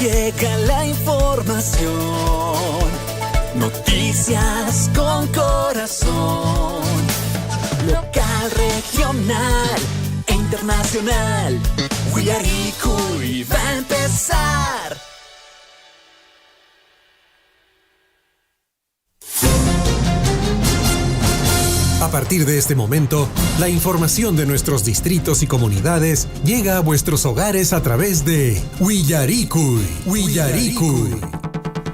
llega la información. Noticias con corazón. Local, regional e internacional. Willaricui va a empezar. A partir de este momento, la información de nuestros distritos y comunidades llega a vuestros hogares a través de Willaricui.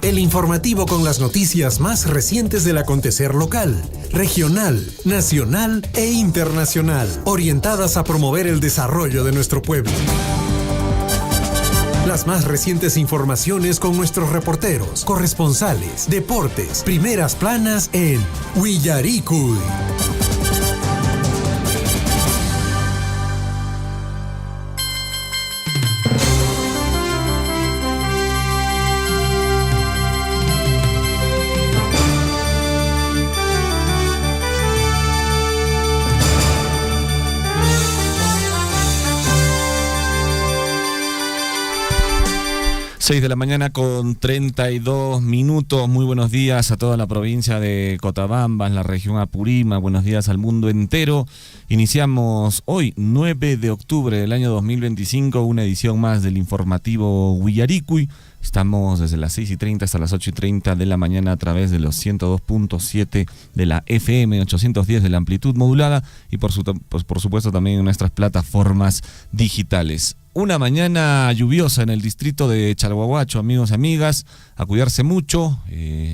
El informativo con las noticias más recientes del acontecer local, regional, nacional e internacional, orientadas a promover el desarrollo de nuestro pueblo. Las más recientes informaciones con nuestros reporteros, corresponsales, deportes, primeras planas en Willaricui. 6 de la mañana con 32 minutos. Muy buenos días a toda la provincia de Cotabamba, en la región Apurímac. Buenos días al mundo entero. Iniciamos hoy, 9 de octubre del año 2025, una edición más del informativo Willaricui. Estamos desde las 6:30 hasta las 8:30 de la mañana a través de los 102.7 de la FM, 810 de la amplitud modulada y por supuesto también en nuestras plataformas digitales. Una mañana lluviosa en el distrito de Chalhuahuacho, amigos y amigas, a cuidarse mucho,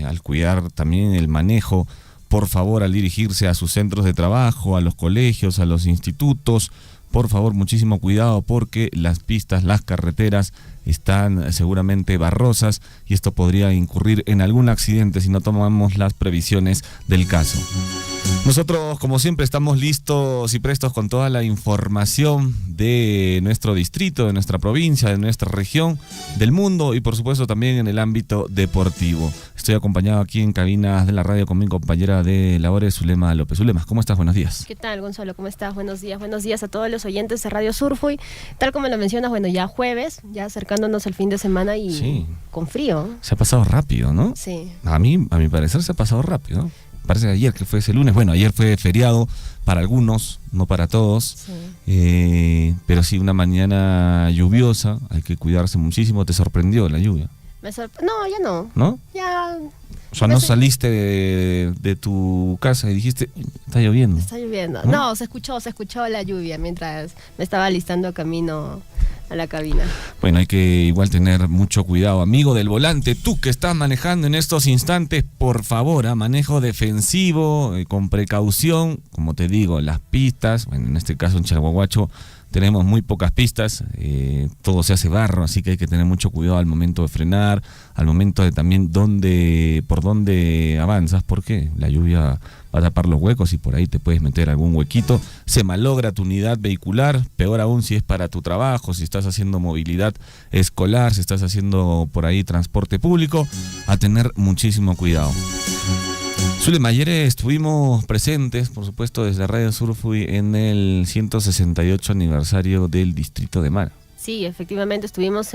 al cuidar también el manejo, por favor, al dirigirse a sus centros de trabajo, a los colegios, a los institutos, por favor, muchísimo cuidado porque las pistas, las carreteras están seguramente barrosas y esto podría incurrir en algún accidente si no tomamos las previsiones del caso. Nosotros, como siempre, estamos listos y prestos con toda la información de nuestro distrito, de nuestra provincia, de nuestra región, del mundo y, por supuesto, también en el ámbito deportivo. Estoy acompañado aquí en cabinas de la radio con mi compañera de labores, Zulema López. Zulema, ¿cómo estás? Buenos días. ¿Qué tal, Gonzalo? ¿Cómo estás? Buenos días a todos los oyentes de Radio Surfui. Tal como lo mencionas, bueno, ya jueves, ya acercándonos al fin de semana y sí, con frío. Se ha pasado rápido, ¿no? Sí. A mi parecer se ha pasado rápido, ¿no? Parece que ayer, que fue ese lunes, bueno, ayer fue feriado para algunos, no para todos, sí. Pero sí, una mañana lluviosa, hay que cuidarse muchísimo. ¿Te sorprendió la lluvia? No, ya no. ¿No? Ya. O sea, no saliste de tu casa y dijiste, está lloviendo. Está lloviendo. No, se escuchó la lluvia mientras me estaba alistando camino a la cabina. Bueno, hay que igual tener mucho cuidado. Amigo del volante, tú que estás manejando en estos instantes, por favor, manejo defensivo, con precaución. Como te digo, las pistas, bueno, en este caso en Chalhuahuacho tenemos muy pocas pistas, todo se hace barro, así que hay que tener mucho cuidado al momento de frenar, al momento de también por dónde avanzas, porque la lluvia va a tapar los huecos y por ahí te puedes meter algún huequito. Se malogra tu unidad vehicular, peor aún si es para tu trabajo, si estás haciendo movilidad escolar, si estás haciendo por ahí transporte público, a tener muchísimo cuidado. Zulema, ayer estuvimos presentes, por supuesto, desde Radio Surfui en el 168 aniversario del Distrito de Mara. Sí, efectivamente estuvimos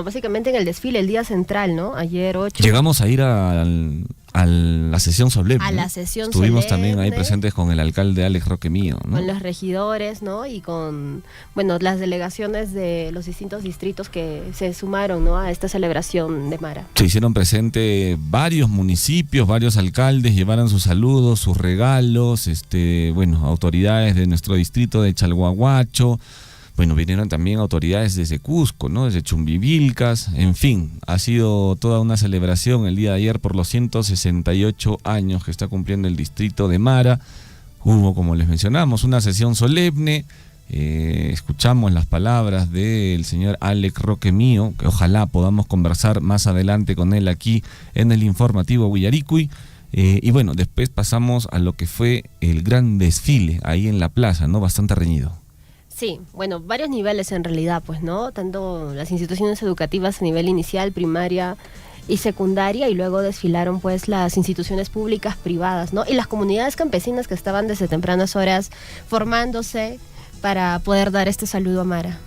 básicamente en el desfile, el día central, ¿no? Ayer 8. Llegamos a ir a la sesión solemne. A la sesión Estuvimos solemne, también ahí presentes con el alcalde Alex Roque Mío, ¿no? Con los regidores, ¿no? Y con, las delegaciones de los distintos distritos que se sumaron, ¿no? A esta celebración de Mara. Se hicieron presentes varios municipios, varios alcaldes, llevaron sus saludos, sus regalos, autoridades de nuestro distrito de Chalhuahuacho. Bueno, vinieron también autoridades desde Cusco, ¿no? Desde Chumbivilcas, en fin, ha sido toda una celebración el día de ayer por los 168 años que está cumpliendo el distrito de Mara. Hubo, como les mencionamos, una sesión solemne, escuchamos las palabras del señor Alex Roque Mío, que ojalá podamos conversar más adelante con él aquí en el informativo Willaricui. Y bueno, después pasamos a lo que fue el gran desfile ahí en la plaza, ¿no? Bastante reñido. Sí, varios niveles en realidad, pues, ¿no? Tanto las instituciones educativas a nivel inicial, primaria y secundaria, y luego desfilaron, pues, las instituciones públicas, privadas, ¿no? Y las comunidades campesinas que estaban desde tempranas horas formándose para poder dar este saludo a Mara.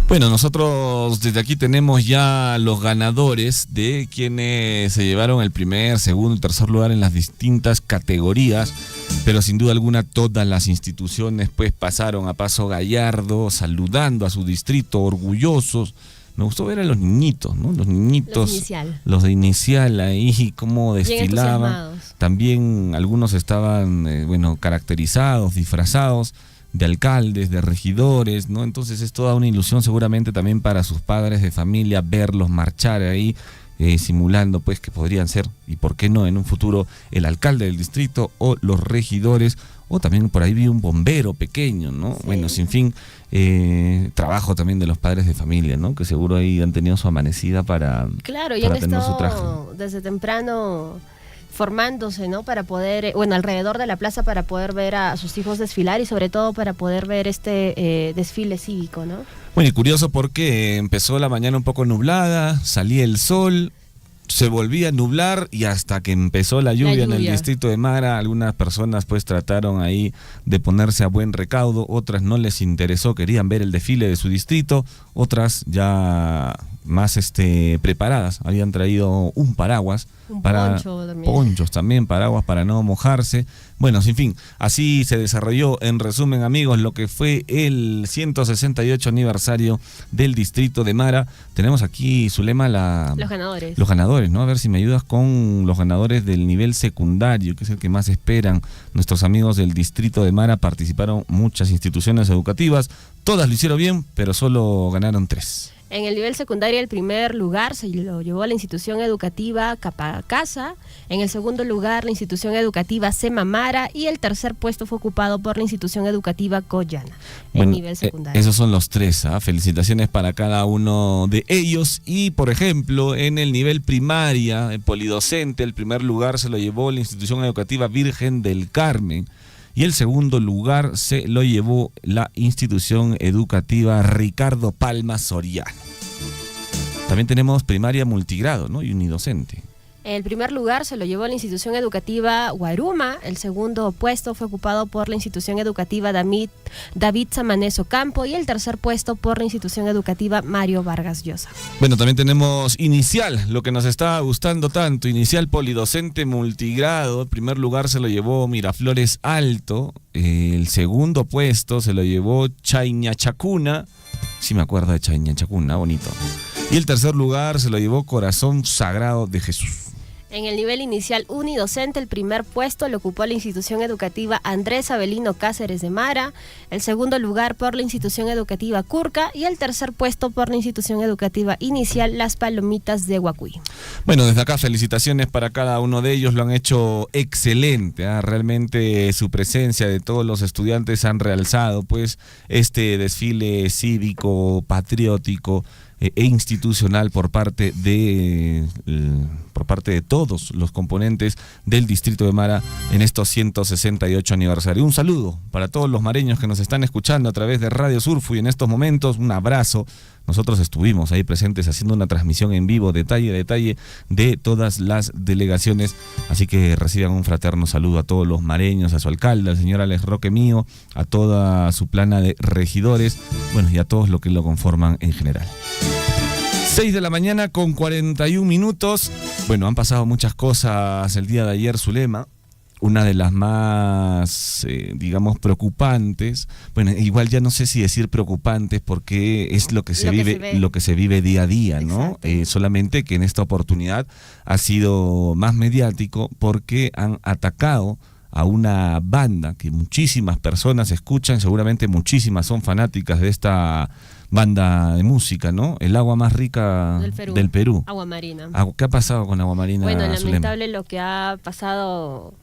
Bueno, nosotros desde aquí tenemos ya los ganadores de quienes se llevaron el primer, segundo y tercer lugar en las distintas categorías, pero sin duda alguna todas las instituciones pues pasaron a paso gallardo, saludando a su distrito, orgullosos. Me gustó ver a los niñitos, ¿no? Los niñitos, los de inicial ahí, cómo desfilaban. También algunos estaban, caracterizados, disfrazados de alcaldes, de regidores, ¿no? Entonces es toda una ilusión seguramente también para sus padres de familia verlos marchar ahí, simulando pues que podrían ser, y por qué no en un futuro, el alcalde del distrito o los regidores, o también por ahí vi un bombero pequeño, ¿no? Sí. Bueno, sin fin, trabajo también de los padres de familia, ¿no? Que seguro ahí han tenido su amanecida para tener su traje. Desde temprano formándose, ¿no? Para poder, alrededor de la plaza para poder ver a sus hijos desfilar y sobre todo para poder ver este desfile cívico, ¿no? Bueno, y curioso porque empezó la mañana un poco nublada, salía el sol, se volvía a nublar y hasta que empezó la lluvia en el distrito de Mara, algunas personas pues trataron ahí de ponerse a buen recaudo, otras no les interesó, querían ver el desfile de su distrito, otras ya más preparadas, habían traído un paraguas, ponchos también, paraguas para no mojarse. Bueno, sin fin, así se desarrolló en resumen, amigos, lo que fue el 168 aniversario del distrito de Mara. Tenemos aquí, Zulema, los ganadores. Los ganadores, ¿no? A ver si me ayudas con los ganadores del nivel secundario, que es el que más esperan. Nuestros amigos del distrito de Mara participaron muchas instituciones educativas, todas lo hicieron bien, pero solo ganaron 3. En el nivel secundario, el primer lugar se lo llevó la institución educativa Capacasa, en el segundo lugar la institución educativa Sema Mara y el tercer puesto fue ocupado por la institución educativa Coyana, en nivel secundario. Esos son los 3, felicitaciones para cada uno de ellos. Y por ejemplo, en el nivel primaria, el polidocente, el primer lugar se lo llevó la institución educativa Virgen del Carmen. Y el segundo lugar se lo llevó la institución educativa Ricardo Palma Soriano. También tenemos primaria multigrado, ¿no? Y unidocente. El primer lugar se lo llevó la institución educativa Guaruma, el segundo puesto fue ocupado por la institución educativa David Samaneso Campo y el tercer puesto por la institución educativa Mario Vargas Llosa. Bueno, también tenemos inicial, lo que nos está gustando tanto, inicial polidocente multigrado. El primer lugar se lo llevó Miraflores Alto, el segundo puesto se lo llevó Chayñachacuna, sí me acuerdo de Chayñachacuna, bonito. Y el tercer lugar se lo llevó Corazón Sagrado de Jesús. En el nivel inicial unidocente, el primer puesto lo ocupó la institución educativa Andrés Avelino Cáceres de Mara, el segundo lugar por la institución educativa Curca y el tercer puesto por la institución educativa inicial Las Palomitas de Huacuy. Bueno, desde acá felicitaciones para cada uno de ellos, lo han hecho excelente, realmente su presencia de todos los estudiantes han realzado pues este desfile cívico, patriótico e institucional por parte de todos los componentes del distrito de Mara en estos 168 aniversarios. Un saludo para todos los mareños que nos están escuchando a través de Radio Surfu y en estos momentos un abrazo. Nosotros estuvimos ahí presentes haciendo una transmisión en vivo, detalle a detalle, de todas las delegaciones. Así que reciban un fraterno saludo a todos los mareños, a su alcalde, al señor Alex Roque Mío, a toda su plana de regidores, bueno, y a todos los que lo conforman en general. 6 de la mañana con 41 minutos. Bueno, han pasado muchas cosas el día de ayer, Zulema. Una de las más, preocupantes, bueno, igual ya no sé si decir preocupantes porque es lo que se vive día a día, ¿no? Solamente que en esta oportunidad ha sido más mediático porque han atacado a una banda que muchísimas personas escuchan, seguramente muchísimas son fanáticas de esta banda de música, ¿no? El agua más rica del Perú. Agua Marina. ¿Qué ha pasado con Agua Marina? Bueno, lamentable lo que ha pasado,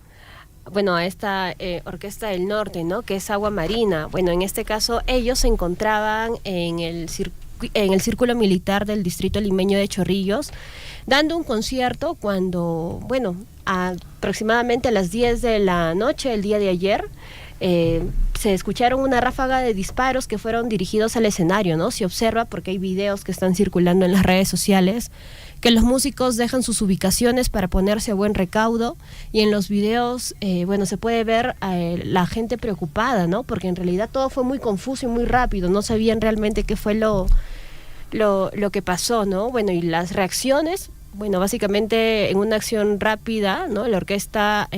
a esta Orquesta del Norte, ¿no? Que es Agua Marina. Bueno, en este caso ellos se encontraban en el círculo militar del distrito limeño de Chorrillos, dando un concierto cuando, aproximadamente a las 10 de la noche, el día de ayer, se escucharon una ráfaga de disparos que fueron dirigidos al escenario, ¿no? Se observa, porque hay videos que están circulando en las redes sociales, que los músicos dejan sus ubicaciones para ponerse a buen recaudo, y en los videos, se puede ver a la gente preocupada, ¿no? Porque en realidad todo fue muy confuso y muy rápido, no sabían realmente qué fue lo que pasó, ¿no? Bueno, y las reacciones, básicamente en una acción rápida, ¿no? La orquesta,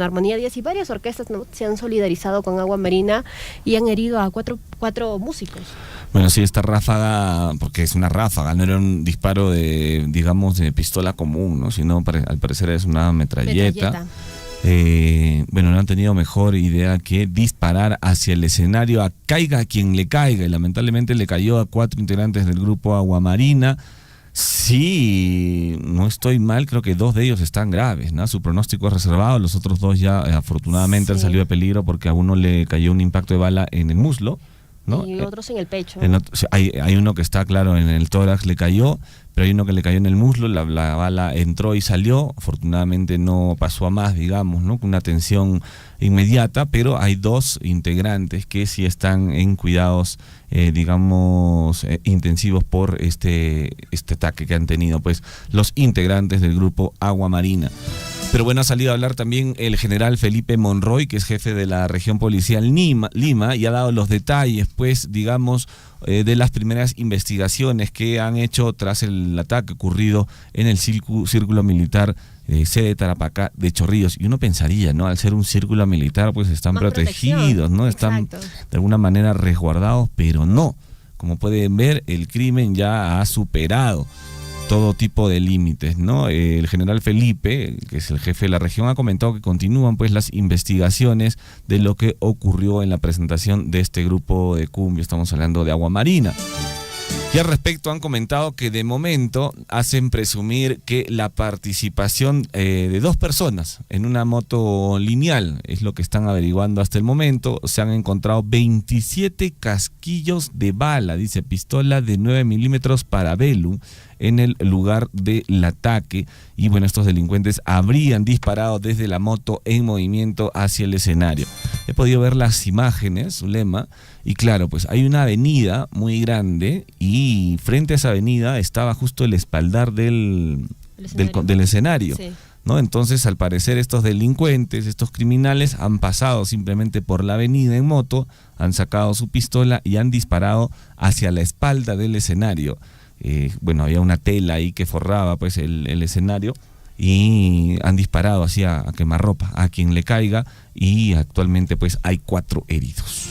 Armonía 10 y varias orquestas, ¿no?, se han solidarizado con Agua Marina y han herido a cuatro músicos. Bueno, sí, esta ráfaga, porque es una ráfaga, no era un disparo de pistola común, ¿no? Sino al parecer es una metralleta. No han tenido mejor idea que disparar hacia el escenario, a caiga quien le caiga, y lamentablemente le cayó a 4 integrantes del grupo Agua Marina. Sí, no estoy mal, creo que 2 de ellos están graves, ¿no? Su pronóstico es reservado, los otros 2 ya afortunadamente han salido de peligro, porque a uno le cayó un impacto de bala en el muslo, ¿no? Y otros en el pecho. Hay uno que está, claro, en el tórax le cayó, pero hay uno que le cayó en el muslo, la bala entró y salió, afortunadamente no pasó a más, digamos, ¿no? Con una atención inmediata, pero hay 2 integrantes que sí están en cuidados, intensivos por este ataque que han tenido, pues, los integrantes del grupo Agua Marina. Pero bueno, ha salido a hablar también el general Felipe Monroy, que es jefe de la región policial Lima, y ha dado los detalles, pues, de las primeras investigaciones que han hecho tras el ataque ocurrido en el círculo militar sede Tarapacá de Chorrillos. Y uno pensaría, ¿no? Al ser un círculo militar, pues están más protegidos, ¿no? Están de alguna manera resguardados, pero no. Como pueden ver, el crimen ya ha superado todo tipo de límites, ¿no? El general Felipe, que es el jefe de la región, ha comentado que continúan, pues, las investigaciones de lo que ocurrió en la presentación de este grupo de cumbia. Estamos hablando de Agua Marina. Y al respecto han comentado que de momento hacen presumir que la participación de 2 personas en una moto lineal es lo que están averiguando hasta el momento. Se han encontrado 27 casquillos de bala, dice, pistola de 9 milímetros Parabellum, en el lugar del ataque. Y bueno, estos delincuentes habrían disparado desde la moto en movimiento hacia el escenario. He podido ver las imágenes, Zulema, y claro, pues hay una avenida muy grande, y frente a esa avenida estaba justo el espaldar del escenario. Sí. ¿No? Entonces, al parecer, estos delincuentes, estos criminales, han pasado simplemente por la avenida en moto, han sacado su pistola y han disparado hacia la espalda del escenario. Había una tela ahí que forraba, pues, el escenario, y han disparado hacia a quemarropa a quien le caiga, y actualmente, pues, hay 4 heridos.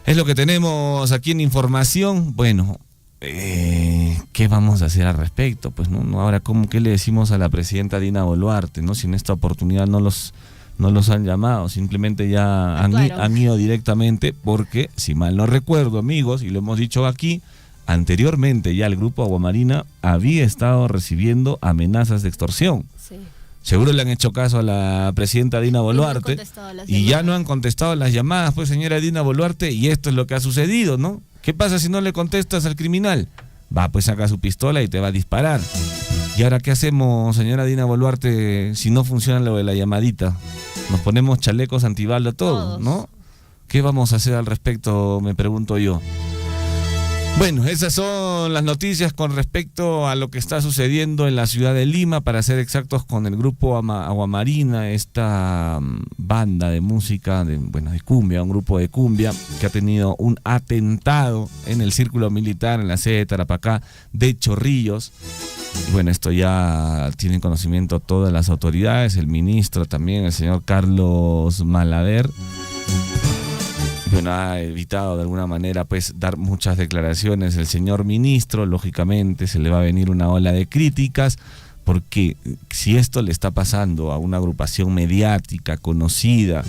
Es lo que tenemos aquí en información. Bueno, ¿qué vamos a hacer al respecto? Pues no, ahora, ¿qué le decimos a la presidenta Dina Boluarte, ¿no? Si en esta oportunidad no los han llamado, simplemente ya han ido directamente, porque, si mal no recuerdo, amigos, y lo hemos dicho aquí, anteriormente ya el grupo Agua Marina había estado recibiendo amenazas de extorsión. Sí. Seguro le han hecho caso a la presidenta Dina Boluarte, y ya no han contestado las llamadas, pues, señora Dina Boluarte, y esto es lo que ha sucedido, ¿no? ¿Qué pasa si no le contestas al criminal? Va, pues saca su pistola y te va a disparar. ¿Y ahora qué hacemos, señora Dina Boluarte, si no funciona lo de la llamadita? Nos ponemos chalecos antibala todos, ¿no? ¿Qué vamos a hacer al respecto, me pregunto yo? Bueno, esas son las noticias con respecto a lo que está sucediendo en la ciudad de Lima, para ser exactos, con el grupo Agua Marina, esta banda de música, de cumbia, un grupo de cumbia que ha tenido un atentado en el círculo militar en la sede de Tarapacá de Chorrillos. Y bueno, esto ya tienen conocimiento todas las autoridades, el ministro también, el señor Carlos Malader. Bueno, ha evitado de alguna manera, pues, dar muchas declaraciones el señor ministro. Lógicamente se le va a venir una ola de críticas, porque si esto le está pasando a una agrupación mediática, conocida,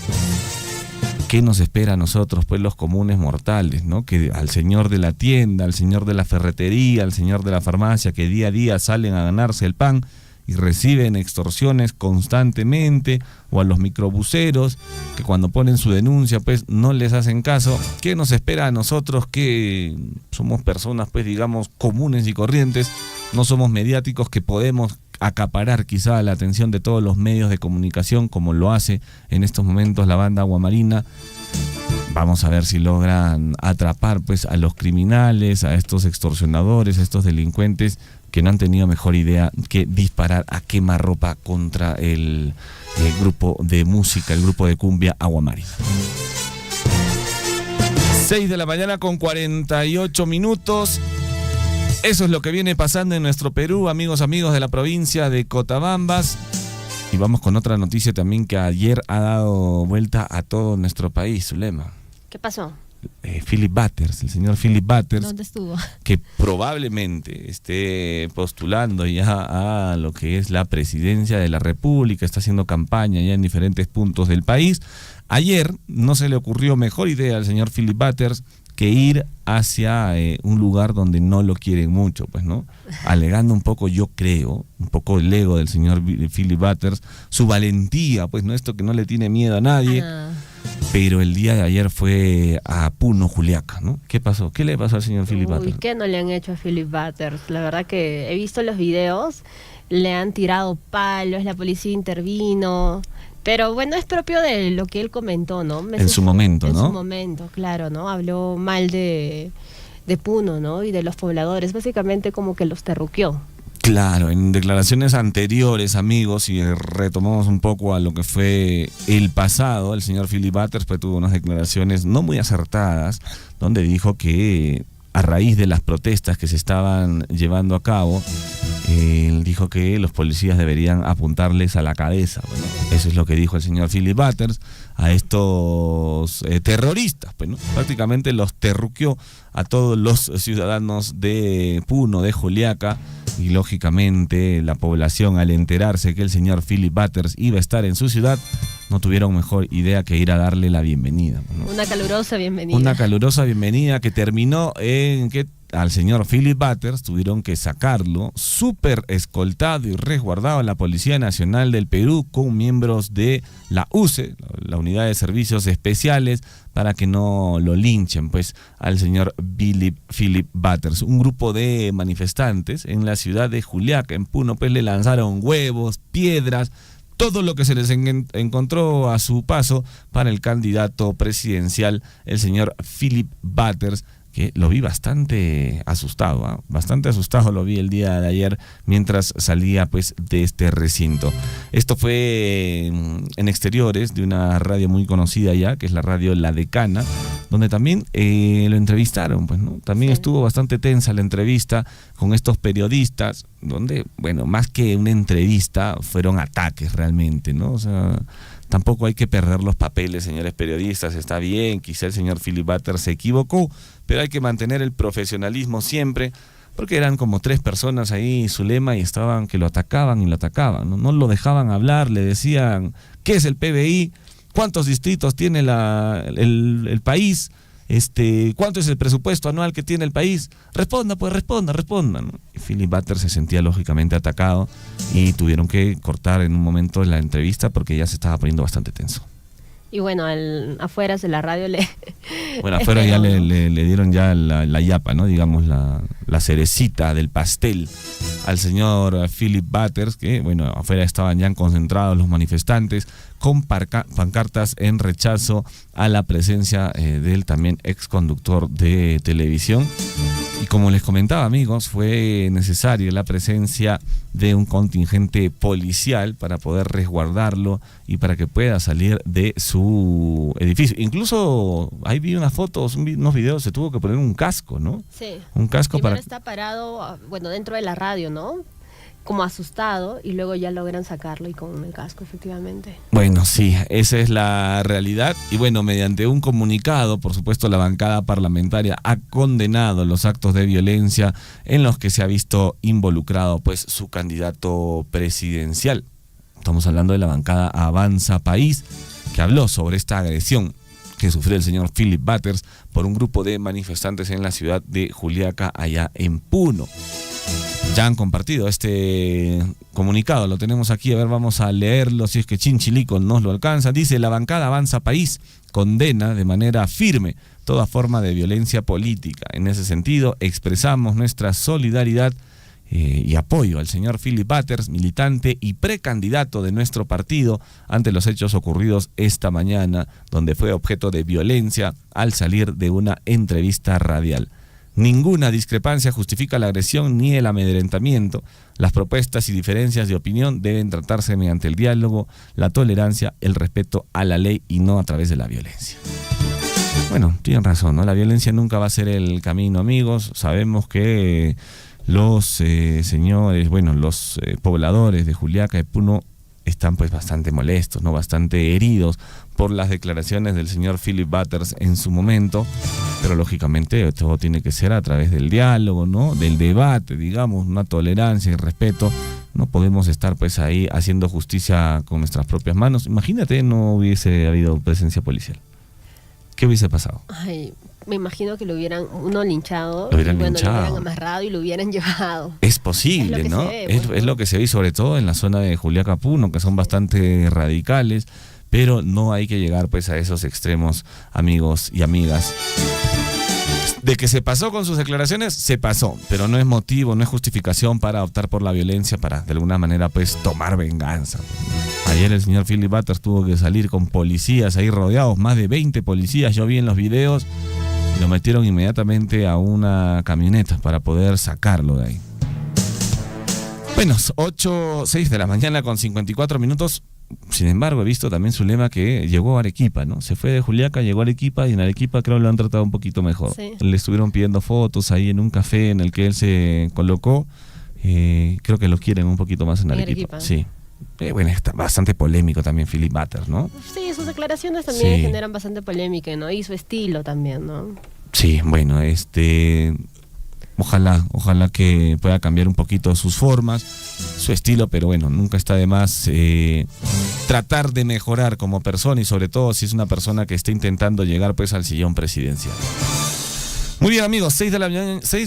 ¿qué nos espera a nosotros, pues, los comunes mortales, ¿no? Que al señor de la tienda, al señor de la ferretería, al señor de la farmacia, que día a día salen a ganarse el pan y reciben extorsiones constantemente, o a los microbuseros que cuando ponen su denuncia, pues, no les hacen caso. ¿Qué nos espera a nosotros, que somos personas, pues, digamos, comunes y corrientes, no somos mediáticos, que acaparar quizá la atención de todos los medios de comunicación, como lo hace en estos momentos la banda Aguamarina. Vamos a ver si logran atrapar pues a los criminales, a estos extorsionadores, a estos delincuentes que no han tenido mejor idea que disparar a quemarropa contra el grupo de música, el grupo de cumbia Aguamarina. 6 de la mañana con 48 minutos. Eso es lo que viene pasando en nuestro Perú, amigos de la provincia de Cotabambas. Y vamos con otra noticia también que ayer ha dado vuelta a todo nuestro país, Zulema. ¿Qué pasó? Philip Butters, el señor Philip Butters. ¿Dónde estuvo? Que probablemente esté postulando ya a lo que es la presidencia de la República, está haciendo campaña ya en diferentes puntos del país. Ayer no se le ocurrió mejor idea al señor Philip Butters que ir hacia un lugar donde no lo quieren mucho, pues, ¿no? Alegando un poco, yo creo, un poco el ego del señor Philip Butters, su valentía, pues, ¿no? Esto que no le tiene miedo a nadie. Pero el día de ayer fue a Puno, Juliaca, ¿no? ¿Qué pasó? ¿Qué le pasó al señor Philip Butters? ¿Qué no le han hecho a Philip Butters? La verdad que he visto los videos, le han tirado palos, la policía intervino. Pero bueno, es propio de lo que él comentó, ¿no? En su momento, ¿no? En su momento, claro, ¿no? Habló mal de Puno, ¿no? Y de los pobladores, básicamente como que los terruqueó. Claro, en declaraciones anteriores, amigos, y retomamos un poco a lo que fue el pasado, el señor Philip Butters pues tuvo unas declaraciones no muy acertadas, donde dijo que a raíz de las protestas que se estaban llevando a cabo, él dijo que los policías deberían apuntarles a la cabeza. Bueno, eso es lo que dijo el señor Philip Butters a estos terroristas. Pues, ¿no? Prácticamente los terruqueó a todos los ciudadanos de Puno, de Juliaca, y lógicamente la población, al enterarse que el señor Philip Butters iba a estar en su ciudad, no tuvieron mejor idea que ir a darle la bienvenida, ¿no? Una calurosa bienvenida. Una calurosa bienvenida que terminó en que al señor Philip Butters tuvieron que sacarlo súper escoltado y resguardado a la Policía Nacional del Perú con miembros de la UCE, la Unidad de Especiales, para que no lo linchen pues al señor Philip Butters. Un grupo de manifestantes en la ciudad de Juliaca, en Puno, pues le lanzaron huevos, piedras, todo lo que se les encontró a su paso para el candidato presidencial, el señor Philip Butters, que lo vi bastante asustado, ¿eh? Bastante asustado lo vi el día de ayer mientras salía pues de este recinto. Esto fue en exteriores de una radio muy conocida ya, que es la radio La Decana, donde también lo entrevistaron, pues, ¿no? También estuvo bastante tensa la entrevista con estos periodistas, donde, bueno, más que una entrevista, fueron ataques realmente, ¿no? O sea, tampoco hay que perder los papeles, señores periodistas, está bien, quizá el señor Philip Butters se equivocó, pero hay que mantener el profesionalismo siempre, porque eran como 3 personas ahí, Zulema, y estaban que lo atacaban y lo atacaban, ¿no? No lo dejaban hablar, le decían, ¿qué es el PBI? ¿Cuántos distritos tiene el país? ¿Cuánto es el presupuesto anual que tiene el país? Responda, ¿no? Y Philip Butters se sentía lógicamente atacado y tuvieron que cortar en un momento la entrevista porque ya se estaba poniendo bastante tenso. Y bueno, afuera de la radio Bueno, afuera ya le dieron ya la yapa, ¿no? Digamos, la cerecita del pastel al señor Philip Butters, que, bueno, afuera estaban ya concentrados los manifestantes con pancartas en rechazo a la presencia del también ex conductor de televisión. Y como les comentaba, amigos, fue necesaria la presencia de un contingente policial para poder resguardarlo y para que pueda salir de su edificio. Incluso ahí vi unas fotos, unos videos, se tuvo que poner un casco, ¿no? Sí. Un casco primero está parado, bueno, dentro de la radio, ¿no? Como asustado, y luego ya logran sacarlo y con el casco, efectivamente. Bueno, sí, esa es la realidad. Y bueno, mediante un comunicado, por supuesto, la bancada parlamentaria ha condenado los actos de violencia en los que se ha visto involucrado pues su candidato presidencial. Estamos hablando de la bancada Avanza País, que habló sobre esta agresión que sufrió el señor Philip Butters por un grupo de manifestantes en la ciudad de Juliaca, allá en Puno. Ya han compartido este comunicado, lo tenemos aquí, a ver, vamos a leerlo si es que Chinchilico nos lo alcanza. Dice: la bancada Avanza País condena de manera firme toda forma de violencia política. En ese sentido, expresamos nuestra solidaridad y apoyo al señor Philip Butters, militante y precandidato de nuestro partido, ante los hechos ocurridos esta mañana, donde fue objeto de violencia al salir de una entrevista radial. Ninguna discrepancia justifica la agresión ni el amedrentamiento. Las propuestas y diferencias de opinión deben tratarse mediante el diálogo, la tolerancia, el respeto a la ley y no a través de la violencia. Bueno, tienen razón, ¿no? La violencia nunca va a ser el camino, amigos. Sabemos que los los pobladores de Juliaca, de Puno, están pues bastante molestos, ¿no? Bastante heridos por las declaraciones del señor Philip Butters en su momento, pero lógicamente todo tiene que ser a través del diálogo, ¿no? Del debate, digamos, una tolerancia y respeto. No podemos estar pues ahí haciendo justicia con nuestras propias manos. Imagínate, no hubiese habido presencia policial. ¿Qué hubiese pasado? Ay, me imagino que lo hubieran linchado. Lo hubieran amarrado y lo hubieran llevado. Es posible, es ¿no? Es lo que se ve, sobre todo en la zona de Juliaca, Puno, que son bastante radicales, pero no hay que llegar pues a esos extremos, amigos y amigas. De que se pasó con sus declaraciones, se pasó, pero no es motivo, no es justificación para optar por la violencia, para de alguna manera pues tomar venganza. Ayer el señor Philip Butters tuvo que salir con policías ahí rodeados, más de 20 policías, yo vi en los videos, y lo metieron inmediatamente a una camioneta para poder sacarlo de ahí. Bueno, 6 de la mañana con 54 minutos. Sin embargo, he visto también su lema que llegó a Arequipa, ¿no? Se fue de Juliaca, llegó a Arequipa, y en Arequipa creo que lo han tratado un poquito mejor. Sí. Le estuvieron pidiendo fotos ahí en un café en el que él se colocó. Creo que lo quieren un poquito más en Arequipa. Sí. Bueno, está bastante polémico también Philip Butters, ¿no? Sí, sus declaraciones también generan bastante polémica, ¿no? Y su estilo también, ¿no? Sí, bueno, Ojalá que pueda cambiar un poquito sus formas, su estilo, pero bueno, nunca está de más tratar de mejorar como persona, y sobre todo si es una persona que está intentando llegar pues al sillón presidencial. Muy bien, amigos, 6 de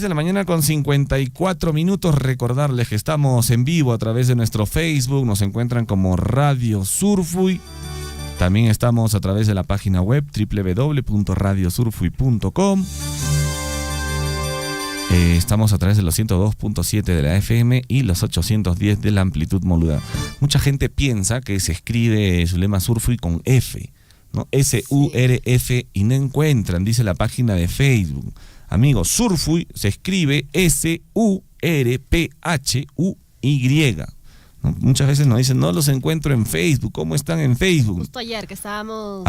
la mañana con 54 minutos. Recordarles que estamos en vivo a través de nuestro Facebook, nos encuentran como Radio Surfui. También estamos a través de la página web www.radiosurfui.com. Estamos a través de los 102.7 de la FM y los 810 de la amplitud modulada. Mucha gente piensa que se escribe su lema Surfui con F, ¿no? S-U-R-F, y no encuentran, dice la página de Facebook. Amigos, Surfui se escribe S-U-R-P-H-U-Y. ¿No? Muchas veces nos dicen, no los encuentro en Facebook. ¿Cómo están en Facebook? Justo ayer que estábamos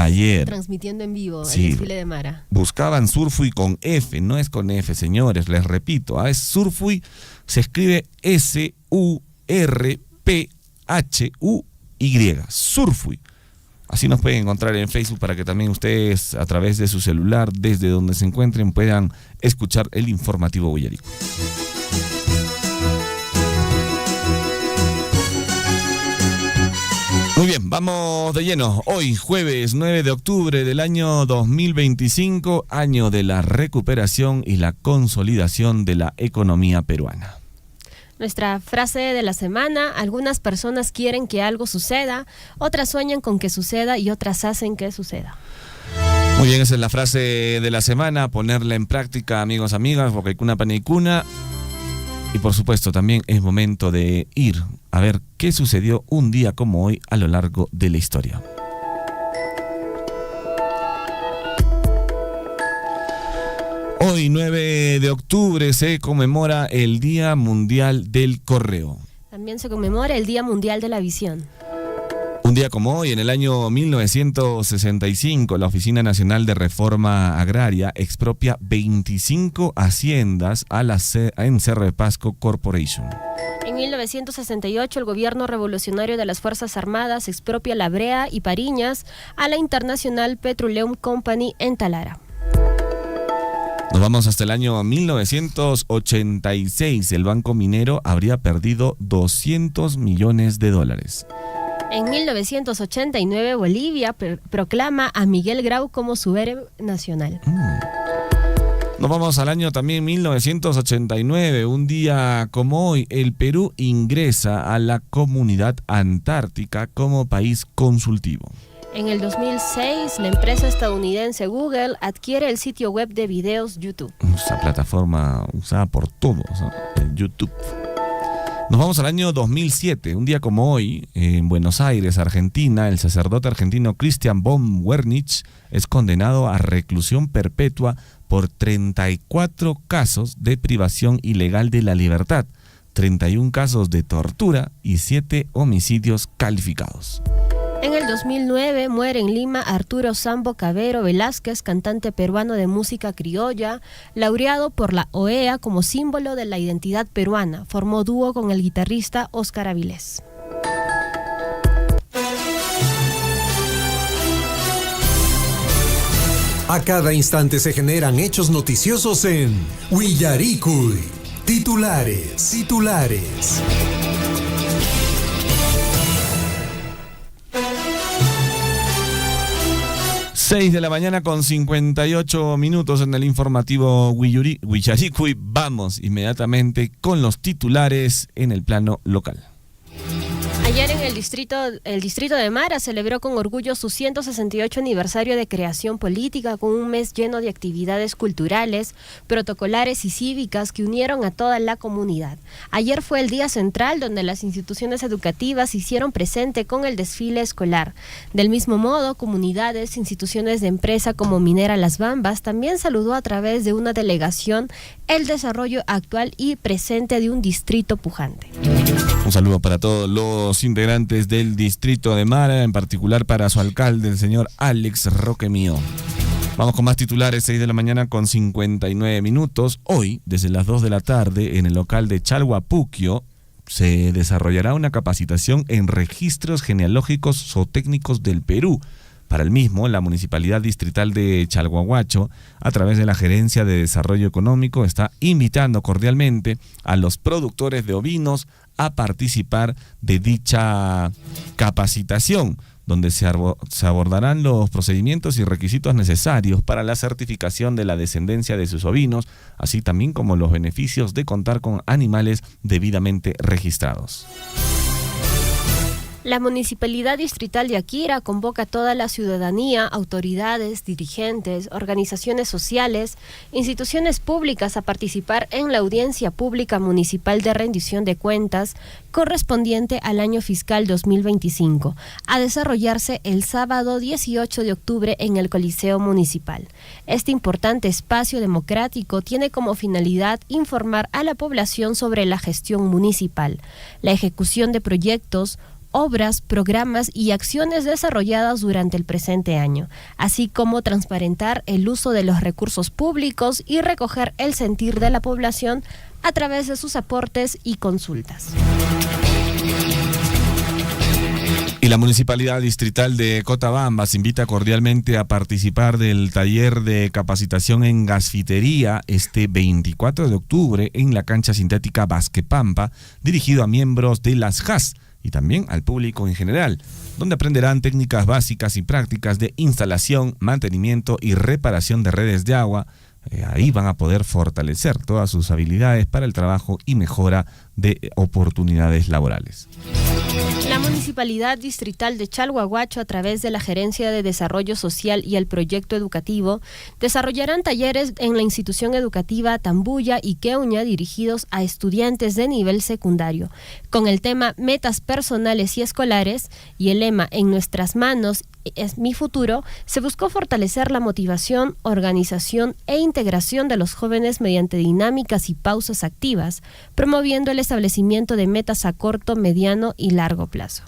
transmitiendo en vivo el desfile de Mara. Buscaban Surfui con F, no es con F, señores, les repito. Es Surfui, se escribe S-U-R-P-H-U-Y. Surfui. Así nos pueden encontrar en Facebook para que también ustedes, a través de su celular, desde donde se encuentren, puedan escuchar el informativo Huillarico. Muy bien, vamos de lleno. Hoy, jueves 9 de octubre del año 2025, año de la recuperación y la consolidación de la economía peruana. Nuestra frase de la semana: algunas personas quieren que algo suceda, otras sueñan con que suceda y otras hacen que suceda. Muy bien, esa es la frase de la semana, ponerla en práctica, amigos, amigas, porque hay cuna panicuna. Y por supuesto también es momento de ir a ver qué sucedió un día como hoy a lo largo de la historia. Hoy, 9 de octubre, se conmemora el Día Mundial del Correo. También se conmemora el Día Mundial de la Visión. Un día como hoy, en el año 1965, la Oficina Nacional de Reforma Agraria expropia 25 haciendas a la Cerro de Pasco Corporation. En 1968, el gobierno revolucionario de las Fuerzas Armadas expropia La Brea y Pariñas a la International Petroleum Company en Talara. Nos vamos hasta el año 1986. El Banco Minero habría perdido $200 millones. En 1989, Bolivia proclama a Miguel Grau como su héroe nacional. Nos vamos al año también 1989. Un día como hoy, el Perú ingresa a la Comunidad Antártica como país consultivo. En el 2006, la empresa estadounidense Google adquiere el sitio web de videos YouTube. Esa plataforma usada por todos, ¿no? El YouTube. Nos vamos al año 2007, un día como hoy, en Buenos Aires, Argentina, el sacerdote argentino Christian von Wernich es condenado a reclusión perpetua por 34 casos de privación ilegal de la libertad, 31 casos de tortura y 7 homicidios calificados. En el 2009 muere en Lima Arturo Sambo Cabero Velázquez, cantante peruano de música criolla, laureado por la OEA como símbolo de la identidad peruana. Formó dúo con el guitarrista Óscar Avilés. A cada instante se generan hechos noticiosos en Willaricui. Titulares. 6 de la mañana con 58 minutos en el informativo Willaricui. Vamos inmediatamente con los titulares en el plano local. Ayer en el distrito de Mara celebró con orgullo su 168 aniversario de creación política, con un mes lleno de actividades culturales, protocolares y cívicas que unieron a toda la comunidad. Ayer fue el día central donde las instituciones educativas se hicieron presente con el desfile escolar. Del mismo modo, comunidades, instituciones de empresa como Minera Las Bambas también saludó a través de una delegación el desarrollo actual y presente de un distrito pujante. Un saludo para todos los integrantes del distrito de Mara, en particular para su alcalde, el señor Alex Roque Mío. Vamos con más titulares, 6 de la mañana con 59 minutos. Hoy, desde las 2 de la tarde, en el local de Chalhuapuquio, se desarrollará una capacitación en registros genealógicos zootécnicos del Perú. Para el mismo, la Municipalidad Distrital de Chalhuahuacho, a través de la Gerencia de Desarrollo Económico, está invitando cordialmente a los productores de ovinos a participar de dicha capacitación, donde se abordarán los procedimientos y requisitos necesarios para la certificación de la descendencia de sus ovinos, así también como los beneficios de contar con animales debidamente registrados. La Municipalidad Distrital de Aquira convoca a toda la ciudadanía, autoridades, dirigentes, organizaciones sociales, instituciones públicas a participar en la audiencia pública municipal de rendición de cuentas correspondiente al año fiscal 2025, a desarrollarse el sábado 18 de octubre en el Coliseo Municipal. Este importante espacio democrático tiene como finalidad informar a la población sobre la gestión municipal, la ejecución de proyectos, obras, programas y acciones desarrolladas durante el presente año, así como transparentar el uso de los recursos públicos y recoger el sentir de la población a través de sus aportes y consultas. Y la Municipalidad Distrital de Cotabambas invita cordialmente a participar del taller de capacitación en gasfitería este 24 de octubre en la cancha sintética Basquepampa, dirigido a miembros de las JAS y también al público en general, donde aprenderán técnicas básicas y prácticas de instalación, mantenimiento y reparación de redes de agua. Ahí van a poder fortalecer todas sus habilidades para el trabajo y mejora de oportunidades laborales. La Municipalidad Distrital de Chalhuahuacho, a través de la Gerencia de Desarrollo Social y el Proyecto Educativo, desarrollarán talleres en la institución educativa Tambuya y Queuña dirigidos a estudiantes de nivel secundario, con el tema Metas Personales y Escolares y el lema En nuestras manos es mi futuro. Se buscó fortalecer la motivación, organización e integración de los jóvenes mediante dinámicas y pausas activas, promoviendo el establecimiento de metas a corto, mediano y largo plazo.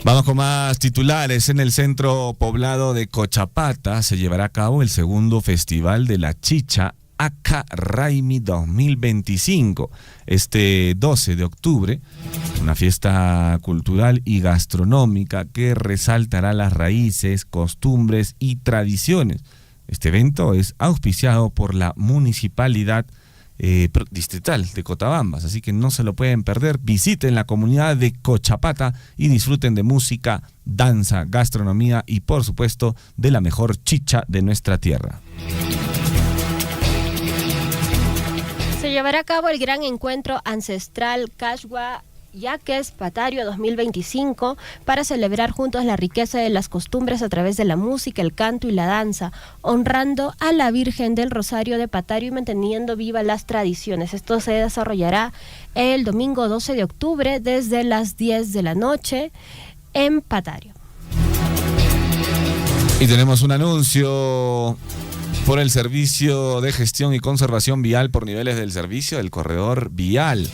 Vamos con más titulares. En el centro poblado de Cochapata se llevará a cabo el segundo Festival de la Chicha Aca Raimi 2025, este 12 de octubre, una fiesta cultural y gastronómica que resaltará las raíces, costumbres y tradiciones. Este evento es auspiciado por la Municipalidad Distrital de Cotabambas, así que no se lo pueden perder. Visiten la comunidad de Cochapata y disfruten de música, danza, gastronomía y por supuesto de la mejor chicha de nuestra tierra. Se llevará a cabo el gran encuentro ancestral Cachua Yaques Patario 2025 para celebrar juntos la riqueza de las costumbres a través de la música, el canto y la danza, honrando a la Virgen del Rosario de Patario y manteniendo viva las tradiciones. Esto se desarrollará el domingo 12 de octubre desde las 10 de la noche en Patario. Y tenemos un anuncio por el servicio de gestión y conservación vial por niveles del servicio del corredor vial.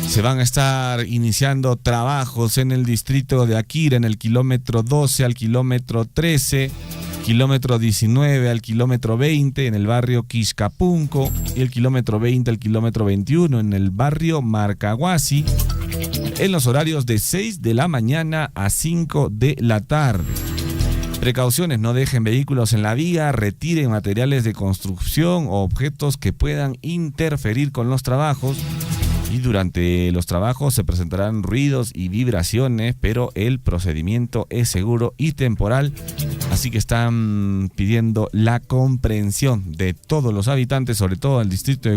Se van a estar iniciando trabajos en el distrito de Akira, en el kilómetro 12 al kilómetro 13, kilómetro 19 al kilómetro 20 en el barrio Quiscapunco y el kilómetro 20 al kilómetro 21 en el barrio Marcahuasi, en los horarios de 6 de la mañana a 5 de la tarde. Precauciones: no dejen vehículos en la vía, retiren materiales de construcción o objetos que puedan interferir con los trabajos. Y durante los trabajos se presentarán ruidos y vibraciones, pero el procedimiento es seguro y temporal. Así que están pidiendo la comprensión de todos los habitantes, sobre todo el distrito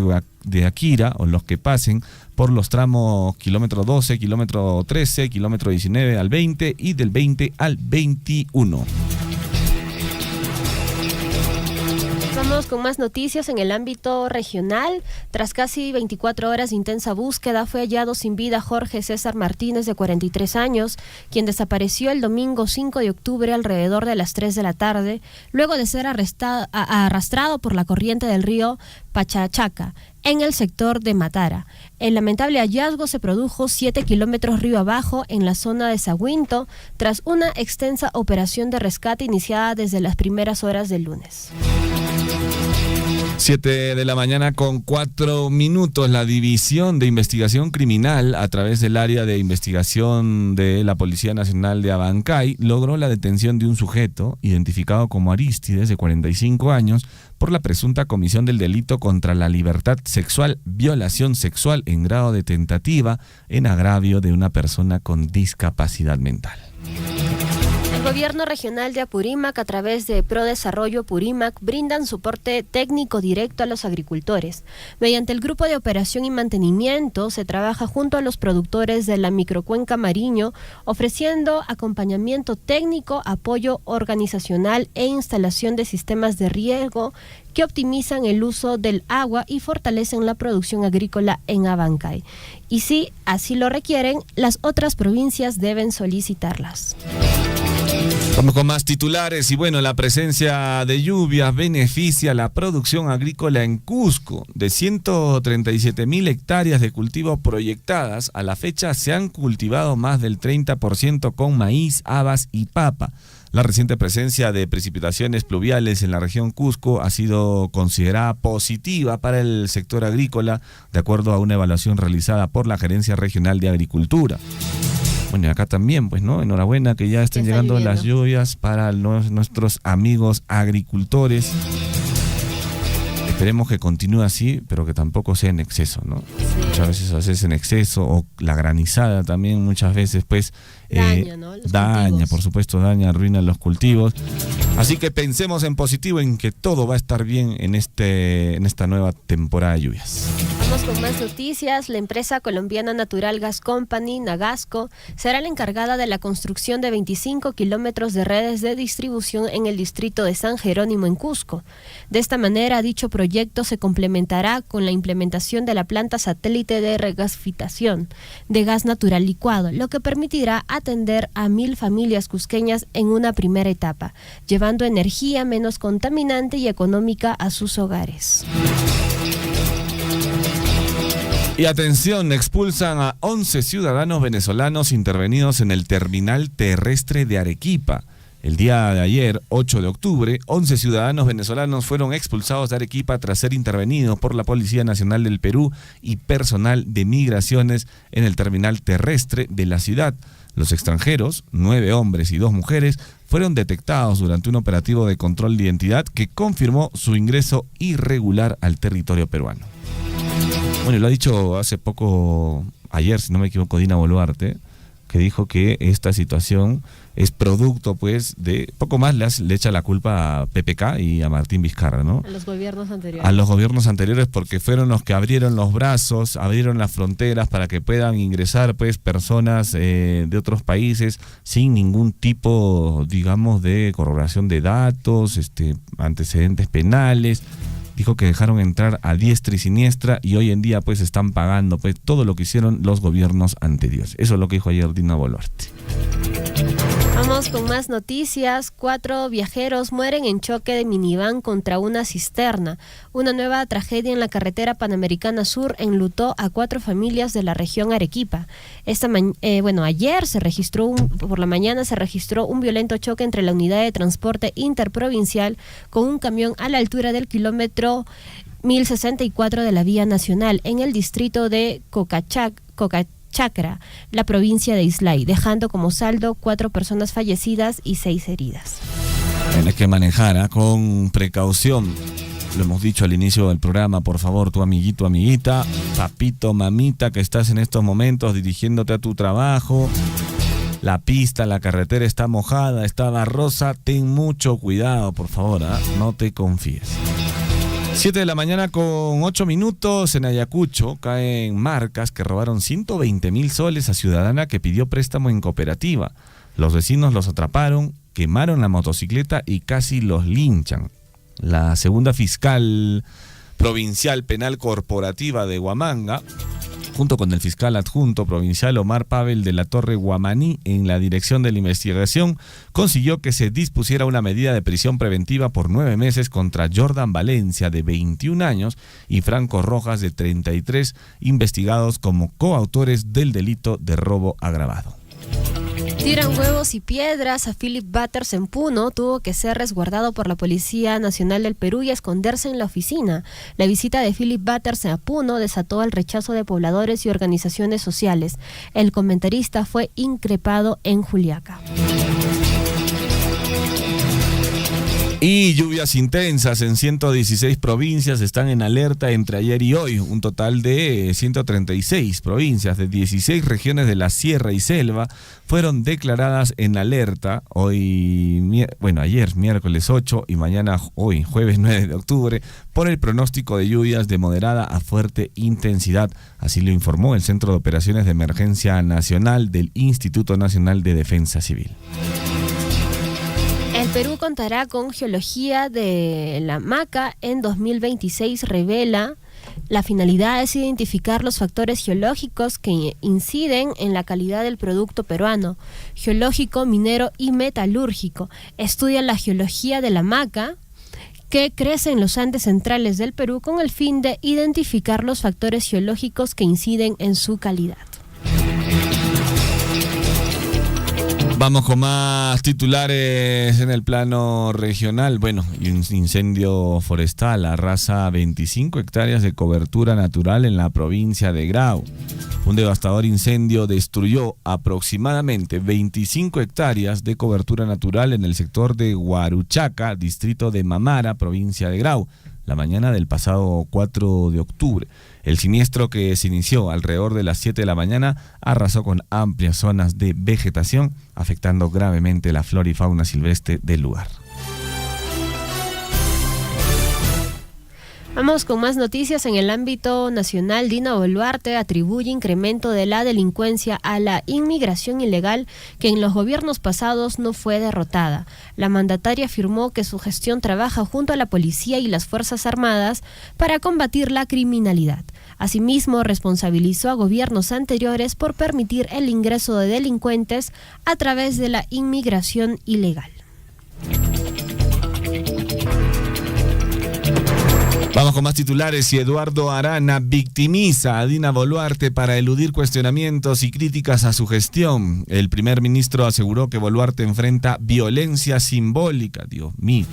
de Akira, o los que pasen por los tramos kilómetro 12, kilómetro 13, kilómetro 19 al 20 y del 20 al 21. Vamos con más noticias en el ámbito regional. Tras casi 24 horas de intensa búsqueda, fue hallado sin vida Jorge César Martínez, de 43 años, quien desapareció el domingo 5 de octubre alrededor de las 3 de la tarde, luego de ser arrastrado por la corriente del río Pachachaca, en el sector de Matara. El lamentable hallazgo se produjo 7 kilómetros río abajo, en la zona de Saguinto, tras una extensa operación de rescate iniciada desde las primeras horas del lunes. 7 de la mañana con 4 minutos. La División de Investigación Criminal, a través del área de investigación de la Policía Nacional de Abancay, logró la detención de un sujeto identificado como Arístides, de 45 años, por la presunta comisión del delito contra la libertad sexual, violación sexual en grado de tentativa en agravio de una persona con discapacidad mental. El gobierno regional de Apurímac, a través de Prodesarrollo Apurímac, brindan soporte técnico directo a los agricultores. Mediante el Grupo de Operación y Mantenimiento se trabaja junto a los productores de la microcuenca Mariño, ofreciendo acompañamiento técnico, apoyo organizacional e instalación de sistemas de riego que optimizan el uso del agua y fortalecen la producción agrícola en Abancay. Y si así lo requieren, las otras provincias deben solicitarlas. Vamos con más titulares. Y bueno, la presencia de lluvias beneficia la producción agrícola en Cusco. De 137.000 hectáreas de cultivo proyectadas, a la fecha se han cultivado más del 30% con maíz, habas y papa. La reciente presencia de precipitaciones pluviales en la región Cusco ha sido considerada positiva para el sector agrícola, de acuerdo a una evaluación realizada por la Gerencia Regional de Agricultura. Bueno, y acá también, pues, ¿no? Enhorabuena que ya estén llegando lloviendo las lluvias para nuestros amigos agricultores. Esperemos que continúe así, pero que tampoco sea en exceso, ¿no? Sí. Muchas veces haces en exceso, o la granizada también muchas veces, pues, daña, ¿no? Por supuesto, arruina los cultivos. Así que pensemos en positivo, en que todo va a estar bien en esta nueva temporada de lluvias. Vamos con más noticias. La empresa colombiana Natural Gas Company, Nagasco, será la encargada de la construcción de 25 kilómetros de redes de distribución en el distrito de San Jerónimo, en Cusco. De esta manera, dicho proyecto se complementará con la implementación de la planta satélite de regasificación de gas natural licuado, lo que permitirá atender a 1.000 familias cusqueñas en una primera etapa, llevando energía menos contaminante y económica a sus hogares. Y atención, expulsan a 11 ciudadanos venezolanos intervenidos en el terminal terrestre de Arequipa. El día de ayer, 8 de octubre, 11 ciudadanos venezolanos fueron expulsados de Arequipa tras ser intervenidos por la Policía Nacional del Perú y personal de migraciones en el terminal terrestre de la ciudad. Los extranjeros, 9 hombres y 2 mujeres, fueron detectados durante un operativo de control de identidad que confirmó su ingreso irregular al territorio peruano. Bueno, lo ha dicho hace poco, ayer, si no me equivoco, Dina Boluarte, que dijo que esta situación es producto, pues, de poco más le echa la culpa a PPK y a Martín Vizcarra, ¿no? A los gobiernos anteriores. A los gobiernos anteriores, porque fueron los que abrieron los brazos, abrieron las fronteras para que puedan ingresar, pues, personas de otros países sin ningún tipo, digamos, de corroboración de datos, antecedentes penales. Dijo que dejaron entrar a diestra y siniestra y hoy en día pues están pagando pues todo lo que hicieron los gobiernos anteriores. Eso es lo que dijo ayer Dina Boluarte. Vamos con más noticias. 4 viajeros mueren en choque de minivan contra una cisterna. Una nueva tragedia en la carretera Panamericana Sur enlutó a 4 familias de la región Arequipa. Ayer por la mañana se registró un violento choque entre la unidad de transporte interprovincial con un camión a la altura del kilómetro 1064 de la vía nacional en el distrito de Cocachacra, la provincia de Islay, dejando como saldo 4 personas fallecidas y 6 heridas. Tienes que manejar con precaución. Lo hemos dicho al inicio del programa, por favor, tu amiguito, amiguita, papito, mamita, que estás en estos momentos dirigiéndote a tu trabajo. La pista, la carretera está mojada, está barrosa, ten mucho cuidado, por favor, no te confíes. 7 de la mañana con 8 minutos, en Ayacucho caen marcas que robaron 120,000 soles a ciudadana que pidió préstamo en cooperativa. Los vecinos los atraparon, quemaron la motocicleta y casi los linchan. La segunda fiscal provincial penal corporativa de Huamanga, junto con el fiscal adjunto provincial Omar Pavel de la Torre Guamaní, en la dirección de la investigación, consiguió que se dispusiera una medida de prisión preventiva por 9 meses contra Jordan Valencia, de 21 años, y Franco Rojas, de 33, investigados como coautores del delito de robo agravado. Tiran huevos y piedras a Philip Butters en Puno. Tuvo que ser resguardado por la Policía Nacional del Perú y esconderse en la oficina. La visita de Philip Butters a Puno desató el rechazo de pobladores y organizaciones sociales. El comentarista fue increpado en Juliaca. Y lluvias intensas en 116 provincias están en alerta entre ayer y hoy. Un total de 136 provincias de 16 regiones de la Sierra y Selva fueron declaradas en alerta ayer miércoles 8 y hoy jueves 9 de octubre por el pronóstico de lluvias de moderada a fuerte intensidad. Así lo informó el Centro de Operaciones de Emergencia Nacional del Instituto Nacional de Defensa Civil. El Perú contará con geología de la MACA en 2026, revela. La finalidad es identificar los factores geológicos que inciden en la calidad del producto peruano, geológico, minero y metalúrgico. Estudia la geología de la MACA, que crece en los Andes centrales del Perú, con el fin de identificar los factores geológicos que inciden en su calidad. Vamos con más titulares en el plano regional. Un incendio forestal arrasa 25 hectáreas de cobertura natural en la provincia de Grau. Un devastador incendio destruyó aproximadamente 25 hectáreas de cobertura natural en el sector de Huaruchaca, distrito de Mamara, provincia de Grau, la mañana del pasado 4 de octubre. El siniestro, que se inició alrededor de las 7 de la mañana, arrasó con amplias zonas de vegetación, afectando gravemente la flora y fauna silvestre del lugar. Vamos con más noticias. En el ámbito nacional, Dina Boluarte atribuye incremento de la delincuencia a la inmigración ilegal, que en los gobiernos pasados no fue derrotada. La mandataria afirmó que su gestión trabaja junto a la policía y las Fuerzas Armadas para combatir la criminalidad. Asimismo, responsabilizó a gobiernos anteriores por permitir el ingreso de delincuentes a través de la inmigración ilegal. Vamos con más titulares. Y Eduardo Arana victimiza a Dina Boluarte para eludir cuestionamientos y críticas a su gestión. El primer ministro aseguró que Boluarte enfrenta violencia simbólica, Dios mío,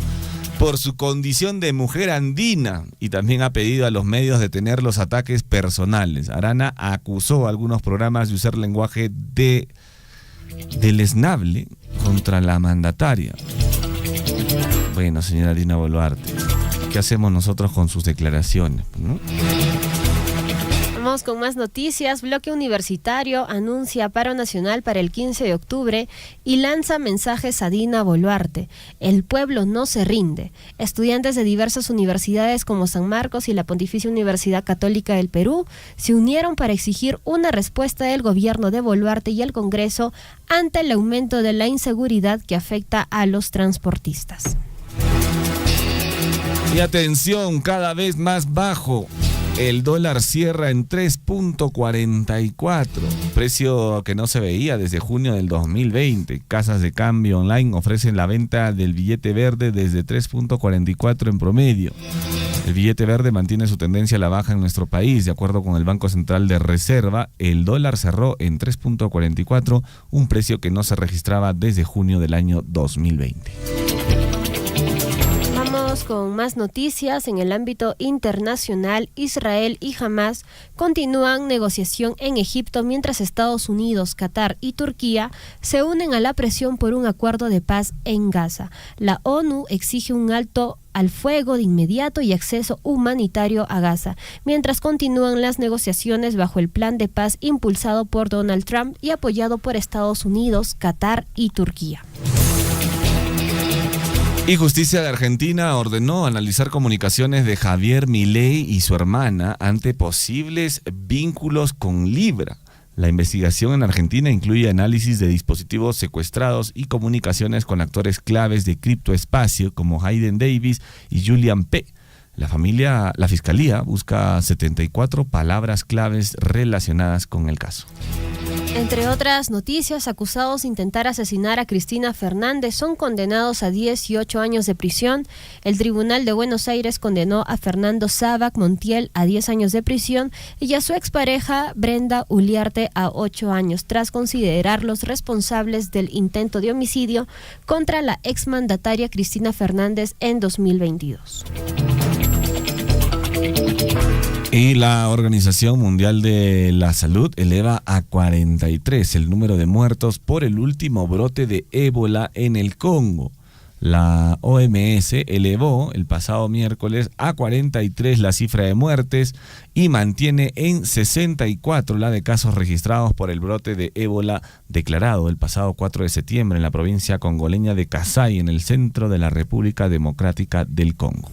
por su condición de mujer andina, y también ha pedido a los medios detener los ataques personales. Arana acusó a algunos programas de usar lenguaje deleznable contra la mandataria. Bueno, señora Dina Boluarte, ¿qué hacemos nosotros con sus declaraciones, ¿no? Vamos con más noticias. Bloque Universitario anuncia paro nacional para el 15 de octubre y lanza mensajes a Dina Boluarte. El pueblo no se rinde. Estudiantes de diversas universidades como San Marcos y la Pontificia Universidad Católica del Perú se unieron para exigir una respuesta del gobierno de Boluarte y el Congreso ante el aumento de la inseguridad que afecta a los transportistas. Y atención, cada vez más bajo. El dólar cierra en 3.44, precio que no se veía desde junio del 2020. Casas de cambio online ofrecen la venta del billete verde desde 3.44 en promedio. El billete verde mantiene su tendencia a la baja en nuestro país. De acuerdo con el Banco Central de Reserva, el dólar cerró en 3.44, un precio que no se registraba desde junio del año 2020. Con más noticias en el ámbito internacional. Israel y Hamas continúan negociación en Egipto mientras Estados Unidos, Qatar y Turquía se unen a la presión por un acuerdo de paz en Gaza. La ONU exige un alto al fuego de inmediato y acceso humanitario a Gaza, mientras continúan las negociaciones bajo el plan de paz impulsado por Donald Trump y apoyado por Estados Unidos, Qatar y Turquía. Y Justicia de Argentina ordenó analizar comunicaciones de Javier Milei y su hermana ante posibles vínculos con Libra. La investigación en Argentina incluye análisis de dispositivos secuestrados y comunicaciones con actores claves de criptoespacio como Hayden Davis y Julian P. La Fiscalía busca 74 palabras claves relacionadas con el caso. Entre otras noticias, acusados de intentar asesinar a Cristina Fernández son condenados a 18 años de prisión. El Tribunal de Buenos Aires condenó a Fernando Sabac Montiel a 10 años de prisión y a su expareja Brenda Uliarte a 8 años, tras considerarlos responsables del intento de homicidio contra la exmandataria Cristina Fernández en 2022. Y la Organización Mundial de la Salud eleva a 43 el número de muertos por el último brote de ébola en el Congo. La OMS elevó el pasado miércoles a 43 la cifra de muertes y mantiene en 64 la de casos registrados por el brote de ébola declarado el pasado 4 de septiembre en la provincia congoleña de Kasai, en el centro de la República Democrática del Congo.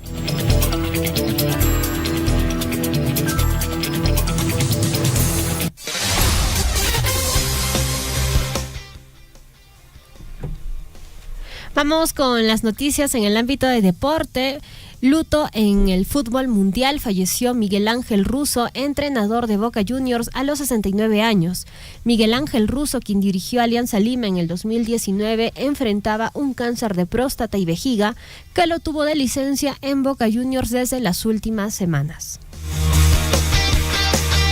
Vamos con las noticias en el ámbito de deporte. Luto en el fútbol mundial. Falleció Miguel Ángel Russo, entrenador de Boca Juniors a los 69 años. Miguel Ángel Russo, quien dirigió a Alianza Lima en el 2019, enfrentaba un cáncer de próstata y vejiga que lo tuvo de licencia en Boca Juniors desde las últimas semanas.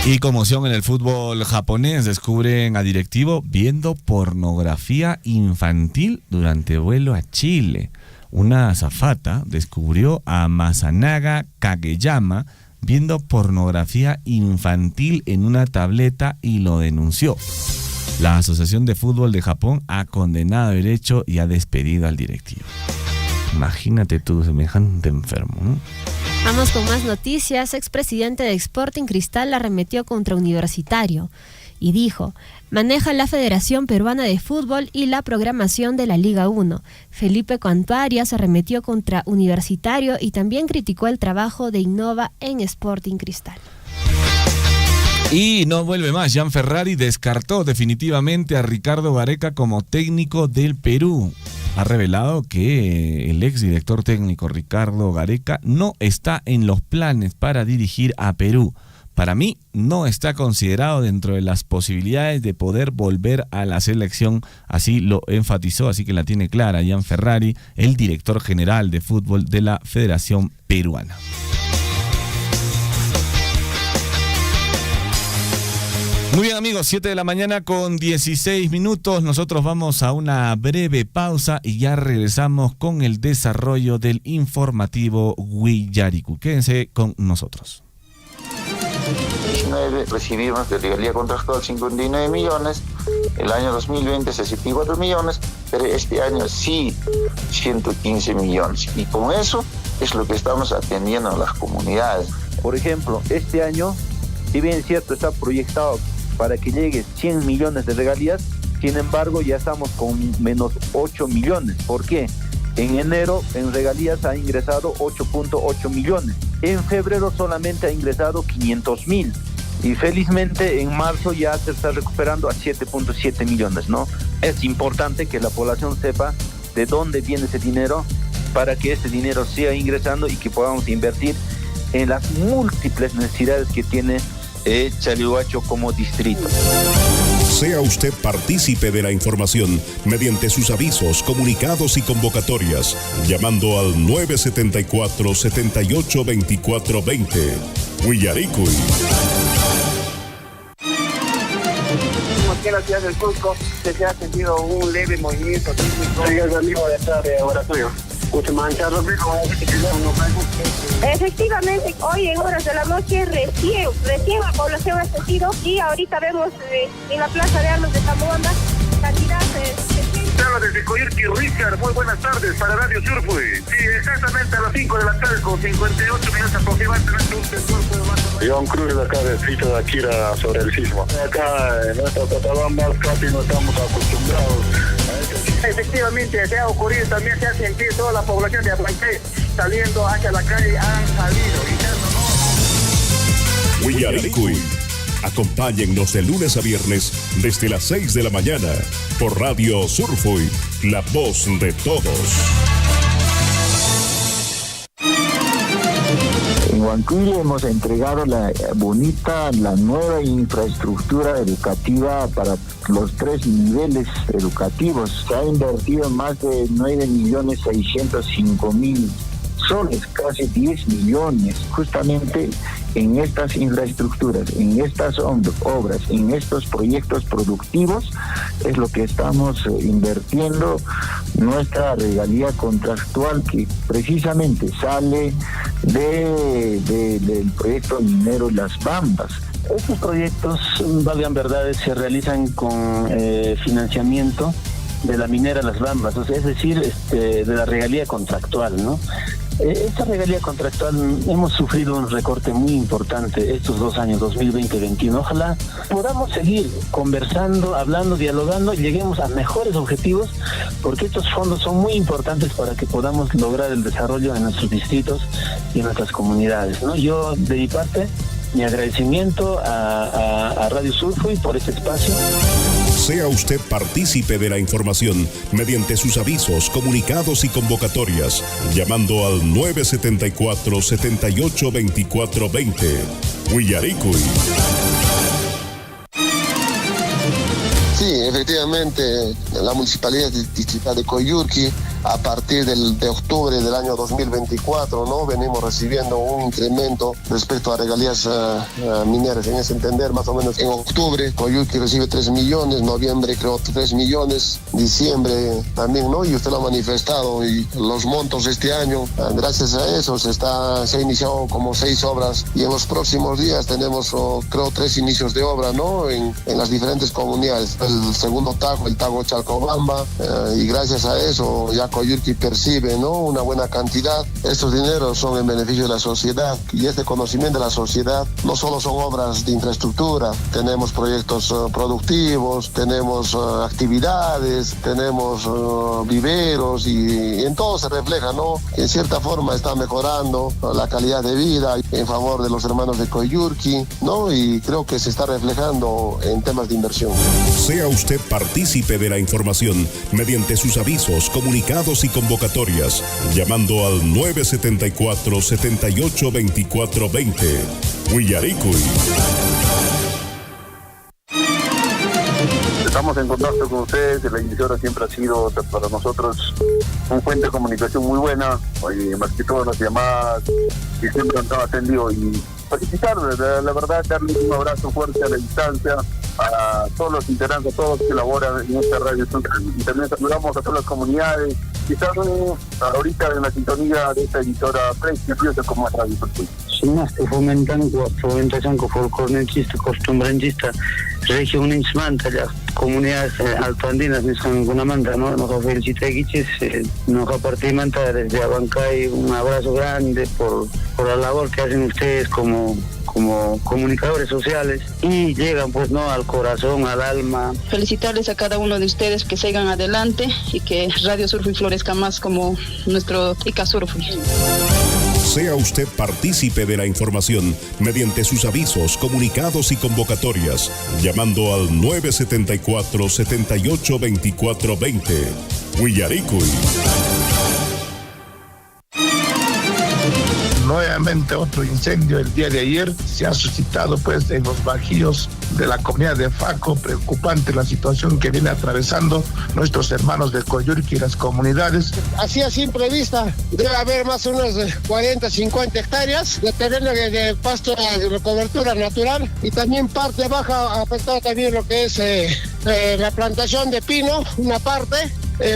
Y conmoción en el fútbol japonés. Descubren a directivo viendo pornografía infantil durante vuelo a Chile. Una azafata descubrió a Masanaga Kageyama viendo pornografía infantil en una tableta y lo denunció. La Asociación de Fútbol de Japón ha condenado el hecho y ha despedido al directivo. Imagínate tú, semejante enfermo, ¿no? Vamos con más noticias. Expresidente de Sporting Cristal arremetió contra Universitario y dijo: maneja la Federación Peruana de Fútbol y la programación de la Liga 1. Felipe Contarias arremetió contra Universitario y también criticó el trabajo de Innova en Sporting Cristal. Y no vuelve más. Gian Ferrari descartó definitivamente a Ricardo Gareca como técnico del Perú. Ha revelado que el exdirector técnico Ricardo Gareca no está en los planes para dirigir a Perú. Para mí no está considerado dentro de las posibilidades de poder volver a la selección, así lo enfatizó, así que la tiene clara Gian Ferrari, el director general de fútbol de la Federación Peruana. Muy bien, amigos, 7 de la mañana con 16 minutos. Nosotros vamos a una breve pausa y ya regresamos con el desarrollo del informativo Huillaricú. Quédense con nosotros. 2019 recibimos de regalía contractual 59 millones, el año 2020 64 millones, pero este año sí 115 millones. Y con eso es lo que estamos atendiendo a las comunidades. Por ejemplo, este año Si bien es cierto, está proyectado para que llegue 100 millones de regalías, sin embargo ya estamos con menos 8 millones. ¿Por qué? En enero en regalías ha ingresado 8.8 millones. En febrero solamente ha ingresado 500.000. Y felizmente en marzo ya se está recuperando a 7.7 millones, ¿no? Es importante que la población sepa de dónde viene ese dinero para que ese dinero siga ingresando y que podamos invertir en las múltiples necesidades que tiene Chalhuacho como distrito. Sea usted partícipe de la información mediante sus avisos, comunicados y convocatorias, llamando al 974-782420. Huillaricuy. Aquí en la ciudad del Cusco se ha sentido un leve movimiento sísmico. Efectivamente, hoy en horas de la noche recién la población ha sentido, y ahorita vemos en la Plaza de Armas de Zamboanga cantidad de... Habla desde Coyurqui, Richard, muy buenas tardes para Radio Surfui. Sí, exactamente a las 5 de la tarde con 58 minutos aproximadamente. Iván Cruz, de acá del distrito de Akira, sobre el sismo. Acá en nuestra Cochabamba casi no estamos acostumbrados a este sismo. Efectivamente, se ha ocurrido, también se ha sentido toda la población de Abancay saliendo hacia la calle, han salido y ya no. Huillaricuy. Acompáñennos de lunes a viernes desde las 6 de la mañana por Radio Surfui, la voz de todos. En Huancuire hemos entregado la nueva infraestructura educativa para los 3 niveles educativos. Se ha invertido más de 9.605.000 soles, casi 10 millones, justamente en estas infraestructuras, en estas obras, en estos proyectos productivos, es lo que estamos invirtiendo nuestra regalía contractual, que precisamente sale del proyecto minero Las Bambas. Estos proyectos, valgan verdades, se realizan con financiamiento de la minera Las Bambas, o sea, es decir, de la regalía contractual, ¿no? Esta regalía contractual hemos sufrido un recorte muy importante estos 2 años, 2020-2021. Ojalá podamos seguir conversando, hablando, dialogando y lleguemos a mejores objetivos, porque estos fondos son muy importantes para que podamos lograr el desarrollo en nuestros distritos y en nuestras comunidades, ¿no? Yo, de mi parte, mi agradecimiento a Radio Surfui por este espacio. Sea usted partícipe de la información mediante sus avisos, comunicados y convocatorias, llamando al 974-782420. Huillaricuy. Sí, efectivamente, la Municipalidad Distrital de Coyurqui, a partir de octubre del año 2024, ¿no? Venimos recibiendo un incremento respecto a regalías mineras. En ese entender, más o menos en octubre, Coyurqui recibe 3 millones, noviembre creo 3 millones, diciembre también, ¿no? Y usted lo ha manifestado, y los montos este año, gracias a eso, se ha iniciado como 6 obras, y en los próximos días tenemos, creo, 3 inicios de obra, ¿no? En las diferentes comunidades. El segundo tajo, el tajo Chalcobamba, y gracias a eso ya Coyurqui percibe, ¿no? Una buena cantidad. Estos dineros son en beneficio de la sociedad, y este conocimiento de la sociedad no solo son obras de infraestructura, tenemos proyectos productivos, tenemos actividades, tenemos viveros, y en todo se refleja, ¿no? En cierta forma está mejorando la calidad de vida en favor de los hermanos de Coyurqui, ¿no? Y creo que se está reflejando en temas de inversión. Sea usted partícipe de la información mediante sus avisos, comunicados y convocatorias, llamando al 974-782420. Huillaricuy. Estamos en contacto con ustedes. La emisora siempre ha sido para nosotros un fuente de comunicación muy buena, y más que todo las llamadas, y siempre nos han atendido. Y felicitarles, la verdad, darles un abrazo fuerte a la distancia a todos los integrantes, a todos los que elaboran en esta radio. Y también saludamos a todas las comunidades que están ahorita en la sintonía de esta editora prestigiosa como es Radio Surfui. Fomentan folclorista, costumbrantista, región Nismanta, las comunidades altoandinas de San Gunamanta, ¿no? Nos felicitamos, nos compartimos desde Abancay un abrazo grande por la labor que hacen ustedes como comunicadores sociales y llegan pues no al corazón, al alma. Felicitarles a cada uno de ustedes que sigan adelante y que Radio Surfui florezca más como nuestro Ica Surfui. Sea usted partícipe de la información mediante sus avisos, comunicados y convocatorias, llamando al 974-782420. Huillaricuy. Nuevamente otro incendio el día de ayer se ha suscitado pues en los bajíos de la comunidad de Faco. Preocupante la situación que viene atravesando nuestros hermanos de Coyurqui y las comunidades. Así a simple vista debe haber más o menos 40, 50 hectáreas de terreno de pasto de cobertura natural y también parte baja afectada también lo que es la plantación de pino, una parte.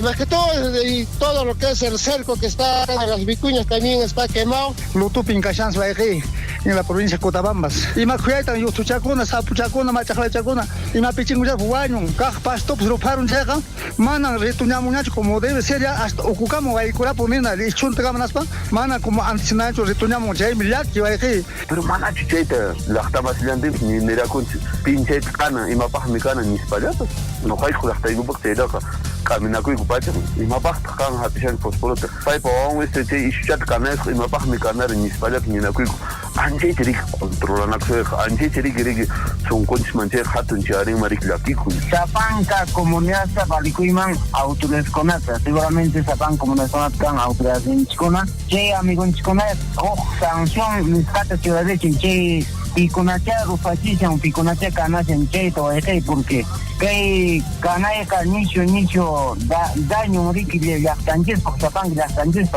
Más que todo, y todo lo que es el cerco que está en las vicuñas también está quemado. Lutupin Cachans Baeji, en la provincia de Cotabambas. Y más cuidan, yo tuchacuna, sapuchacuna, machaclachacuna, y más pichinguya jugaño, caj pasto, pues lo paron checa, manan retuñamuñacho como debe ser ya hasta ocucamos ahí cura ponina, y chuntagamnaspa, mana como antinacho retuñamos ya millar que Baeji. Pero mana chicheta, la está vacilando ni mira con pinche cana y mapas mi cana ni espalhados. No hay que hasta un poco de loca. Camina con cupacha y mapas kan hatishan fosforote. Pai pawang este che ishat kanas y mapas mi canar ni espalhas ni na cuico. Anje trik controla na que anje trik son conch mancher hatun chari marik lakiku. Sapanca comunidad Zapalicuiman autores conata. Seguramente Sapan comunidad conata autores en Chicona. Che amigo en Chicona, sanción mis cata ciudad de Chinche. Piconacha rufachicha un piconacha canas en cheto porque que canaya nicho daño riqui de las tanjes por Zapán las tanjes.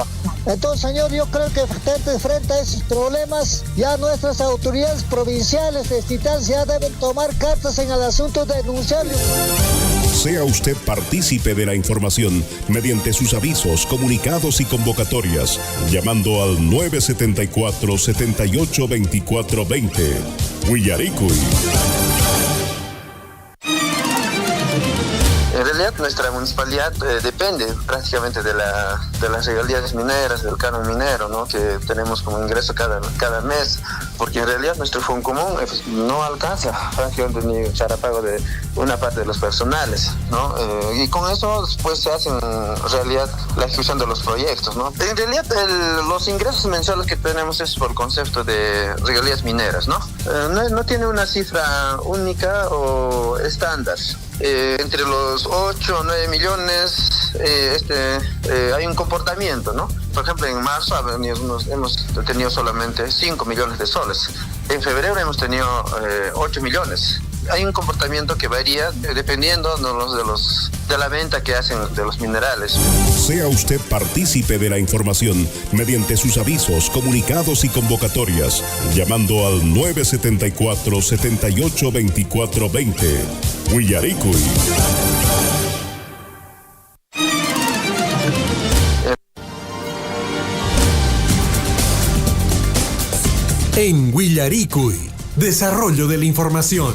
Entonces, señor, yo creo que frente a esos problemas, ya nuestras autoridades provinciales de ya deben tomar cartas en el asunto de denunciarlo. Sea usted partícipe de la información mediante sus avisos, comunicados y convocatorias, llamando al 974-782420. Huillaricuy. En realidad nuestra municipalidad depende prácticamente de las regalías mineras, del canon minero, ¿no? Que tenemos como ingreso cada mes, porque en realidad nuestro fondo común no alcanza prácticamente ni el pago de una parte de los personales, ¿no? Y con eso pues se hace en realidad la ejecución de los proyectos, ¿no? En realidad los ingresos mensuales que tenemos es por el concepto de regalías mineras, ¿no? No tiene una cifra única o estándar. Entre los 8 o 9 millones hay un comportamiento, ¿no? Por ejemplo, en marzo hemos tenido solamente 5 millones de soles. En febrero hemos tenido 8 millones. Hay un comportamiento que varía dependiendo de la venta que hacen de los minerales. Sea usted partícipe de la información mediante sus avisos, comunicados y convocatorias, llamando al 974-782420. Huillaricuy. En Huillaricuy, desarrollo de la información.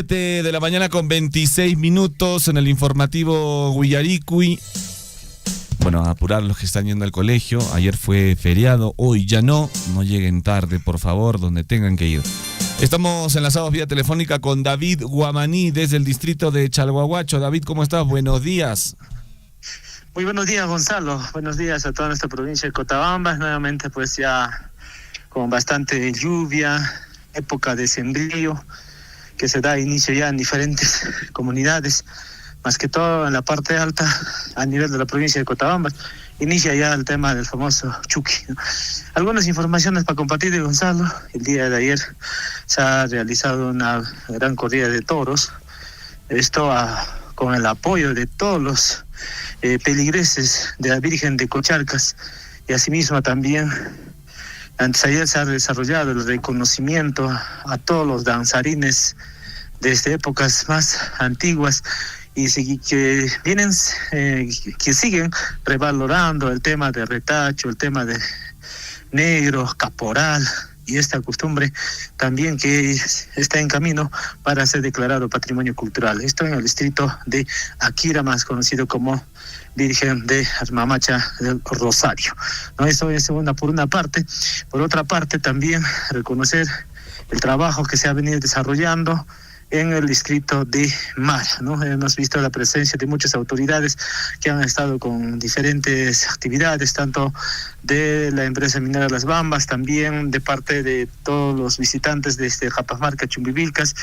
De la mañana con 26 minutos en el informativo Huillaricuy. Bueno, a apurar los que están yendo al colegio. Ayer fue feriado, hoy ya no. No lleguen tarde, por favor, donde tengan que ir. Estamos enlazados vía telefónica con David Guamaní desde el distrito de Chalhuahuacho. David, ¿cómo estás? Buenos días. Muy buenos días, Gonzalo. Buenos días a toda nuestra provincia de Cotabambas. Nuevamente, pues ya con bastante lluvia, época de sembrío. que se da inicio ya en diferentes comunidades, más que todo en la parte alta, a nivel de la provincia de Cotabambas, inicia ya el tema del famoso Chucky, ¿no? Algunas informaciones para compartir de Gonzalo. El día de ayer se ha realizado una gran corrida de toros, esto con el apoyo de todos los peligreses de la Virgen de Cocharcas, y asimismo también antes de ayer se ha desarrollado el reconocimiento a todos los danzarines desde épocas más antiguas y que vienen, que siguen revalorando el tema de retacho, el tema de negro, caporal, y esta costumbre también que está en camino para ser declarado patrimonio cultural. Esto en el distrito de Akira, más conocido como Virgen de Mamacha del Rosario, ¿no? Eso es por una parte. Por otra parte, también reconocer el trabajo que se ha venido desarrollando en el distrito de Mara, ¿no? Hemos visto la presencia de muchas autoridades que han estado con diferentes actividades, tanto de la empresa minera Las Bambas, también de parte de todos los visitantes de Japamarca, Chumbivilcas,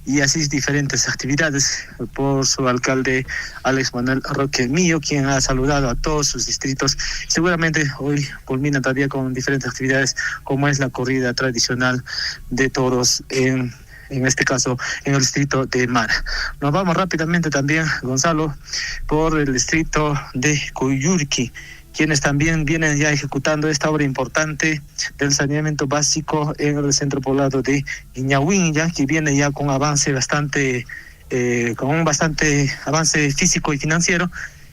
y así diferentes actividades por su alcalde Alex Manuel Roque Mío, quien ha saludado a todos sus distritos. Seguramente hoy culmina todavía con diferentes actividades, como es la corrida tradicional de toros en este caso en el distrito de Mara. Nos vamos rápidamente también, Gonzalo, por el distrito de Coyurqui, quienes también vienen ya ejecutando esta obra importante del saneamiento básico en el centro poblado de Iñahuín, ya que viene ya con avance con un bastante avance físico y financiero,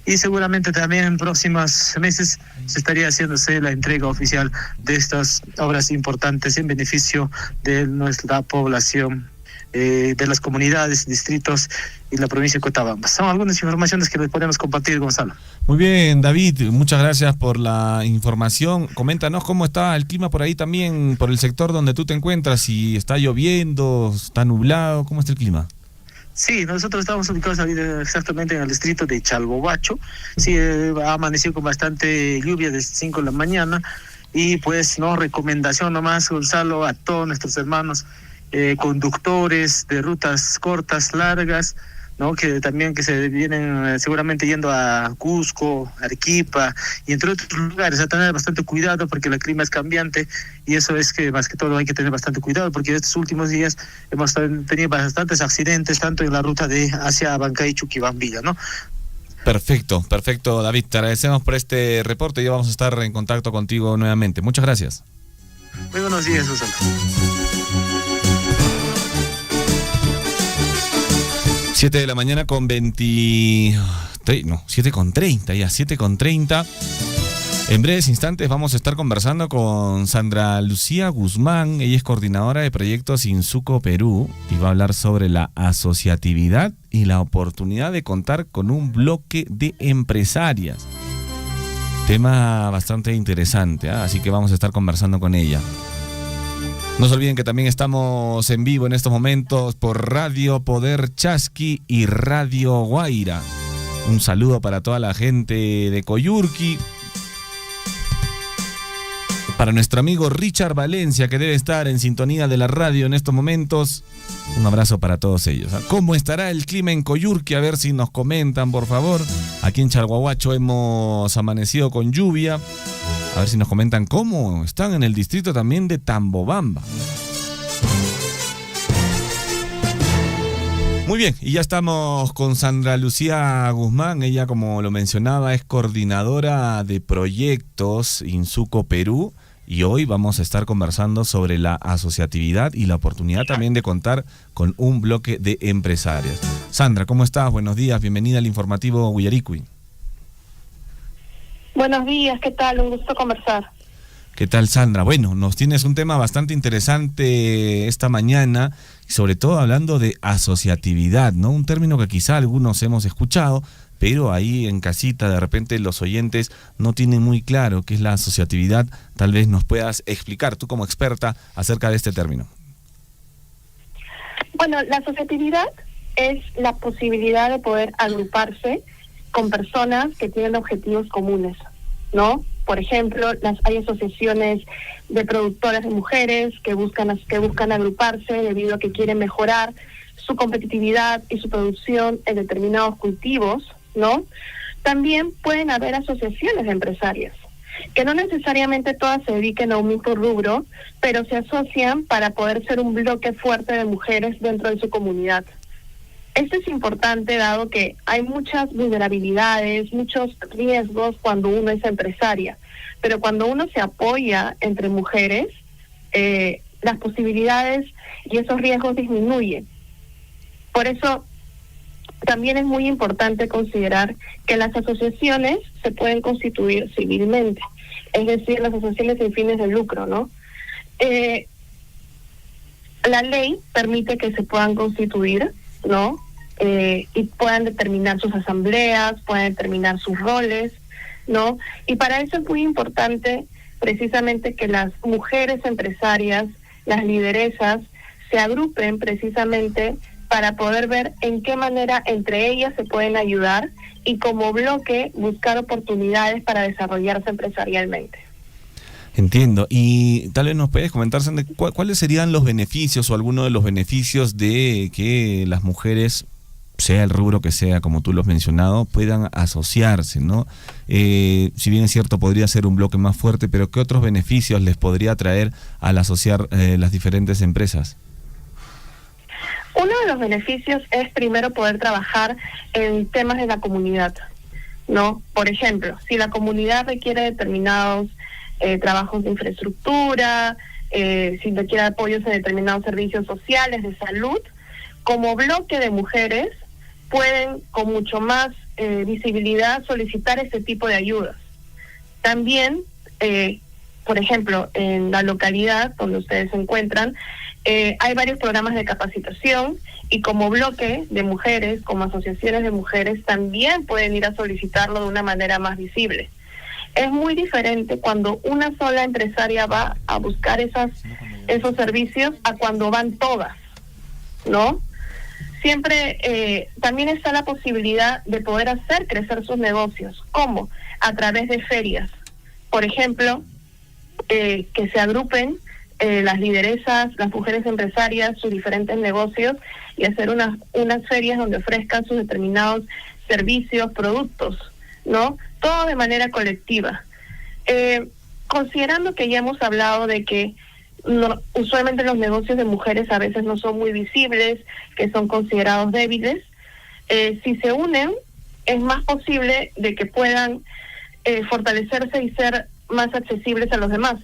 y seguramente también en próximos meses se estaría haciéndose la entrega oficial de estas obras importantes en beneficio de nuestra población, de las comunidades, distritos y la provincia de Cotabamba. Son algunas informaciones que les podemos compartir, Gonzalo. Muy bien, David, muchas gracias por la información. Coméntanos cómo está el clima por ahí también, por el sector donde tú te encuentras, si está lloviendo, está nublado, ¿cómo está el clima? Sí, nosotros estamos ubicados exactamente en el distrito de Chalbobacho. Sí, ha amanecido con bastante lluvia desde 5 de la mañana, y pues recomendación nomás, Gonzalo, a todos nuestros hermanos conductores de rutas cortas, largas, ¿no? Que también que se vienen seguramente yendo a Cusco, Arequipa y entre otros lugares, a tener bastante cuidado porque el clima es cambiante, y eso es que más que todo hay que tener bastante cuidado porque estos últimos días hemos tenido bastantes accidentes tanto en la ruta de hacia Abancay, Chuquibambilla, ¿no? Perfecto, David, te agradecemos por este reporte y vamos a estar en contacto contigo nuevamente. Muchas gracias. Muy buenos días, Susana. 7 de la mañana con 7:30 ya, 7:30. En breves instantes vamos a estar conversando con Sandra Lucía Guzmán. Ella es coordinadora de proyectos Insuco Perú y va a hablar sobre la asociatividad y la oportunidad de contar con un bloque de empresarias. Tema bastante interesante, ¿eh? Así que vamos a estar conversando con ella. No se olviden que también estamos en vivo en estos momentos por Radio Poder Chasqui y Radio Guaira. Un saludo para toda la gente de Coyurqui. Para nuestro amigo Richard Valencia, que debe estar en sintonía de la radio en estos momentos. Un abrazo para todos ellos. ¿Cómo estará el clima en Coyurqui? A ver si nos comentan, por favor. Aquí en Chalhuahuacho hemos amanecido con lluvia. A ver si nos comentan cómo están en el distrito también de Tambobamba. Muy bien, y ya estamos con Sandra Lucía Guzmán. Ella, como lo mencionaba, es coordinadora de proyectos Insuco Perú. Y hoy vamos a estar conversando sobre la asociatividad y la oportunidad también de contar con un bloque de empresarias. Sandra, ¿cómo estás? Buenos días, bienvenida al informativo Willaricui. Buenos días, ¿qué tal? Un gusto conversar. ¿Qué tal, Sandra? Bueno, nos tienes un tema bastante interesante esta mañana, sobre todo hablando de asociatividad, ¿no? Un término que quizá algunos hemos escuchado, pero ahí en casita de repente los oyentes no tienen muy claro qué es la asociatividad. Tal vez nos puedas explicar, tú como experta, acerca de este término. Bueno, la asociatividad es la posibilidad de poder agruparse con personas que tienen objetivos comunes, ¿no? Por ejemplo, hay asociaciones de productoras de mujeres que buscan agruparse debido a que quieren mejorar su competitividad y su producción en determinados cultivos, ¿no? También pueden haber asociaciones empresarias, que no necesariamente todas se dediquen a un mismo rubro, pero se asocian para poder ser un bloque fuerte de mujeres dentro de su comunidad. Esto es importante dado que hay muchas vulnerabilidades, muchos riesgos cuando uno es empresaria, pero cuando uno se apoya entre mujeres, las posibilidades y esos riesgos disminuyen. Por eso también es muy importante considerar que las asociaciones se pueden constituir civilmente, es decir, las asociaciones sin fines de lucro, ¿no? La ley permite que se puedan constituir, ¿no? Y puedan determinar sus asambleas, puedan determinar sus roles, ¿no? Y para eso es muy importante precisamente que las mujeres empresarias, las lideresas, se agrupen precisamente para poder ver en qué manera entre ellas se pueden ayudar y como bloque buscar oportunidades para desarrollarse empresarialmente. Entiendo. Y tal vez nos puedes comentar, Sandra, ¿cuáles serían los beneficios o algunos de los beneficios de que las mujeres, sea el rubro que sea, como tú lo has mencionado, puedan asociarse, ¿no? Si bien es cierto, podría ser un bloque más fuerte, pero ¿qué otros beneficios les podría traer al asociar las diferentes empresas? Uno de los beneficios es primero poder trabajar en temas de la comunidad, ¿no? Por ejemplo, si la comunidad requiere determinados trabajos de infraestructura, si requiere apoyos en determinados servicios sociales, de salud, como bloque de mujeres pueden con mucho más visibilidad solicitar ese tipo de ayudas. También, por ejemplo, en la localidad donde ustedes se encuentran, hay varios programas de capacitación y como bloque de mujeres, como asociaciones de mujeres, también pueden ir a solicitarlo de una manera más visible. Es muy diferente cuando una sola empresaria va a buscar esos servicios a cuando van todas, ¿no? Siempre también está la posibilidad de poder hacer crecer sus negocios. ¿Cómo? A través de ferias. Por ejemplo, que se agrupen las lideresas, las mujeres empresarias, sus diferentes negocios y hacer unas ferias donde ofrezcan sus determinados servicios, productos, ¿no? Todo de manera colectiva. Considerando que ya hemos hablado de que usualmente los negocios de mujeres a veces no son muy visibles, que son considerados débiles, si se unen es más posible de que puedan fortalecerse y ser más accesibles a los demás.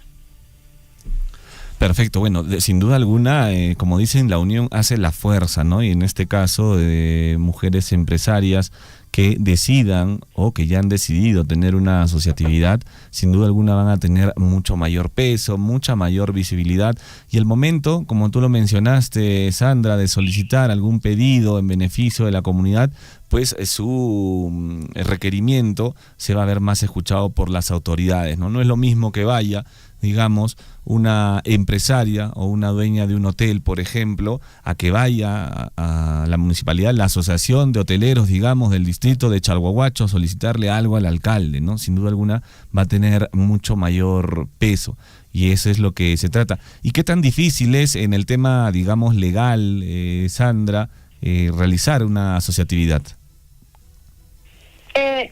Perfecto, bueno, sin duda alguna, como dicen, la unión hace la fuerza, ¿no? Y en este caso de mujeres empresarias que decidan o que ya han decidido tener una asociatividad, sin duda alguna van a tener mucho mayor peso, mucha mayor visibilidad, y el momento, como tú lo mencionaste, Sandra, de solicitar algún pedido en beneficio de la comunidad, pues su requerimiento se va a ver más escuchado por las autoridades, ¿no? No es lo mismo que vaya, digamos, una empresaria o una dueña de un hotel, por ejemplo, a que vaya a la municipalidad, la asociación de hoteleros, digamos, del distrito de Chalhuahuacho a solicitarle algo al alcalde, ¿no? Sin duda alguna va a tener mucho mayor peso y eso es lo que se trata. ¿Y qué tan difícil es en el tema, digamos, legal, Sandra, realizar una asociatividad?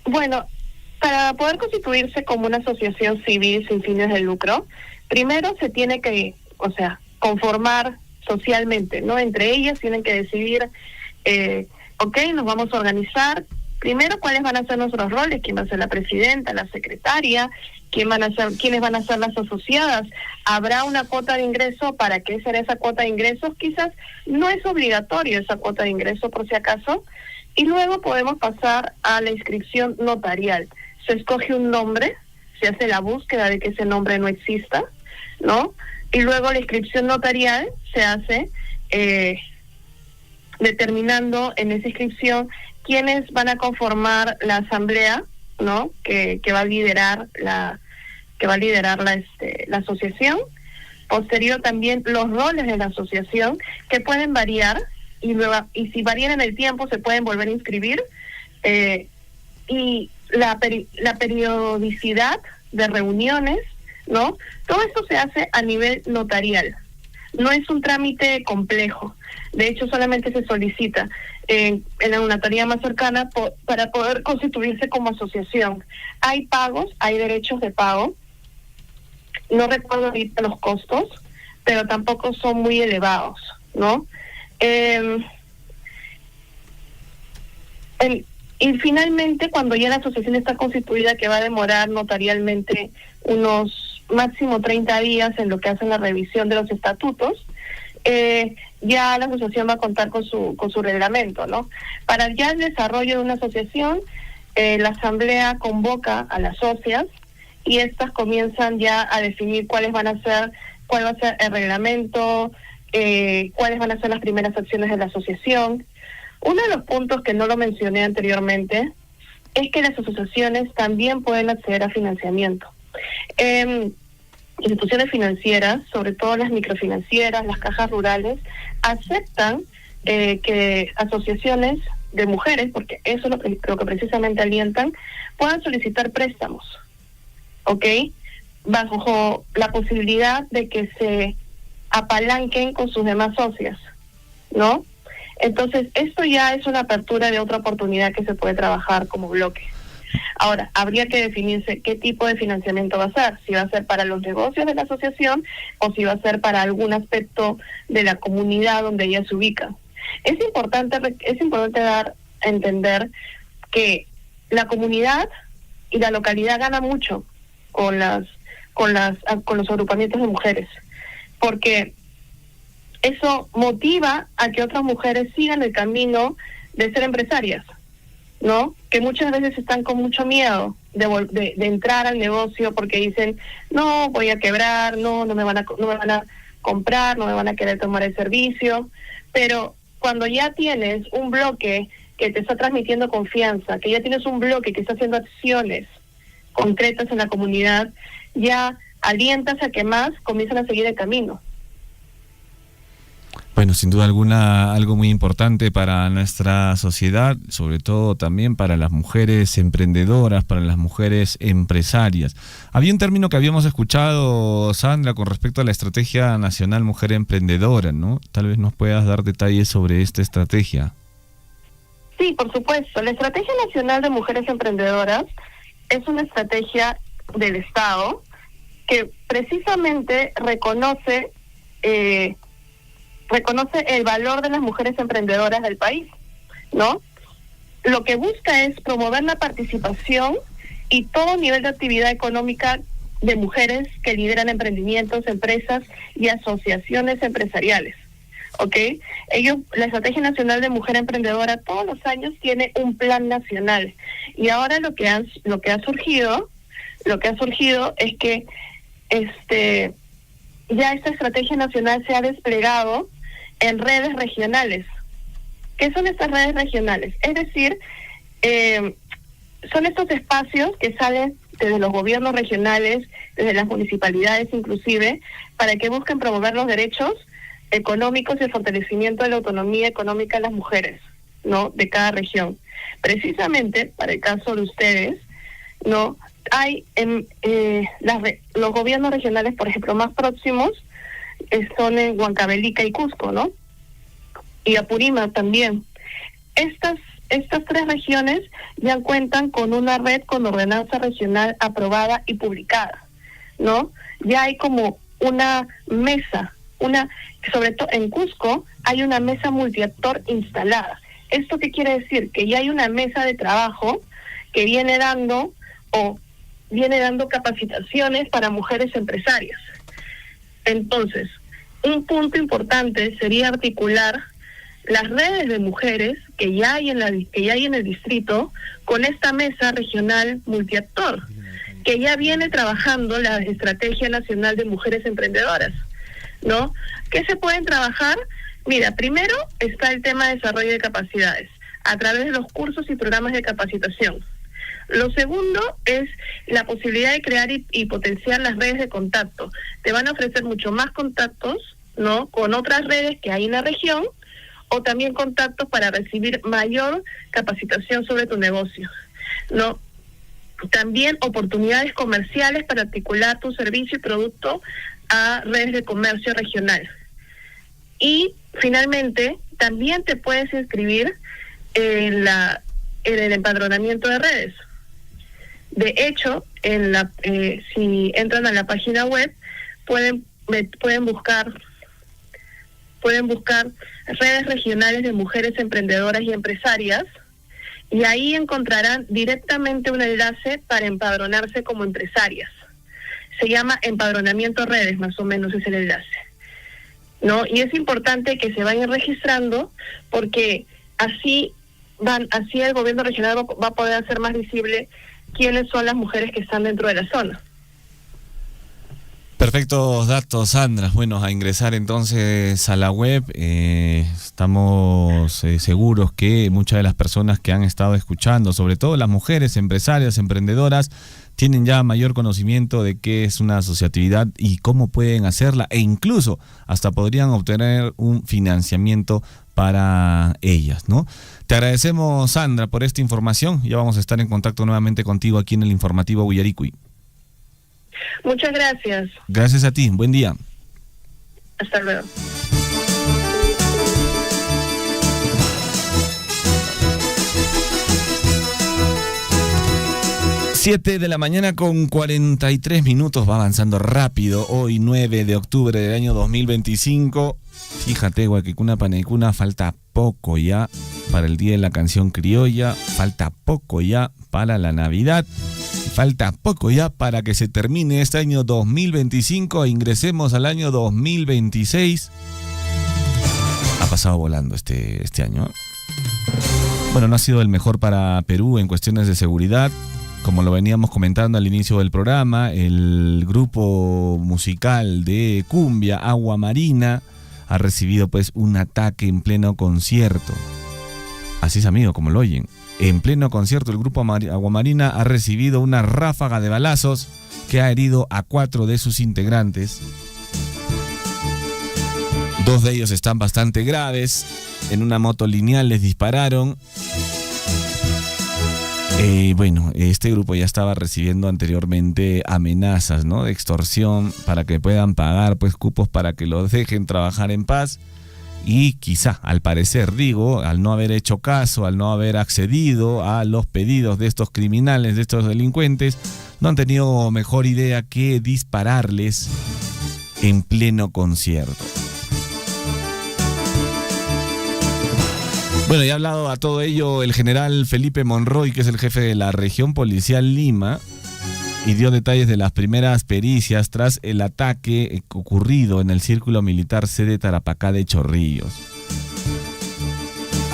Bueno, para poder constituirse como una asociación civil sin fines de lucro, primero se tiene que, conformar socialmente, ¿no? Entre ellas tienen que decidir, nos vamos a organizar. Primero, ¿cuáles van a ser nuestros roles? ¿Quién va a ser la presidenta, la secretaria? ¿Quiénes van a ser las asociadas? ¿Habrá una cuota de ingreso? ¿Para qué será esa cuota de ingresos? Quizás no es obligatorio esa cuota de ingreso, por si acaso. Y luego podemos pasar a la inscripción notarial. Se escoge un nombre, se hace la búsqueda de que ese nombre no exista, ¿no? Y luego la inscripción notarial se hace determinando en esa inscripción quiénes van a conformar la asamblea, ¿no? Que va a liderar la asociación. Posterior también los roles de la asociación que pueden variar y si varían en el tiempo se pueden volver a inscribir y la periodicidad de reuniones, ¿no? Todo esto se hace a nivel notarial. No es un trámite complejo. De hecho, solamente se solicita en la notaría más cercana para poder constituirse como asociación. Hay pagos, hay derechos de pago. No recuerdo ahorita los costos, pero tampoco son muy elevados, ¿no? Y finalmente, cuando ya la asociación está constituida, que va a demorar notarialmente unos máximo 30 días en lo que hacen la revisión de los estatutos, ya la asociación va a contar con su reglamento, ¿no? Para ya el desarrollo de una asociación, la asamblea convoca a las socias y estas comienzan ya a definir cuál va a ser el reglamento, cuáles van a ser las primeras acciones de la asociación. Uno de los puntos que no lo mencioné anteriormente es que las asociaciones también pueden acceder a financiamiento. Instituciones financieras, sobre todo las microfinancieras, las cajas rurales, aceptan que asociaciones de mujeres, porque eso es lo que precisamente alientan, puedan solicitar préstamos, ¿ok? Bajo la posibilidad de que se apalanquen con sus demás socias, ¿no? Entonces, esto ya es una apertura de otra oportunidad que se puede trabajar como bloque. Ahora, habría que definirse qué tipo de financiamiento va a ser, si va a ser para los negocios de la asociación o si va a ser para algún aspecto de la comunidad donde ella se ubica. Es importante dar a entender que la comunidad y la localidad gana mucho con los agrupamientos de mujeres, porque eso motiva a que otras mujeres sigan el camino de ser empresarias, ¿no? Que muchas veces están con mucho miedo de entrar al negocio porque dicen, no, voy a quebrar, no me van a comprar, no me van a querer tomar el servicio. Pero cuando ya tienes un bloque que te está transmitiendo confianza, que ya tienes un bloque que está haciendo acciones concretas en la comunidad, ya alientas a que más comiencen a seguir el camino. Bueno, sin duda alguna, algo muy importante para nuestra sociedad, sobre todo también para las mujeres emprendedoras, para las mujeres empresarias. Había un término que habíamos escuchado, Sandra, con respecto a la Estrategia Nacional Mujer Emprendedora, ¿no? Tal vez nos puedas dar detalles sobre esta estrategia. Sí, por supuesto. La Estrategia Nacional de Mujeres Emprendedoras es una estrategia del Estado que precisamente reconoce el valor de las mujeres emprendedoras del país, ¿no? Lo que busca es promover la participación y todo nivel de actividad económica de mujeres que lideran emprendimientos, empresas y asociaciones empresariales, ¿ok? La Estrategia Nacional de Mujer Emprendedora todos los años tiene un plan nacional y ahora lo que ha surgido es que ya esta estrategia nacional se ha desplegado en redes regionales. ¿Qué son estas redes regionales? Es decir, son estos espacios que salen desde los gobiernos regionales, desde las municipalidades inclusive, para que busquen promover los derechos económicos y el fortalecimiento de la autonomía económica de las mujeres, ¿no? De cada región. Precisamente, para el caso de ustedes, ¿no? Hay los gobiernos regionales, por ejemplo, más próximos son en Huancavelica y Cusco, ¿no? Y Apurímac también. Estas tres regiones ya cuentan con una red con ordenanza regional aprobada y publicada, ¿no? Ya hay como una mesa, sobre todo en Cusco hay una mesa multiactor instalada. ¿Esto qué quiere decir? Que ya hay una mesa de trabajo que viene dando capacitaciones para mujeres empresarias. Entonces, un punto importante sería articular las redes de mujeres que ya hay en el distrito con esta mesa regional multiactor, que ya viene trabajando la Estrategia Nacional de Mujeres Emprendedoras, ¿no? ¿Qué se pueden trabajar? Mira, primero está el tema de desarrollo de capacidades a través de los cursos y programas de capacitación. Lo segundo es la posibilidad de crear y potenciar las redes de contacto. Te van a ofrecer mucho más contactos, ¿no? Con otras redes que hay en la región, o también contactos para recibir mayor capacitación sobre tu negocio, ¿no? También oportunidades comerciales para articular tu servicio y producto a redes de comercio regional, Y finalmente, también te puedes inscribir en el empadronamiento de redes. De hecho, si entran a la página web, pueden buscar redes regionales de mujeres emprendedoras y empresarias, y ahí encontrarán directamente un enlace para empadronarse como empresarias. Se llama Empadronamiento Redes, más o menos es el enlace, ¿no? Y es importante que se vayan registrando, porque así el gobierno regional va a poder hacer más visible quiénes son las mujeres que están dentro de la zona. Perfectos datos, Sandra. Bueno, a ingresar entonces a la web. Estamos seguros que muchas de las personas que han estado escuchando, sobre todo las mujeres empresarias, emprendedoras, tienen ya mayor conocimiento de qué es una asociatividad y cómo pueden hacerla, e incluso hasta podrían obtener un financiamiento para ellas, ¿no? Te agradecemos, Sandra, por esta información. Ya vamos a estar en contacto nuevamente contigo aquí en el informativo Willaricui. Muchas gracias. Gracias a ti. Buen día. Hasta luego. Siete de la mañana con 43 minutos, va avanzando rápido. Hoy 9 de octubre del año 2025. Fíjate, Huaquicuna Paneicuna, falta poco ya para el Día de la Canción Criolla, falta poco ya para la Navidad, falta poco ya para que se termine este año 2025 e ingresemos al año 2026. Ha pasado volando este año. Bueno, no ha sido el mejor para Perú en cuestiones de seguridad. Como lo veníamos comentando al inicio del programa, el grupo musical de cumbia Agua Marina ha recibido pues un ataque en pleno concierto. Así es, amigo, como lo oyen. En pleno concierto, el grupo Agua Marina ha recibido una ráfaga de balazos que ha herido a 4 de sus integrantes. 2 de ellos están bastante graves. En una moto lineal les dispararon. Bueno, este grupo ya estaba recibiendo anteriormente amenazas, ¿no?, de extorsión para que puedan pagar pues cupos para que los dejen trabajar en paz. Y quizá, al parecer, al no haber hecho caso, al no haber accedido a los pedidos de estos criminales, de estos delincuentes, no han tenido mejor idea que dispararles en pleno concierto. Bueno, ya ha hablado a todo ello el general Felipe Monroy, que es el jefe de la región policial Lima, y dio detalles de las primeras pericias tras el ataque ocurrido en el Círculo Militar sede Tarapacá de Chorrillos.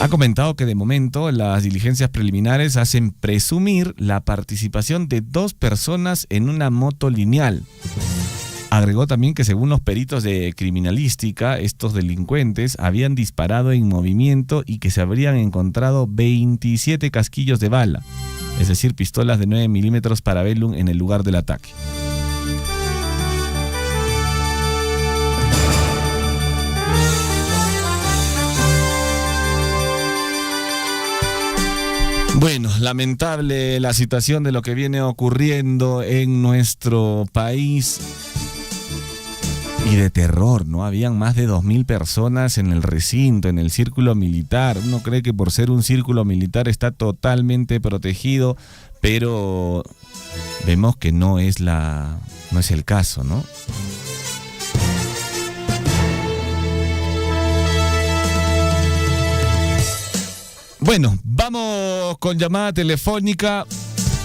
Ha comentado que de momento las diligencias preliminares hacen presumir la participación de 2 personas en una moto lineal. Agregó también que según los peritos de criminalística, estos delincuentes habían disparado en movimiento y que se habrían encontrado 27 casquillos de bala, es decir, pistolas de 9 milímetros Parabellum en el lugar del ataque. Bueno, lamentable la situación de lo que viene ocurriendo en nuestro país. Y de terror, ¿no? Habían más de 2.000 personas en el recinto, en el círculo militar. Uno cree que por ser un círculo militar está totalmente protegido, pero vemos que no es el caso, ¿no? Bueno, vamos con llamada telefónica.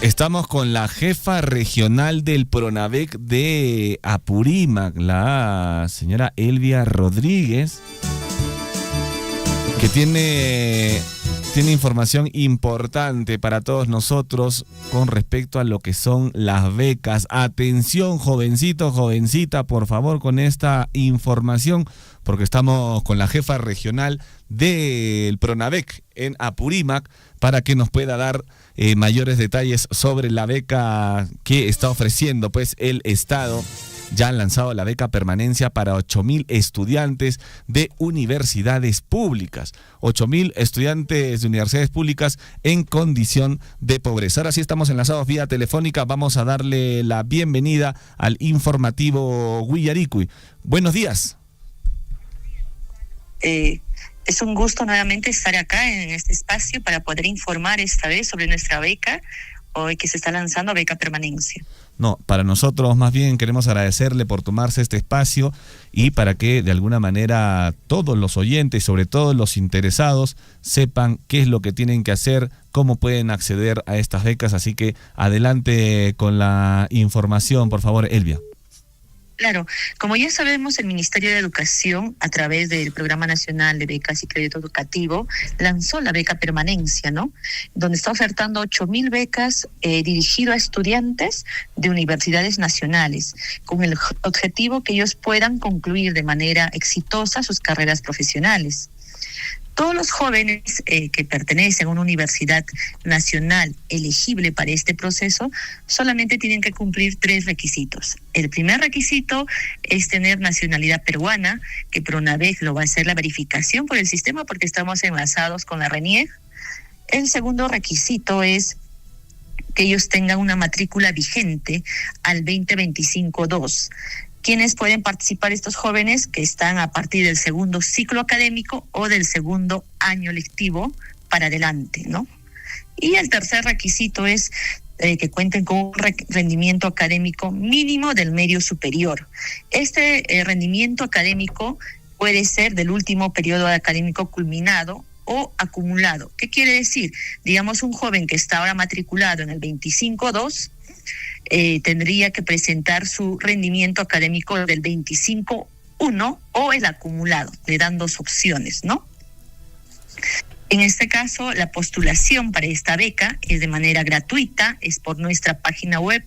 Estamos con la jefa regional del Pronavec de Apurímac, la señora Elvia Rodríguez, que tiene información importante para todos nosotros con respecto a lo que son las becas. Atención, jovencito, jovencita, por favor, con esta información, porque estamos con la jefa regional del Pronavec en Apurímac para que nos pueda dar mayores detalles sobre la beca que está ofreciendo pues el Estado. Ya han lanzado la beca permanencia para 8.000 estudiantes de universidades públicas. 8.000 estudiantes de universidades públicas en condición de pobreza. Ahora sí estamos enlazados vía telefónica. Vamos a darle la bienvenida al informativo Willaricui. Buenos días. Es un gusto nuevamente estar acá en este espacio para poder informar esta vez sobre nuestra beca hoy que se está lanzando, Beca Permanencia. No, para nosotros más bien queremos agradecerle por tomarse este espacio y para que de alguna manera todos los oyentes, sobre todo los interesados, sepan qué es lo que tienen que hacer, cómo pueden acceder a estas becas. Así que adelante con la información, por favor, Elvia. Claro, como ya sabemos, el Ministerio de Educación, a través del Programa Nacional de Becas y Crédito Educativo, lanzó la beca Permanencia, ¿no? Donde está ofertando 8.000 becas dirigidas a estudiantes de universidades nacionales, con el objetivo que ellos puedan concluir de manera exitosa sus carreras profesionales. Todos los jóvenes que pertenecen a una universidad nacional elegible para este proceso solamente tienen que cumplir 3 requisitos. El primer requisito es tener nacionalidad peruana, que Pronavec lo va a hacer la verificación por el sistema porque estamos enlazados con la RENIEG. El segundo requisito es que ellos tengan una matrícula vigente al 2025-2. ¿Quiénes pueden participar estos jóvenes? Que están a partir del segundo ciclo académico o del segundo año lectivo para adelante, ¿no? Y el tercer requisito es que cuenten con un rendimiento académico mínimo del medio superior. Este rendimiento académico puede ser del último periodo académico culminado o acumulado. ¿Qué quiere decir? Digamos, un joven que está ahora matriculado en el 25-2, tendría que presentar su rendimiento académico del 25-1 o el acumulado. Le dan 2 opciones, ¿no? En este caso, la postulación para esta beca es de manera gratuita, es por nuestra página web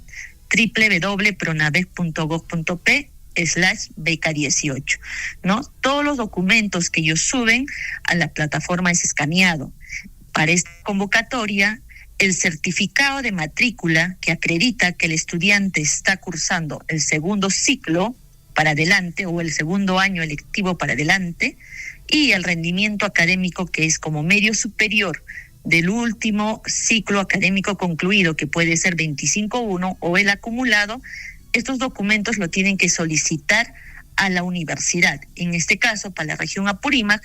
www.pronavec.gov.p/beca18, ¿no? Todos los documentos que ellos suben a la plataforma es escaneado. Para esta convocatoria, el certificado de matrícula que acredita que el estudiante está cursando el segundo ciclo para adelante o el segundo año electivo para adelante, y el rendimiento académico que es como medio superior del último ciclo académico concluido, que puede ser 25-1 o el acumulado. Estos documentos lo tienen que solicitar a la universidad. En este caso, para la región Apurímac,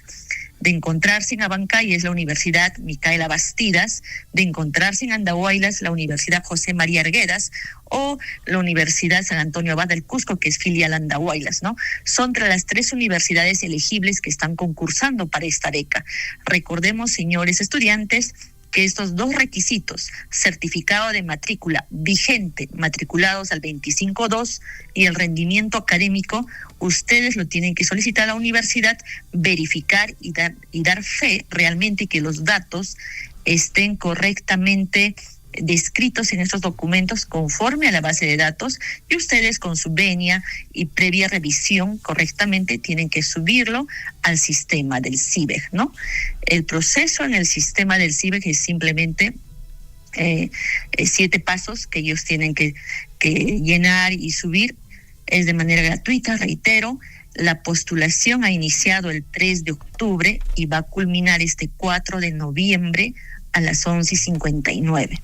de encontrarse en Abancay es la Universidad Micaela Bastidas, de encontrarse en Andahuaylas la Universidad José María Arguedas o la Universidad San Antonio Abad del Cusco, que es filial Andahuaylas, ¿no? Son entre las 3 universidades elegibles que están concursando para esta beca. Recordemos, señores estudiantes, que estos 2 requisitos, certificado de matrícula vigente, matriculados al 25-2, y el rendimiento académico, ustedes lo tienen que solicitar a la universidad, verificar y dar fe realmente que los datos estén correctamente descritos en estos documentos conforme a la base de datos, y ustedes con su venia y previa revisión correctamente tienen que subirlo al sistema del CIBEG, ¿no? El proceso en el sistema del CIBEG es simplemente 7 pasos que ellos tienen que llenar y subir. Es de manera gratuita, reitero. La postulación ha iniciado el 3 de octubre y va a culminar este 4 de noviembre a las 11:59.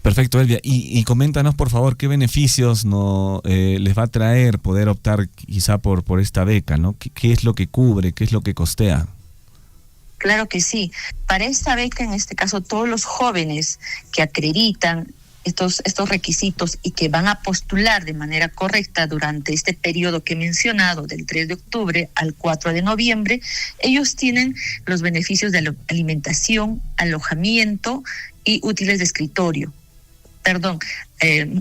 Perfecto, Elvia. Y coméntanos, por favor, qué beneficios les va a traer poder optar quizá por esta beca, ¿no? ¿Qué es lo que cubre? ¿Qué es lo que costea? Claro que sí. Para esta beca, en este caso, todos los jóvenes que acreditan estos requisitos y que van a postular de manera correcta durante este periodo que he mencionado, del 3 de octubre al 4 de noviembre, ellos tienen los beneficios de alimentación, alojamiento y útiles de escritorio.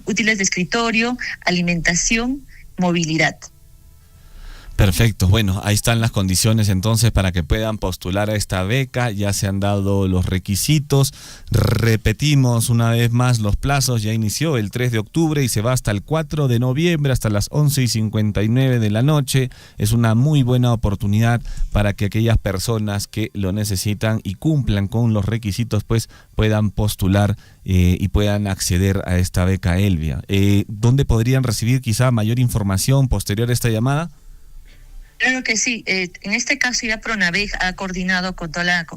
Útiles de escritorio, alimentación, movilidad. Perfecto, bueno, ahí están las condiciones entonces para que puedan postular a esta beca. Ya se han dado los requisitos. Repetimos una vez más los plazos. Ya inició el 3 de octubre y se va hasta el 4 de noviembre, hasta las 11:59 de la noche. Es una muy buena oportunidad para que aquellas personas que lo necesitan y cumplan con los requisitos pues puedan postular y puedan acceder a esta beca, Elvia. ¿Dónde podrían recibir quizá mayor información posterior a esta llamada? Claro que sí. En este caso ya Pronavec ha coordinado con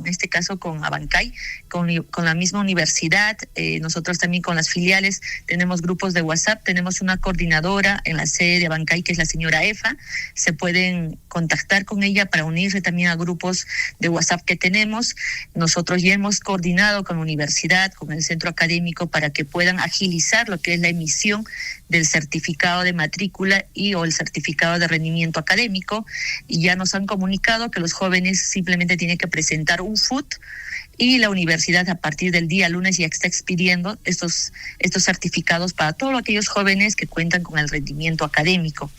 este caso con Abancay, con la misma universidad. Nosotros también con las filiales tenemos grupos de WhatsApp, tenemos una coordinadora en la sede de Abancay que es la señora Efa. Se pueden contactar con ella para unirse también a grupos de WhatsApp que tenemos. Nosotros ya hemos coordinado con la universidad, con el centro académico para que puedan agilizar lo que es la emisión del certificado de matrícula o el certificado de rendimiento académico, y ya nos han comunicado que los jóvenes simplemente tienen que presentar un FUT y la universidad a partir del día lunes ya está expidiendo estos certificados para todos aquellos jóvenes que cuentan con el rendimiento académico.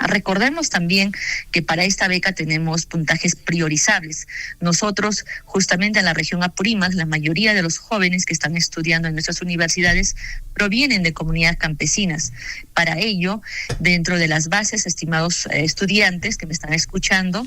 Recordemos también que para esta beca tenemos puntajes priorizables. Nosotros, justamente en la región Apurímac, la mayoría de los jóvenes que están estudiando en nuestras universidades provienen de comunidades campesinas. Para ello, dentro de las bases, estimados estudiantes que me están escuchando,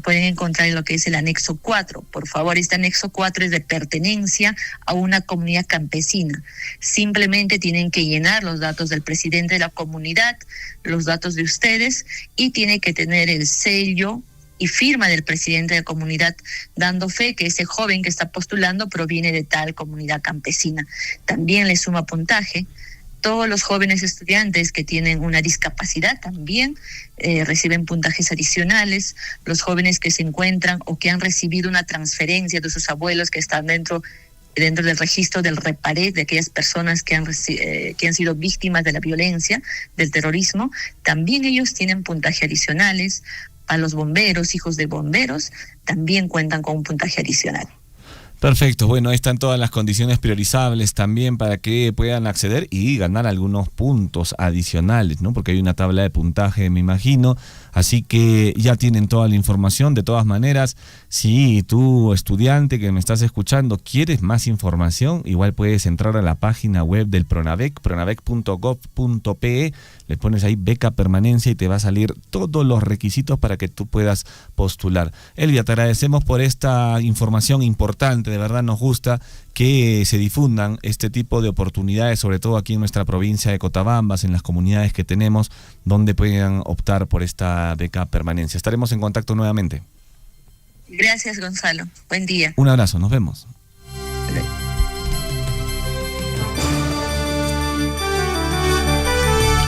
pueden encontrar lo que es el anexo 4. Por favor, este anexo 4 es de pertenencia a una comunidad campesina. Simplemente tienen que llenar los datos del presidente de la comunidad, los datos de ustedes, y tiene que tener el sello y firma del presidente de la comunidad dando fe que ese joven que está postulando proviene de tal comunidad campesina. También le suma puntaje. Todos los jóvenes estudiantes que tienen una discapacidad también reciben puntajes adicionales. Los jóvenes que se encuentran o que han recibido una transferencia de sus abuelos que están dentro del registro del REPARET, de aquellas personas que han sido víctimas de la violencia, del terrorismo, también ellos tienen puntaje adicionales. Para los bomberos, hijos de bomberos, también cuentan con un puntaje adicional. Perfecto, bueno, ahí están todas las condiciones priorizables también para que puedan acceder y ganar algunos puntos adicionales, ¿no? Porque hay una tabla de puntaje, me imagino, así que ya tienen toda la información. De todas maneras, si tú, estudiante que me estás escuchando, quieres más información, igual puedes entrar a la página web del Pronavec, pronavec.gov.pe, le pones ahí beca permanencia y te va a salir todos los requisitos para que tú puedas postular. Elvia, te agradecemos por esta información importante. De verdad nos gusta que se difundan este tipo de oportunidades, sobre todo aquí en nuestra provincia de Cotabambas, en las comunidades que tenemos, donde puedan optar por esta beca permanencia. Estaremos en contacto nuevamente. Gracias, Gonzalo. Buen día. Un abrazo, nos vemos.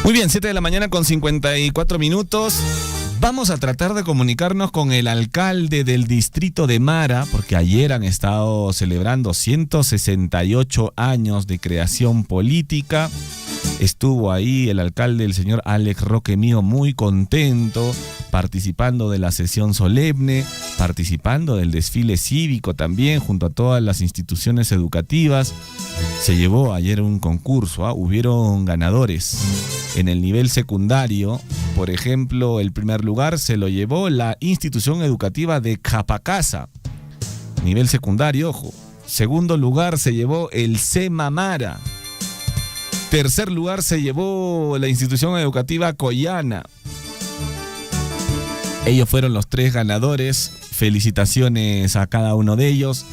Muy bien, 7 de la mañana con 54 minutos. Vamos a tratar de comunicarnos con el alcalde del distrito de Mara, porque ayer han estado celebrando 168 años de creación política. Estuvo ahí el alcalde, el señor Alex Roque Mío, muy contento, participando de la sesión solemne, participando del desfile cívico también, junto a todas las instituciones educativas. Se llevó ayer un concurso, hubieron ganadores. En el nivel secundario, por ejemplo, el primer lugar se lo llevó la institución educativa de Japacasa. Nivel secundario, ojo. Segundo lugar se llevó el SEMA Mara. Tercer lugar se llevó la institución educativa Coyana. Ellos fueron los 3 ganadores. Felicitaciones a cada uno de ellos.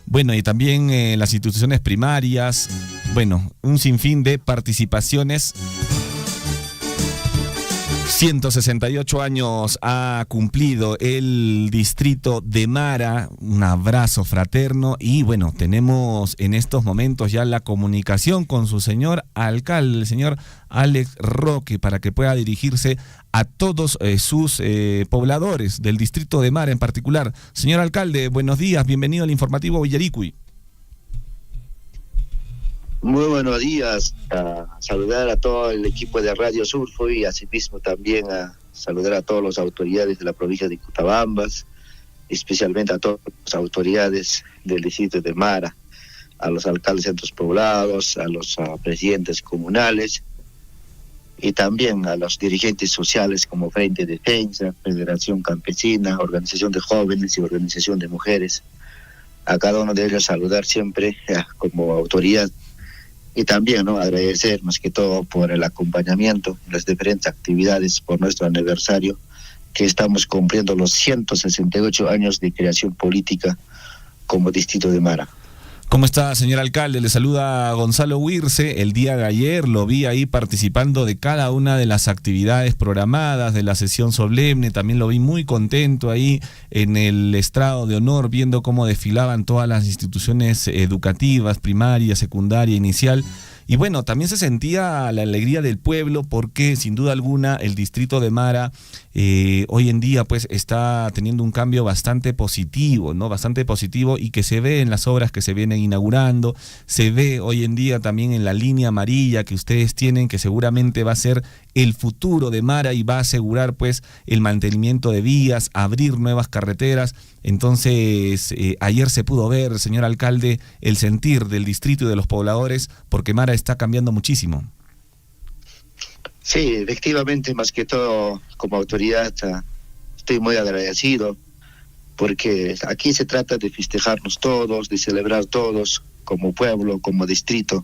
Bueno, y también las instituciones primarias. Bueno, un sinfín de participaciones. 168 años ha cumplido el distrito de Mara. Un abrazo fraterno. Y bueno, tenemos en estos momentos ya la comunicación con su señor alcalde, el señor Alex Roque, para que pueda dirigirse a todos sus pobladores del distrito de Mara en particular. Señor alcalde, buenos días, bienvenido al informativo Villaricui. Muy buenos días, a saludar a todo el equipo de Radio Surfo y asimismo también a saludar a todas las autoridades de la provincia de Cotabambas, especialmente a todas las autoridades del distrito de Mara, a los alcaldes de centros poblados, a los presidentes comunales y también a los dirigentes sociales como Frente Defensa, Federación Campesina, Organización de Jóvenes y Organización de Mujeres. A cada uno de ellos saludar siempre como autoridad. Y también, ¿no?, agradecer más que todo por el acompañamiento en las diferentes actividades por nuestro aniversario, que estamos cumpliendo los 168 años de creación política como distrito de Mara. ¿Cómo está, señor alcalde? Le saluda Gonzalo Huirce. El día de ayer lo vi ahí participando de cada una de las actividades programadas de la sesión solemne. También lo vi muy contento ahí en el estrado de honor, viendo cómo desfilaban todas las instituciones educativas, primaria, secundaria, inicial. Y bueno, también se sentía la alegría del pueblo porque sin duda alguna el distrito de Mara hoy en día pues está teniendo un cambio bastante positivo, ¿no? Bastante positivo, y que se ve en las obras que se vienen inaugurando, se ve hoy en día también en la línea amarilla que ustedes tienen, que seguramente va a ser el futuro de Mara y va a asegurar pues el mantenimiento de vías, abrir nuevas carreteras. Entonces ayer se pudo ver, señor alcalde, el sentir del distrito y de los pobladores, porque Mara está cambiando muchísimo. Sí, efectivamente, más que todo como autoridad estoy muy agradecido, porque aquí se trata de festejarnos todos, de celebrar todos como pueblo, como distrito,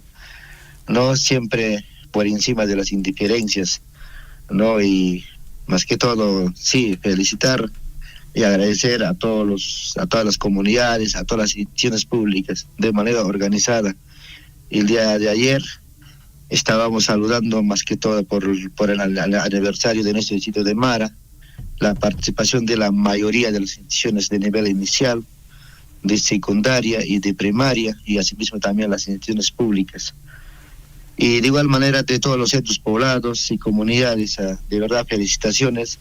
no siempre por encima de las indiferencias, ¿no? Y más que todo, sí, felicitar y agradecer a todas las comunidades, a todas las instituciones públicas de manera organizada. El día de ayer estábamos saludando más que todo por el aniversario de nuestro distrito de Mara, la participación de la mayoría de las instituciones de nivel inicial, de secundaria y de primaria, y asimismo también las instituciones públicas. Y de igual manera de todos los centros poblados y comunidades, de verdad felicitaciones.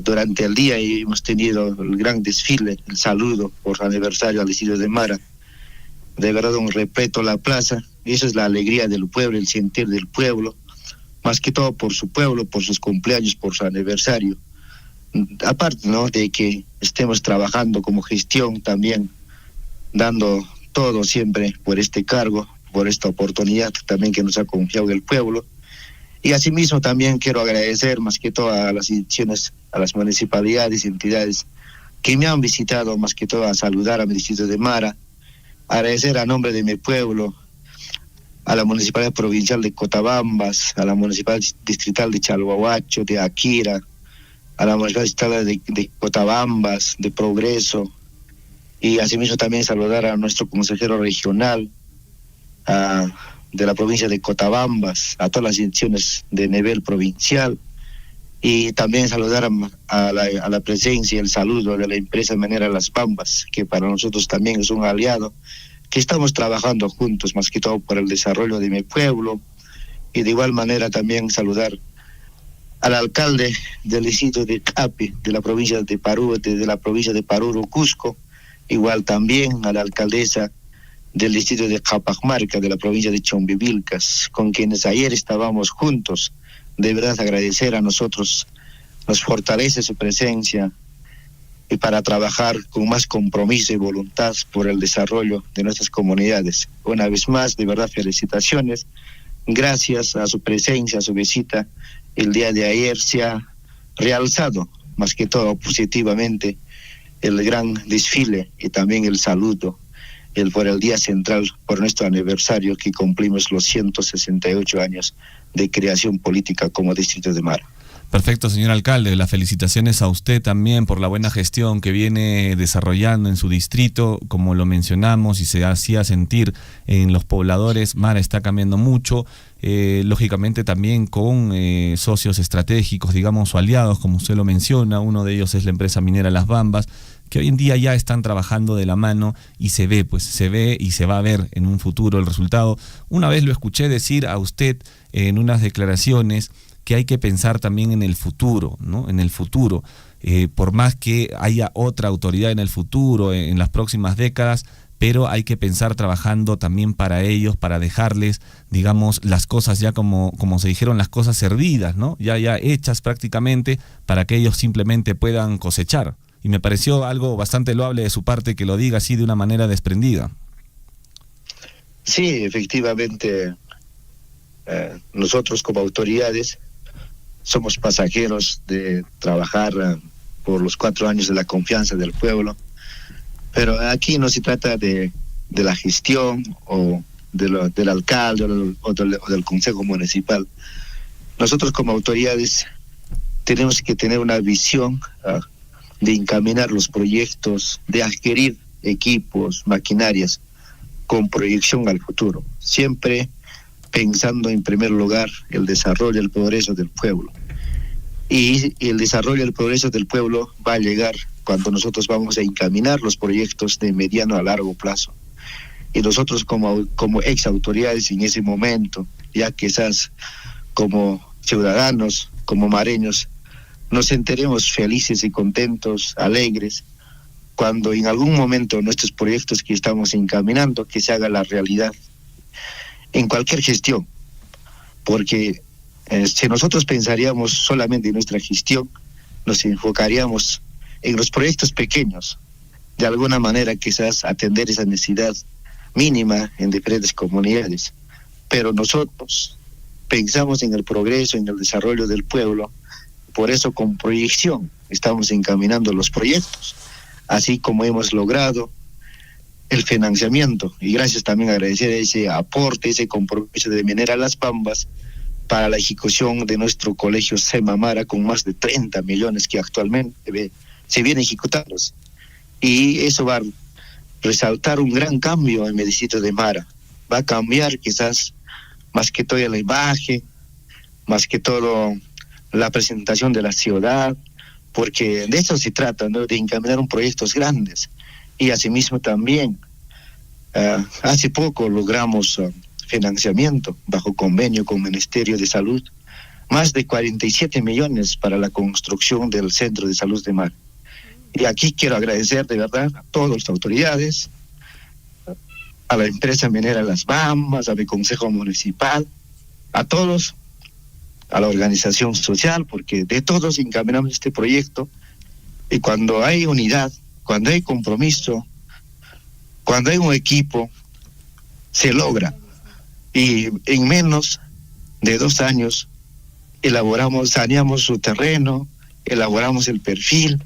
Durante el día hemos tenido el gran desfile, el saludo por aniversario al distrito de Mara. De verdad un repleto la plaza, y eso es la alegría del pueblo, el sentir del pueblo, más que todo por su pueblo, por sus cumpleaños, por su aniversario. Aparte, ¿no?, de que estemos trabajando como gestión también, dando todo siempre por este cargo, por esta oportunidad también que nos ha confiado el pueblo. Y asimismo también quiero agradecer más que todo a las instituciones, a las municipalidades y entidades que me han visitado, más que todo a saludar a mi distrito de Mara, agradecer a nombre de mi pueblo, a la Municipalidad Provincial de Cotabambas, a la Municipalidad Distrital de Chalhuahuacho, de Akira, a la Municipalidad Distrital de Cotabambas, de Progreso, y asimismo también saludar a nuestro consejero regional de la provincia de Cotabambas, a todas las instituciones de nivel provincial, y también saludar a la presencia y el saludo de la empresa minera Las Bambas, que para nosotros también es un aliado, que estamos trabajando juntos, más que todo por el desarrollo de mi pueblo. Y de igual manera también saludar al alcalde del distrito de Capi, de la provincia de Paruro, Cusco, igual también a la alcaldesa del distrito de Capamarca, de la provincia de Chombivilcas, con quienes ayer estábamos juntos. De verdad agradecer a nosotros, nos fortalece su presencia, y para trabajar con más compromiso y voluntad por el desarrollo de nuestras comunidades. Una vez más, de verdad, felicitaciones. Gracias a su presencia, a su visita, el día de ayer se ha realzado, más que todo positivamente, el gran desfile y también el saludo por el día central, por nuestro aniversario, que cumplimos los 168 años de creación política como distrito de Mara. Perfecto, señor alcalde. Las felicitaciones a usted también por la buena gestión que viene desarrollando en su distrito. Como lo mencionamos y se hacía sentir en los pobladores, Mara está cambiando mucho, lógicamente también con socios estratégicos, digamos, o aliados, como usted lo menciona. Uno de ellos es la empresa minera Las Bambas, que hoy en día ya están trabajando de la mano, y se ve y se va a ver en un futuro el resultado. Una vez lo escuché decir a usted en unas declaraciones que hay que pensar también en el futuro, ¿no? En el futuro, por más que haya otra autoridad en el futuro, en las próximas décadas, pero hay que pensar trabajando también para ellos, para dejarles, digamos, las cosas ya como se dijeron, las cosas servidas, ¿no? Ya hechas prácticamente, para que ellos simplemente puedan cosechar. Y me pareció algo bastante loable de su parte que lo diga así de una manera desprendida. Sí, efectivamente, nosotros como autoridades somos pasajeros de trabajar por los 4 años de la confianza del pueblo, pero aquí no se trata de la gestión o del alcalde o del consejo municipal. Nosotros como autoridades tenemos que tener una visión de encaminar los proyectos, de adquirir equipos, maquinarias, con proyección al futuro, siempre pensando en primer lugar el desarrollo y el progreso del pueblo. Y el desarrollo y el progreso del pueblo va a llegar cuando nosotros vamos a encaminar los proyectos de mediano a largo plazo. Y nosotros como ex autoridades en ese momento, ya quizás como ciudadanos, como mareños, nos sentiremos felices y contentos, alegres, cuando en algún momento nuestros proyectos que estamos encaminando, que se haga la realidad en cualquier gestión. Porque si nosotros pensaríamos solamente en nuestra gestión, nos enfocaríamos en los proyectos pequeños, de alguna manera quizás atender esa necesidad mínima en diferentes comunidades. Pero nosotros pensamos en el progreso, en el desarrollo del pueblo, por eso con proyección estamos encaminando los proyectos, así como hemos logrado el financiamiento, y gracias también agradecer ese aporte, ese compromiso de Minera Las Bambas para la ejecución de nuestro colegio Semamara con más de 30 millones que actualmente se viene ejecutando. Y eso va a resaltar un gran cambio en el distrito de Mara. Va a cambiar quizás más que todo la imagen, más que todo la presentación de la ciudad, porque de eso se trata, ¿no? De encaminar proyectos grandes. Y asimismo también, hace poco logramos financiamiento bajo convenio con el Ministerio de Salud, más de 47 millones para la construcción del Centro de Salud de Mara. Y aquí quiero agradecer de verdad a todas las autoridades, a la empresa minera Las Bambas, a mi consejo municipal, a todos, a la organización social, porque de todos encaminamos este proyecto. Y cuando hay unidad, cuando hay compromiso, cuando hay un equipo, se logra. Y en menos de 2 años saneamos su terreno, elaboramos el perfil,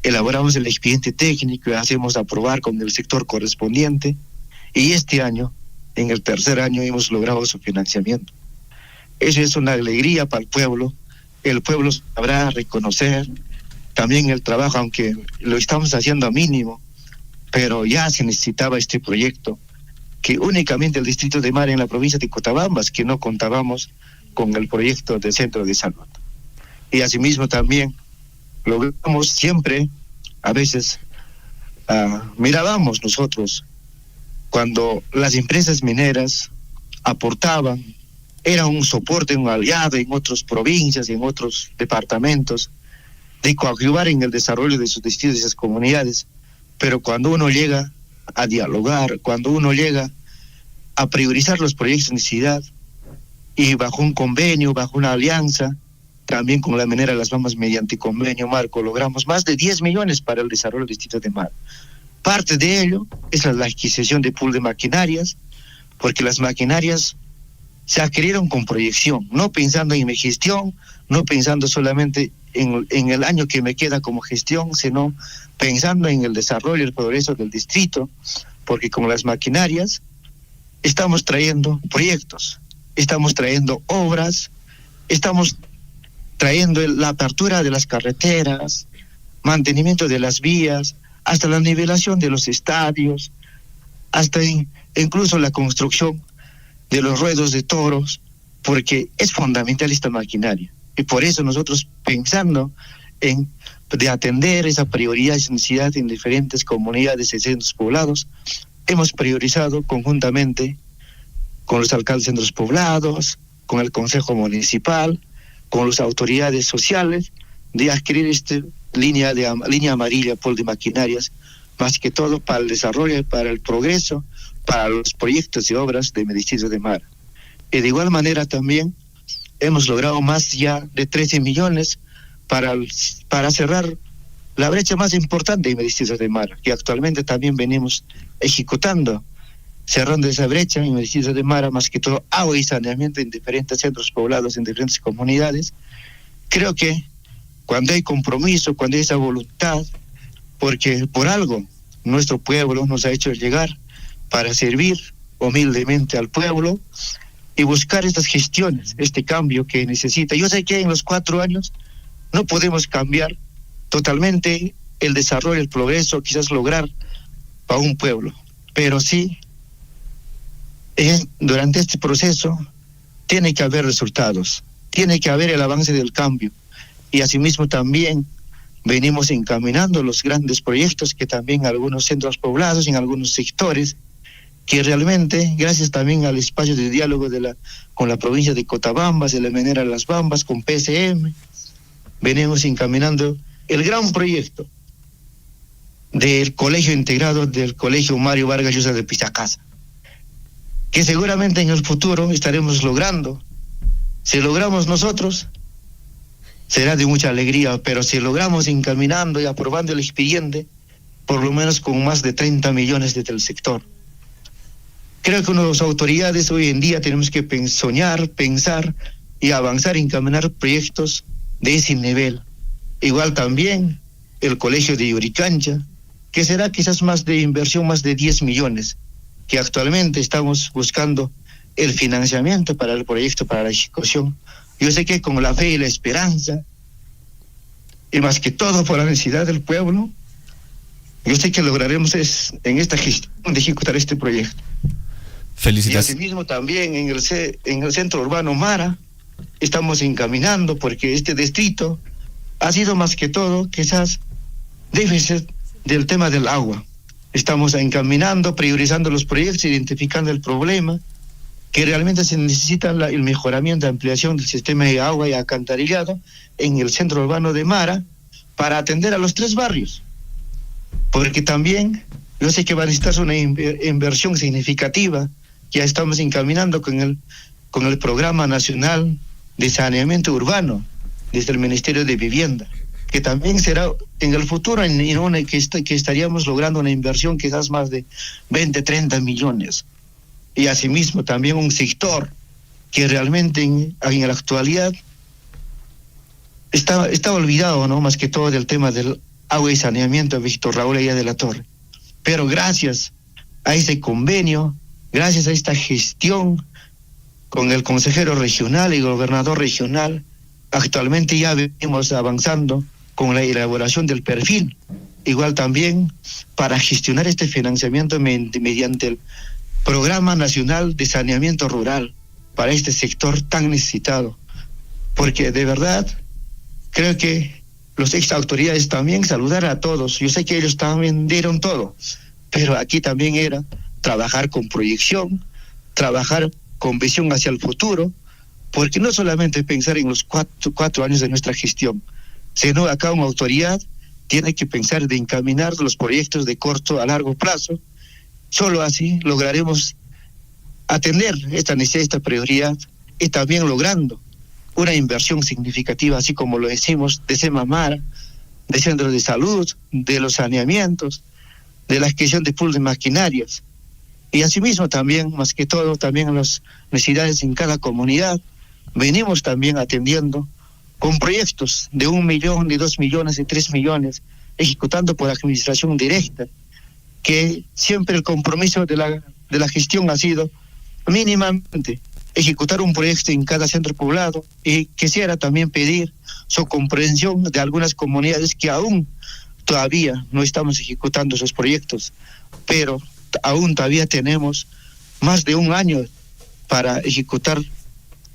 elaboramos el expediente técnico y hacemos aprobar con el sector correspondiente. Y este año, en el 3er año, hemos logrado su financiamiento. Eso es una alegría para el pueblo. El pueblo sabrá reconocer también el trabajo, aunque lo estamos haciendo a mínimo, pero ya se necesitaba este proyecto, que únicamente el distrito de Mara en la provincia de Cotabambas, que no contábamos con el proyecto del centro de salud. Y asimismo también logramos siempre, a veces mirábamos nosotros, cuando las empresas mineras aportaban, era un soporte, un aliado en otras provincias, en otros departamentos, de coadyuvar en el desarrollo de sus distritos y esas comunidades. Pero cuando uno llega a dialogar, cuando uno llega a priorizar los proyectos de necesidad, y bajo un convenio, bajo una alianza, también con la Minera Las Bambas mediante convenio marco, logramos más de 10 millones para el desarrollo del distrito de Mara. Parte de ello es la adquisición de pool de maquinarias, porque las maquinarias se adquirieron con proyección, no pensando en mi gestión, no pensando solamente en el año que me queda como gestión, sino pensando en el desarrollo y el progreso del distrito, porque con las maquinarias estamos trayendo proyectos, estamos trayendo obras, estamos trayendo la apertura de las carreteras, mantenimiento de las vías, hasta la nivelación de los estadios, hasta incluso la construcción de los ruedos de toros, porque es fundamental esta maquinaria. Y por eso nosotros, pensando de atender esa prioridad y necesidad en diferentes comunidades y centros poblados, hemos priorizado conjuntamente con los alcaldes de centros poblados, con el consejo municipal, con las autoridades sociales, de adquirir esta línea amarilla pool de maquinarias, más que todo para el desarrollo, para el progreso, para los proyectos y obras de distrito de Mara. Y de igual manera también hemos logrado más ya de 13 millones para cerrar la brecha más importante en el distrito de Mara, que actualmente también venimos ejecutando, cerrando esa brecha en el distrito de Mara, más que todo agua y saneamiento en diferentes centros poblados, en diferentes comunidades. Creo que cuando hay compromiso, cuando hay esa voluntad, porque por algo nuestro pueblo nos ha hecho llegar para servir humildemente al pueblo y buscar estas gestiones, este cambio que necesita. Yo sé que en los 4 años no podemos cambiar totalmente el desarrollo, el progreso, quizás lograr para un pueblo, pero sí durante este proceso tiene que haber resultados, tiene que haber el avance del cambio, y asimismo también venimos encaminando los grandes proyectos que también algunos centros poblados, en algunos sectores, que realmente, gracias también al espacio de diálogo con la provincia de Cotabambas, de la minera Las Bambas, con PSM, venimos encaminando el gran proyecto del colegio integrado del colegio Mario Vargas Llosa de Pisacasa, que seguramente en el futuro estaremos logrando. Si logramos nosotros, será de mucha alegría, pero si logramos encaminando y aprobando el expediente, por lo menos con más de 30 millones desde el sector. Creo que las autoridades hoy en día tenemos que soñar, pensar y avanzar, encaminar proyectos de ese nivel. Igual también el colegio de Yuricancha, que será quizás más de inversión, más de 10 millones, que actualmente estamos buscando el financiamiento para el proyecto, para la ejecución. Yo sé que con la fe y la esperanza, y más que todo por la necesidad del pueblo, yo sé que lograremos en esta gestión de ejecutar este proyecto. Felicitaciones. Y asimismo también en el centro urbano Mara estamos encaminando, porque este distrito ha sido más que todo quizás déficit del tema del agua. Estamos encaminando, priorizando los proyectos, identificando el problema, que realmente se necesita el mejoramiento, ampliación del sistema de agua y alcantarillado en el centro urbano de Mara para atender a los 3 barrios. Porque también yo sé que va a necesitar una inversión significativa. Ya estamos encaminando con el Programa Nacional de Saneamiento Urbano desde el Ministerio de Vivienda, que también será en el futuro que estaríamos logrando una inversión quizás más de 20, 30 millones. Y asimismo también un sector que realmente en la actualidad está olvidado, ¿no? Más que todo del tema del agua y saneamiento, Víctor Raúl Ayala de la Torre. Pero gracias a ese convenio, gracias a esta gestión con el consejero regional y gobernador regional, actualmente ya venimos avanzando con la elaboración del perfil, igual también para gestionar este financiamiento mediante el Programa Nacional de Saneamiento Rural para este sector tan necesitado. Porque de verdad, creo que los ex autoridades también saludar a todos. Yo sé que ellos también dieron todo, pero aquí también era trabajar con proyección, trabajar con visión hacia el futuro, porque no solamente pensar en los cuatro años de nuestra gestión, sino acá una autoridad tiene que pensar de encaminar los proyectos de corto a largo plazo. Solo así lograremos atender esta necesidad, esta prioridad, y también logrando una inversión significativa, así como lo decimos, de Semamara, de centros de salud, de los saneamientos, de la adquisición de pool de maquinarias. Y asimismo también, más que todo, también las necesidades en cada comunidad, venimos también atendiendo con proyectos de 1 millón, de 2 millones, de 3 millones, ejecutando por administración directa, que siempre el compromiso de la gestión ha sido mínimamente ejecutar un proyecto en cada centro poblado, y quisiera también pedir su comprensión de algunas comunidades que aún todavía no estamos ejecutando esos proyectos, pero aún todavía tenemos más de 1 año para ejecutar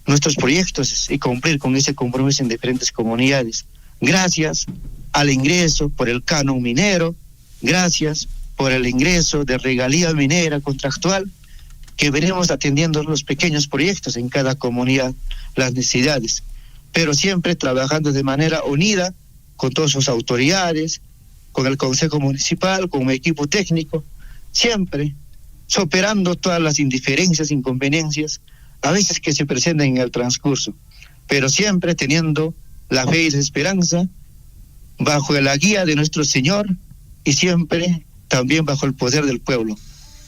nuestros proyectos y cumplir con ese compromiso en diferentes comunidades. Gracias al ingreso por el canon minero, gracias por el ingreso de regalía minera contractual, que venimos atendiendo los pequeños proyectos en cada comunidad, las necesidades, pero siempre trabajando de manera unida con todas sus autoridades, con el Consejo Municipal, con un equipo técnico, siempre superando todas las indiferencias, inconveniencias, a veces que se presentan en el transcurso, pero siempre teniendo la fe y la esperanza bajo la guía de nuestro Señor y siempre también bajo el poder del pueblo.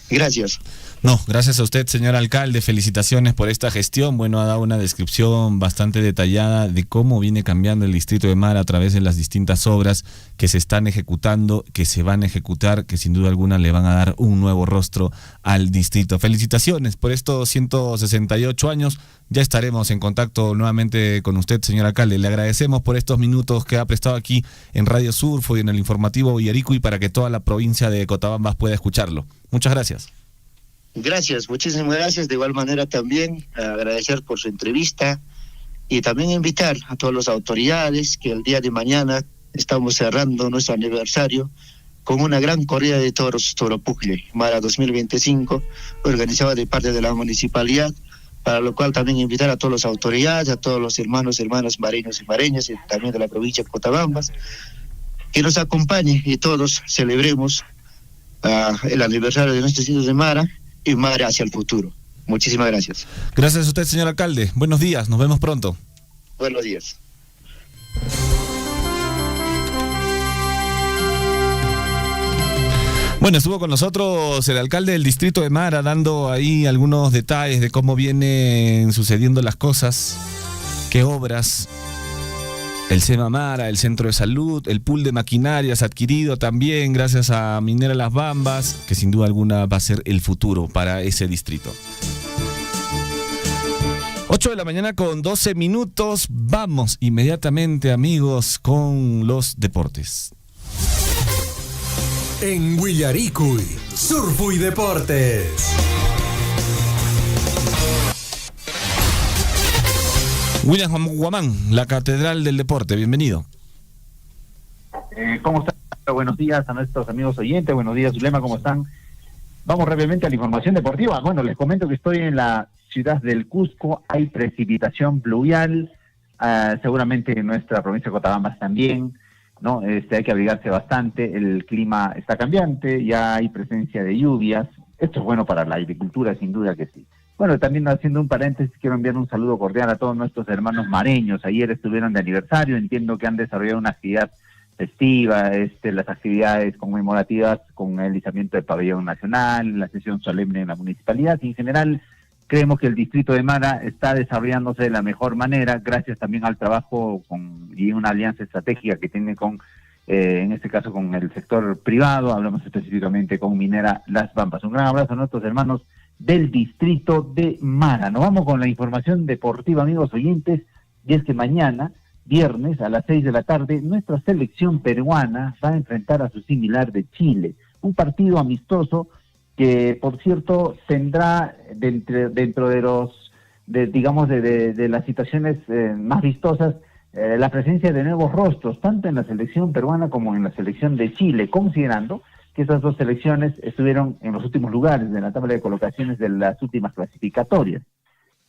Gracias. No, gracias a usted, señor alcalde, felicitaciones por esta gestión. Bueno, ha dado una descripción bastante detallada de cómo viene cambiando el distrito de Mara a través de las distintas obras que se están ejecutando, que se van a ejecutar, que sin duda alguna le van a dar un nuevo rostro al distrito. Felicitaciones por estos 168 años. Ya estaremos en contacto nuevamente con usted, señor alcalde. Le agradecemos por estos minutos que ha prestado aquí en Radio Surfo y en el informativo Villarico, y para que toda la provincia de Cotabambas pueda escucharlo. Muchas gracias. Gracias, muchísimas gracias. De igual manera también agradecer por su entrevista y también invitar a todas las autoridades que el día de mañana estamos cerrando nuestro aniversario con una gran corrida de toros Toropucle, Mara 2025, organizada de parte de la municipalidad, para lo cual también invitar a todas las autoridades, a todos los hermanos, hermanas mareños y mareñas, y también de la provincia de Cotabambas, que nos acompañen y todos celebremos el aniversario de nuestros hijos de Mara y Mara hacia el futuro. Muchísimas gracias. Gracias a usted, señor alcalde. Buenos días, nos vemos pronto. Buenos días. Bueno, estuvo con nosotros el alcalde del distrito de Mara dando ahí algunos detalles de cómo vienen sucediendo las cosas, qué obras, el SEMA Mara, el centro de salud, el pool de maquinarias adquirido también gracias a Minera Las Bambas, que sin duda alguna va a ser el futuro para ese distrito. 8 de la mañana con 12 minutos, vamos inmediatamente, amigos, con los deportes. En Huillaricuy, Surfo y Deportes. William Guamán, la Catedral del Deporte, bienvenido. ¿Cómo están? Buenos días a nuestros amigos oyentes, buenos días, Zulema, ¿cómo están? Vamos rápidamente a la información deportiva. Bueno, les comento que estoy en la ciudad del Cusco, hay precipitación pluvial, seguramente en nuestra provincia de Cotabambas también, ¿no? Hay que abrigarse bastante, el clima está cambiante, ya hay presencia de lluvias, esto es bueno para la agricultura, sin duda que sí. Bueno, también haciendo un paréntesis, quiero enviar un saludo cordial a todos nuestros hermanos mareños, ayer estuvieron de aniversario, entiendo que han desarrollado una actividad festiva, las actividades conmemorativas con el izamiento del pabellón nacional, la sesión solemne en la municipalidad, y en general creemos que el distrito de Mara está desarrollándose de la mejor manera, gracias también al trabajo y una alianza estratégica que tiene con, en este caso con el sector privado, hablamos específicamente con Minera Las Bambas. Un gran abrazo a nuestros hermanos del distrito de Mara. Nos vamos con la información deportiva, amigos oyentes, y es que mañana, viernes, a las 6 de la tarde, nuestra selección peruana va a enfrentar a su similar de Chile, un partido amistoso que, por cierto, tendrá dentro de las situaciones más vistosas, la presencia de nuevos rostros, tanto en la selección peruana como en la selección de Chile, considerando que esas dos selecciones estuvieron en los últimos lugares de la tabla de colocaciones de las últimas clasificatorias.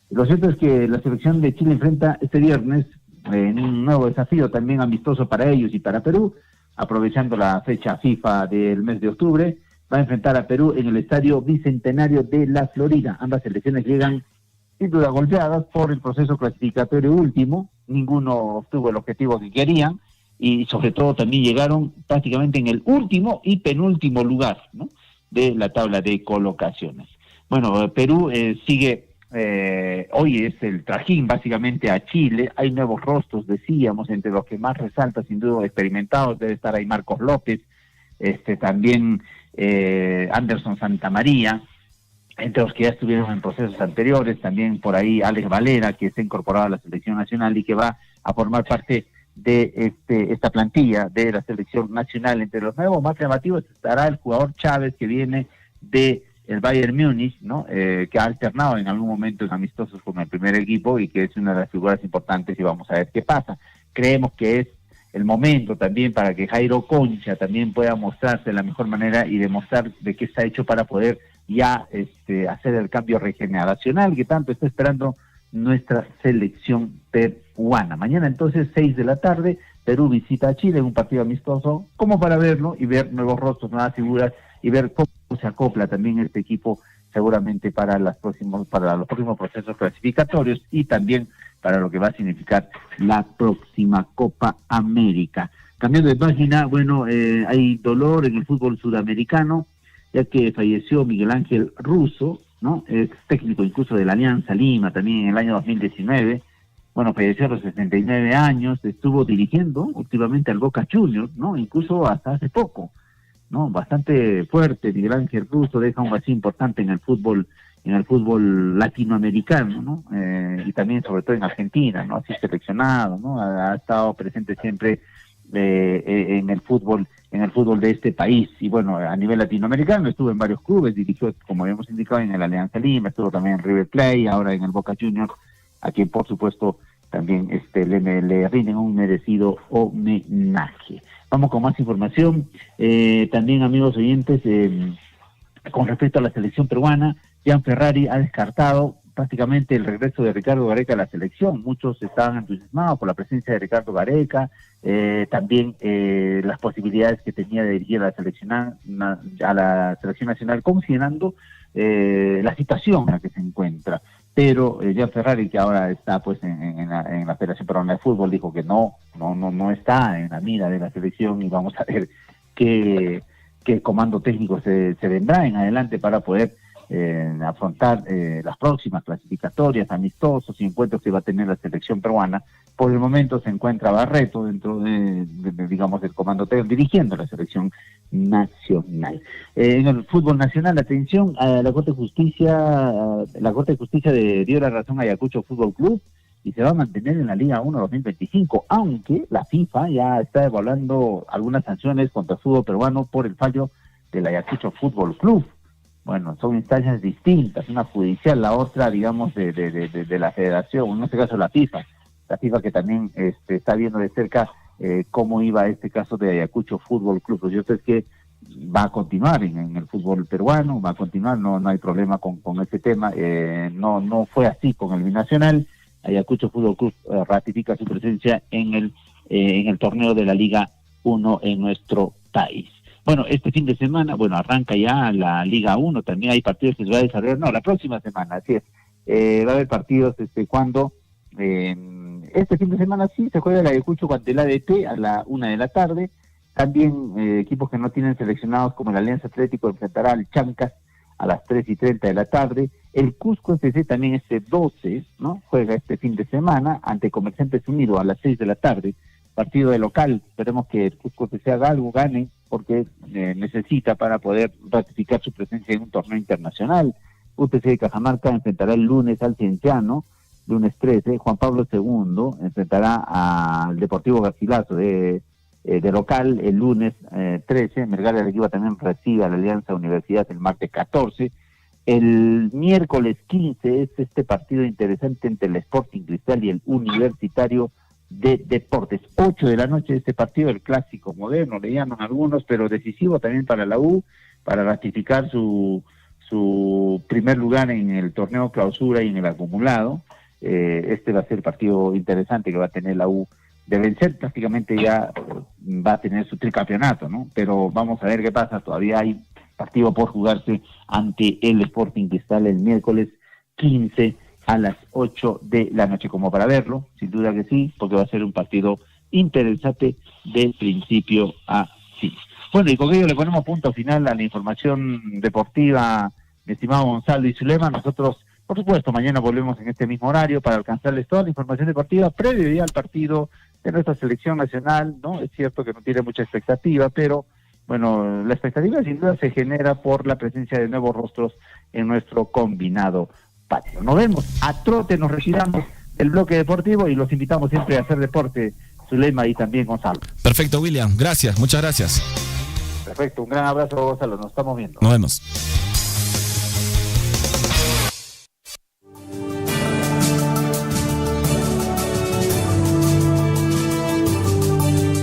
Lo cierto es que la selección de Chile enfrenta este viernes en un nuevo desafío también amistoso para ellos y para Perú, aprovechando la fecha FIFA del mes de octubre, va a enfrentar a Perú en el Estadio Bicentenario de la Florida. Ambas selecciones llegan sin duda golpeadas por el proceso clasificatorio último, ninguno obtuvo el objetivo que querían, y sobre todo también llegaron prácticamente en el último y penúltimo lugar, ¿no?, de la tabla de colocaciones. Bueno, Perú sigue, hoy es el trajín básicamente a Chile, hay nuevos rostros, decíamos, entre los que más resalta sin duda experimentados, debe estar ahí Marcos López, también Anderson Santamaría, entre los que ya estuvieron en procesos anteriores, también por ahí Alex Valera, que se ha incorporado a la selección nacional y que va a formar parte de esta plantilla de la selección nacional. Entre los nuevos más llamativos estará el jugador Chávez, que viene de el Bayern Múnich, ¿no? Que ha alternado en algún momento en amistosos con el primer equipo y que es una de las figuras importantes, y vamos a ver qué pasa. Creemos que es el momento también para que Jairo Concha también pueda mostrarse de la mejor manera y demostrar de qué está hecho para poder ya hacer el cambio regeneracional que tanto está esperando nuestra selección peruana. Mañana entonces 6 de la tarde, Perú visita a Chile en un partido amistoso, como para verlo y ver nuevos rostros, nuevas figuras, y ver cómo se acopla también este equipo seguramente para los próximos procesos clasificatorios y también para lo que va a significar la próxima Copa América. Cambiando de página, bueno, hay dolor en el fútbol sudamericano, ya que falleció Miguel Ángel Russo, ¿no? Es técnico incluso de la Alianza Lima, también en el año 2019. Bueno, falleció a los 69 años, estuvo dirigiendo últimamente al Boca Juniors, ¿no? Incluso hasta hace poco, ¿no? Bastante fuerte. Miguel Ángel Russo deja un vacío importante en el fútbol latinoamericano, ¿no? Y también sobre todo en Argentina, ¿no? Así seleccionado, ¿no? Ha estado presente siempre en el fútbol en el fútbol de este país. Y bueno, a nivel latinoamericano estuvo en varios clubes, dirigió, como habíamos indicado, en el Alianza Lima, estuvo también en River Plate, ahora en el Boca Juniors, a quien por supuesto también le rinden un merecido homenaje. Vamos con más información. También, amigos oyentes, con respecto a la selección peruana, Gian Ferrari ha descartado prácticamente el regreso de Ricardo Gareca a la selección. Muchos estaban entusiasmados por la presencia de Ricardo Gareca, también las posibilidades que tenía de dirigir a la selección nacional, considerando la situación en la que se encuentra. Pero Gian Ferrari, que ahora está pues en la Federación Peruana de Fútbol, dijo que no está en la mira de la selección, y vamos a ver qué comando técnico se vendrá en adelante para poder afrontar las próximas clasificatorias, amistosos y encuentros que va a tener la selección peruana. Por el momento se encuentra Barreto dentro digamos, del comando técnico, dirigiendo la selección nacional. En el fútbol nacional, atención, la Corte de Justicia dio la razón a Ayacucho Fútbol Club y se va a mantener en la Liga 1 2025, aunque la FIFA ya está evaluando algunas sanciones contra el fútbol peruano por el fallo del Ayacucho Fútbol Club. Bueno, son instancias distintas, una judicial, la otra, digamos, de la federación, en este caso la FIFA que también está viendo de cerca cómo iba este caso de Ayacucho Fútbol Club. Lo cierto es que va a continuar en el fútbol peruano, va a continuar, no hay problema con ese tema. No fue así con el binacional. Ayacucho Fútbol Club ratifica su presencia en el torneo de la Liga 1 en nuestro país. Bueno, este fin de semana, arranca ya la Liga 1, también hay partidos que se va a desarrollar, la próxima semana, así es. Va a haber partidos cuando este fin de semana sí se juega el Ayacucho ante el ADT a la 1 de la tarde. También equipos que no tienen seleccionados como el Alianza Atlético enfrentará al Chancas a las 3:30 de la tarde. El Cusco FC también este 12, ¿no? Juega este fin de semana ante Comerciantes Unidos a las 6 de la tarde. Partido de local, esperemos que el Cusco FC haga algo, gane, porque necesita para poder ratificar su presencia en un torneo internacional. UTC de Cajamarca enfrentará el lunes al Cienciano, lunes 13, Juan Pablo II enfrentará al Deportivo Garcilaso de local el lunes 13, Melgar de Arequipa también recibe a la Alianza Universidad el martes 14, el miércoles 15 es este partido interesante entre el Sporting Cristal y el Universitario de Deportes, 8 de la noche este partido, el clásico moderno, le llaman algunos, pero decisivo también para la U, para ratificar su primer lugar en el torneo clausura y en el acumulado. Este va a ser el partido interesante que va a tener la U. De vencer prácticamente ya va a tener su tricampeonato, ¿no? Pero vamos a ver qué pasa, todavía hay partido por jugarse ante el Sporting Cristal el miércoles 15 a las 8 de la noche, como para verlo, sin duda que sí, porque va a ser un partido interesante de principio a fin. Bueno, y con ello le ponemos punto final a la información deportiva, mi estimado Gonzalo y Zulema. Nosotros, por supuesto, mañana volvemos en este mismo horario para alcanzarles toda la información deportiva previo ya al partido de nuestra selección nacional, ¿no? Es cierto que no tiene mucha expectativa, pero bueno, la expectativa sin duda se genera por la presencia de nuevos rostros en nuestro combinado patio. Nos vemos, a trote nos retiramos del bloque deportivo y los invitamos siempre a hacer deporte, Zulema y también Gonzalo. Perfecto, William, gracias, muchas gracias. Perfecto, un gran abrazo, Gonzalo, nos estamos viendo. Nos vemos.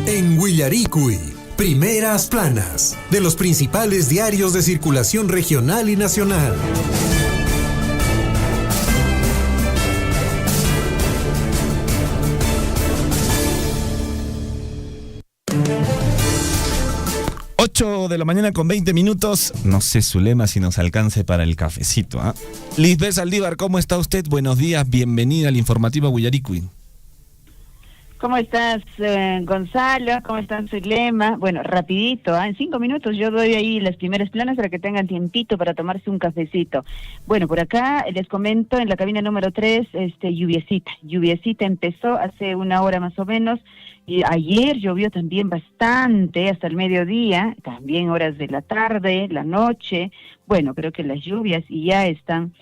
En Willaricui, primeras planas de los principales diarios de circulación regional y nacional. De la mañana con 20 minutos. No sé, Zulema, si nos alcance para el cafecito, ¿eh? Lisbeth Saldívar, ¿cómo está usted? Buenos días, bienvenida al informativo Willaricui. ¿Cómo estás, Gonzalo? ¿Cómo estás, Zulema? Bueno, rapidito, en 5 minutos yo doy ahí las primeras planas para que tengan tiempito para tomarse un cafecito. Bueno, por acá les comento en la cabina número 3, lluviecita empezó hace una hora más o menos. Y ayer llovió también bastante hasta el mediodía, también horas de la tarde, la noche. Bueno, creo que las lluvias ya están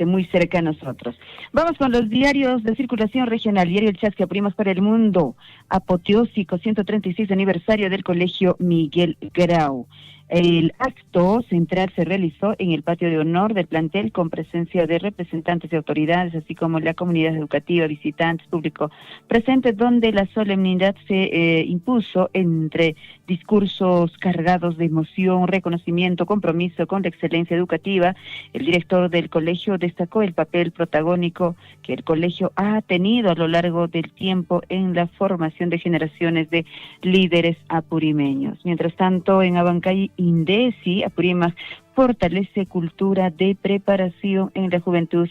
muy cerca a nosotros. Vamos con los diarios de circulación regional. Diario El Chasque, Apurímac para el Mundo. Apoteósico 136 aniversario del Colegio Miguel Grau. El acto central se realizó en el patio de honor del plantel con presencia de representantes de autoridades, así como la comunidad educativa, visitantes, público presentes, donde la solemnidad se impuso entre discursos cargados de emoción, reconocimiento, compromiso con la excelencia educativa. El director del colegio destacó el papel protagónico que el colegio ha tenido a lo largo del tiempo en la formación de generaciones de líderes apurimeños. Mientras tanto, en Abancay, INDECI, Apurímac, fortalece cultura de preparación en la juventud.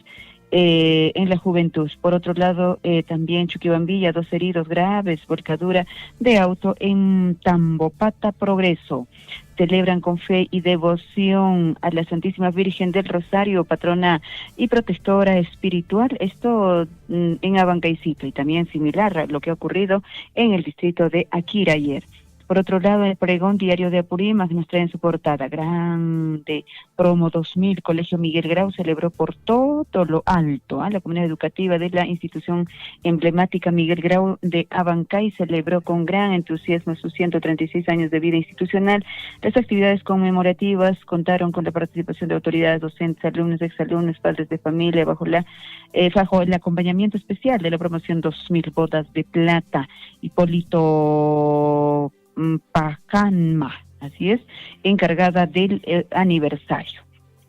Por otro lado, también Chuquibambilla, 2 heridos graves, volcadura de auto en Tambopata, Progreso. Celebran con fe y devoción a la Santísima Virgen del Rosario, patrona y protectora espiritual. Esto en Abancaycito, y también similar a lo que ha ocurrido en el distrito de Akira ayer. Por otro lado, el pregón diario de Apurímac nos trae en su portada grande, promo 2000, Colegio Miguel Grau celebró por todo lo alto. La comunidad educativa de la institución emblemática Miguel Grau de Abancay celebró con gran entusiasmo sus 136 años de vida institucional. Las actividades conmemorativas contaron con la participación de autoridades, docentes, alumnos, exalumnos, padres de familia, bajo el acompañamiento especial de la promoción 2000 bodas de plata. Hipólito Pacanma, así es, encargada del aniversario.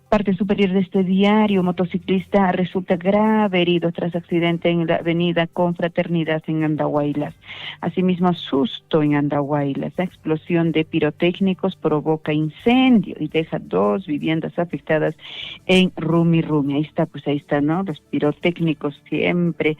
Parte superior de este diario, motociclista resulta grave herido tras accidente en la avenida Confraternidad en Andahuaylas. Asimismo, susto en Andahuaylas. La explosión de pirotécnicos provoca incendio y deja 2 viviendas afectadas en Rumi. Ahí está, ¿no? Los pirotécnicos siempre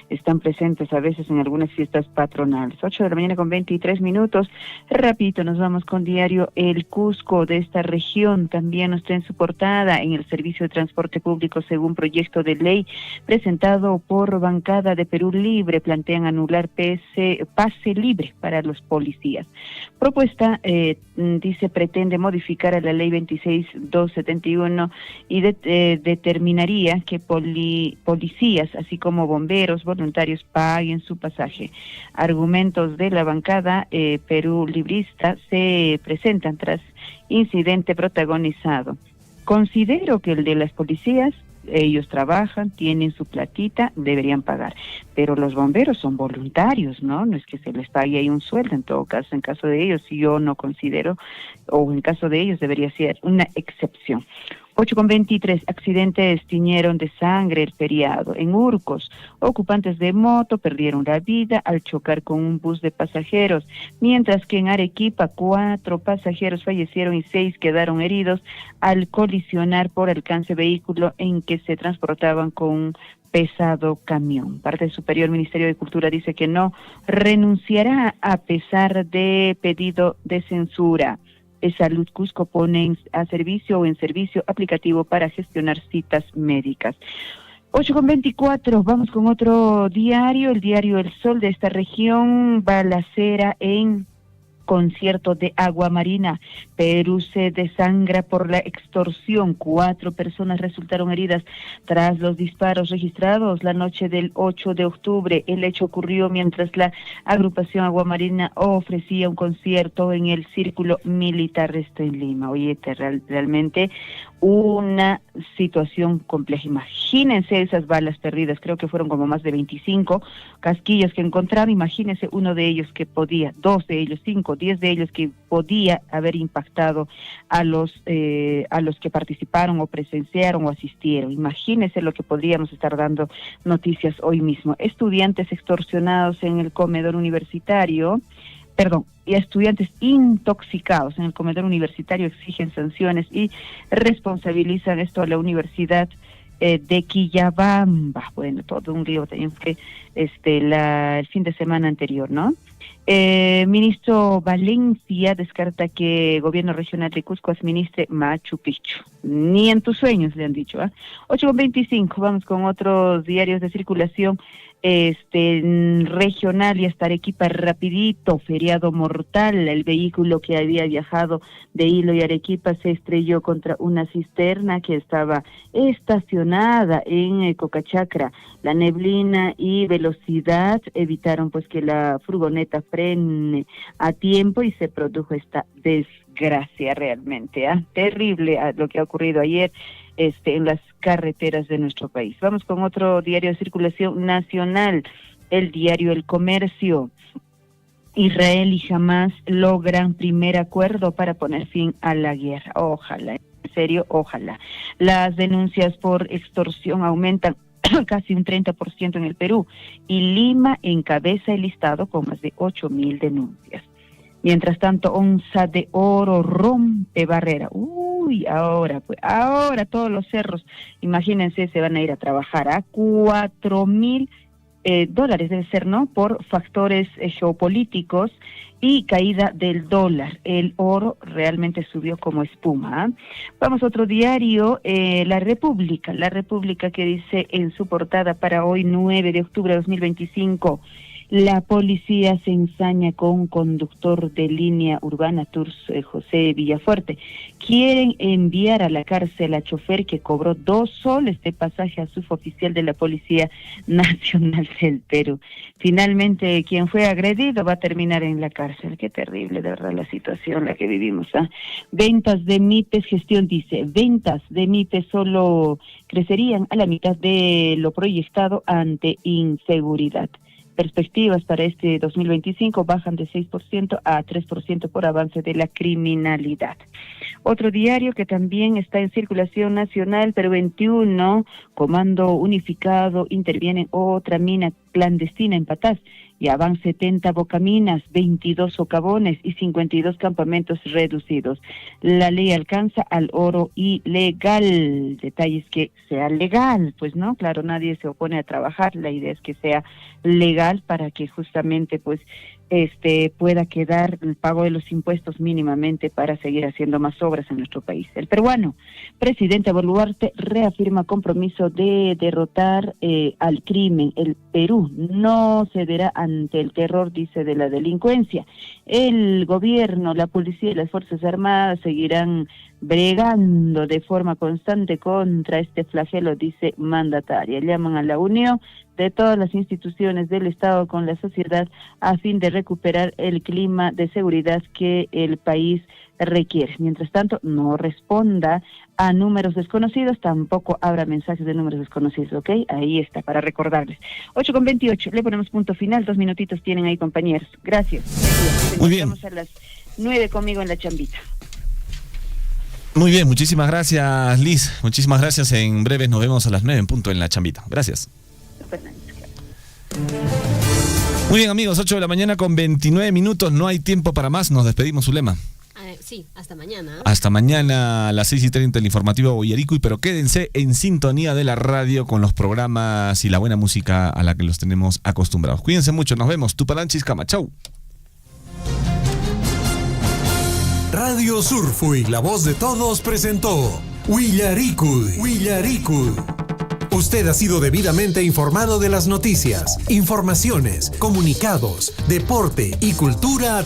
están presentes a veces en algunas fiestas patronales. 8 de la mañana con 23 minutos. Rapidito nos vamos con diario El Cusco de esta región. También nos trae en su portada en el servicio de transporte público según proyecto de ley presentado por bancada de Perú Libre. Plantean anular pase libre para los policías. Propuesta, dice, pretende modificar a la ley 26.271 y determinaría que policías, así como bomberos, voluntarios paguen su pasaje. Argumentos de la bancada Perú Librista se presentan tras incidente protagonizado. Considero que el de las policías, ellos trabajan, tienen su platita, deberían pagar, pero los bomberos son voluntarios, ¿no? No es que se les pague ahí un sueldo. En todo caso, en caso de ellos, yo no considero, o en caso de ellos debería ser una excepción. 8:23, accidentes tiñeron de sangre el feriado. En Urcos, ocupantes de moto perdieron la vida al chocar con un bus de pasajeros, mientras que en Arequipa 4 pasajeros fallecieron y 6 quedaron heridos al colisionar por alcance vehículo en que se transportaban con un pesado camión. Parte superior Ministerio de Cultura dice que no renunciará a pesar de pedido de censura. Salud Cusco pone a servicio o en servicio aplicativo para gestionar citas médicas. 8:24, vamos con otro diario, el diario El Sol de esta región. Balacera en concierto de Agua Marina. Perú se desangra por la extorsión. 4 personas resultaron heridas tras los disparos registrados la noche del 8 de octubre. El hecho ocurrió mientras la agrupación Agua Marina ofrecía un concierto en el Círculo Militar en Lima. Oye, realmente una situación compleja. Imagínense esas balas perdidas, creo que fueron como más de 25 casquillos que encontraron. Imagínense uno de ellos que podía, 2 de ellos, 5, 10 de ellos que podía haber impactado a los que participaron o presenciaron o asistieron. Imagínense lo que podríamos estar dando noticias hoy mismo. Estudiantes extorsionados en el comedor universitario, y estudiantes intoxicados en el comedor universitario exigen sanciones y responsabilizan esto a la Universidad de Quillabamba. Bueno, todo un lío también fue el fin de semana anterior, ¿no? Ministro Valencia descarta que gobierno regional de Cusco administre Machu Picchu. Ni en tus sueños, le han dicho. 8:25, vamos con otros diarios de circulación regional y hasta Arequipa rapidito, feriado mortal. El vehículo que había viajado de Hilo y Arequipa se estrelló contra una cisterna que estaba estacionada en Cocachacra. La neblina y velocidad evitaron pues que la furgoneta frene a tiempo y se produjo esta desgracia realmente. Terrible lo que ha ocurrido ayer en las carreteras de nuestro país. Vamos con otro diario de circulación nacional, el diario El Comercio. Israel y Hamas logran primer acuerdo para poner fin a la guerra. Ojalá, en serio, ojalá. Las denuncias por extorsión aumentan casi un 30% en el Perú y Lima encabeza el listado con más de 8,000 denuncias. Mientras tanto, onza de oro rompe barrera. Uy, ahora todos los cerros, imagínense, se van a ir a trabajar a $4,000 debe ser, ¿no? Por factores geopolíticos y caída del dólar. El oro realmente subió como espuma. Vamos a otro diario, La República que dice en su portada para hoy, 9 de octubre de 2025, la policía se ensaña con conductor de línea urbana Tours José Villafuerte. Quieren enviar a la cárcel a chofer que cobró 2 soles de pasaje a suboficial de la Policía Nacional del Perú. Finalmente, quien fue agredido va a terminar en la cárcel. Qué terrible, de verdad, la situación en la que vivimos. Ventas de MIPES, gestión dice, ventas de MIPES solo crecerían a la mitad de lo proyectado ante inseguridad. Perspectivas para este 2025 bajan de 6% a 3% por avance de la criminalidad. Otro diario que también está en circulación nacional, Perú 21, Comando Unificado interviene en otra mina clandestina en Patás. Ya van 70 bocaminas, 22 socavones y 52 campamentos reducidos. La ley alcanza al oro ilegal. Detalles que sea legal, pues no, claro, nadie se opone a trabajar. La idea es que sea legal para que justamente pues pueda quedar el pago de los impuestos mínimamente para seguir haciendo más obras en nuestro país. El peruano, presidente Boluarte, reafirma compromiso de derrotar al crimen. El Perú no cederá ante el terror, dice, de la delincuencia. El gobierno, la policía y las Fuerzas Armadas seguirán bregando de forma constante contra este flagelo, dice mandataria. Llaman a la unión de todas las instituciones del Estado con la sociedad a fin de recuperar el clima de seguridad que el país requiere. Mientras tanto, no responda a números desconocidos, tampoco habrá mensajes de números desconocidos, ¿ok? Ahí está, para recordarles. 8:28, le ponemos punto final, 2 minutitos tienen ahí, compañeros. Gracias. Muy bien. Estamos a las 9 conmigo en la chambita. Muy bien, muchísimas gracias, Liz. Muchísimas gracias. En breves nos vemos a las 9 en punto en la chambita. Gracias. Muy bien, amigos, 8 de la mañana con 29 minutos. No hay tiempo para más. Nos despedimos, Zulema. Sí, hasta mañana. Hasta mañana a las 6:30 el informativo Boyaricuy, pero quédense en sintonía de la radio con los programas y la buena música a la que los tenemos acostumbrados. Cuídense mucho, nos vemos. Tupalanchis Cama, chau. Radio Surfuy, la voz de todos, presentó Boyaricuy. Usted ha sido debidamente informado de las noticias, informaciones, comunicados, deporte y cultura.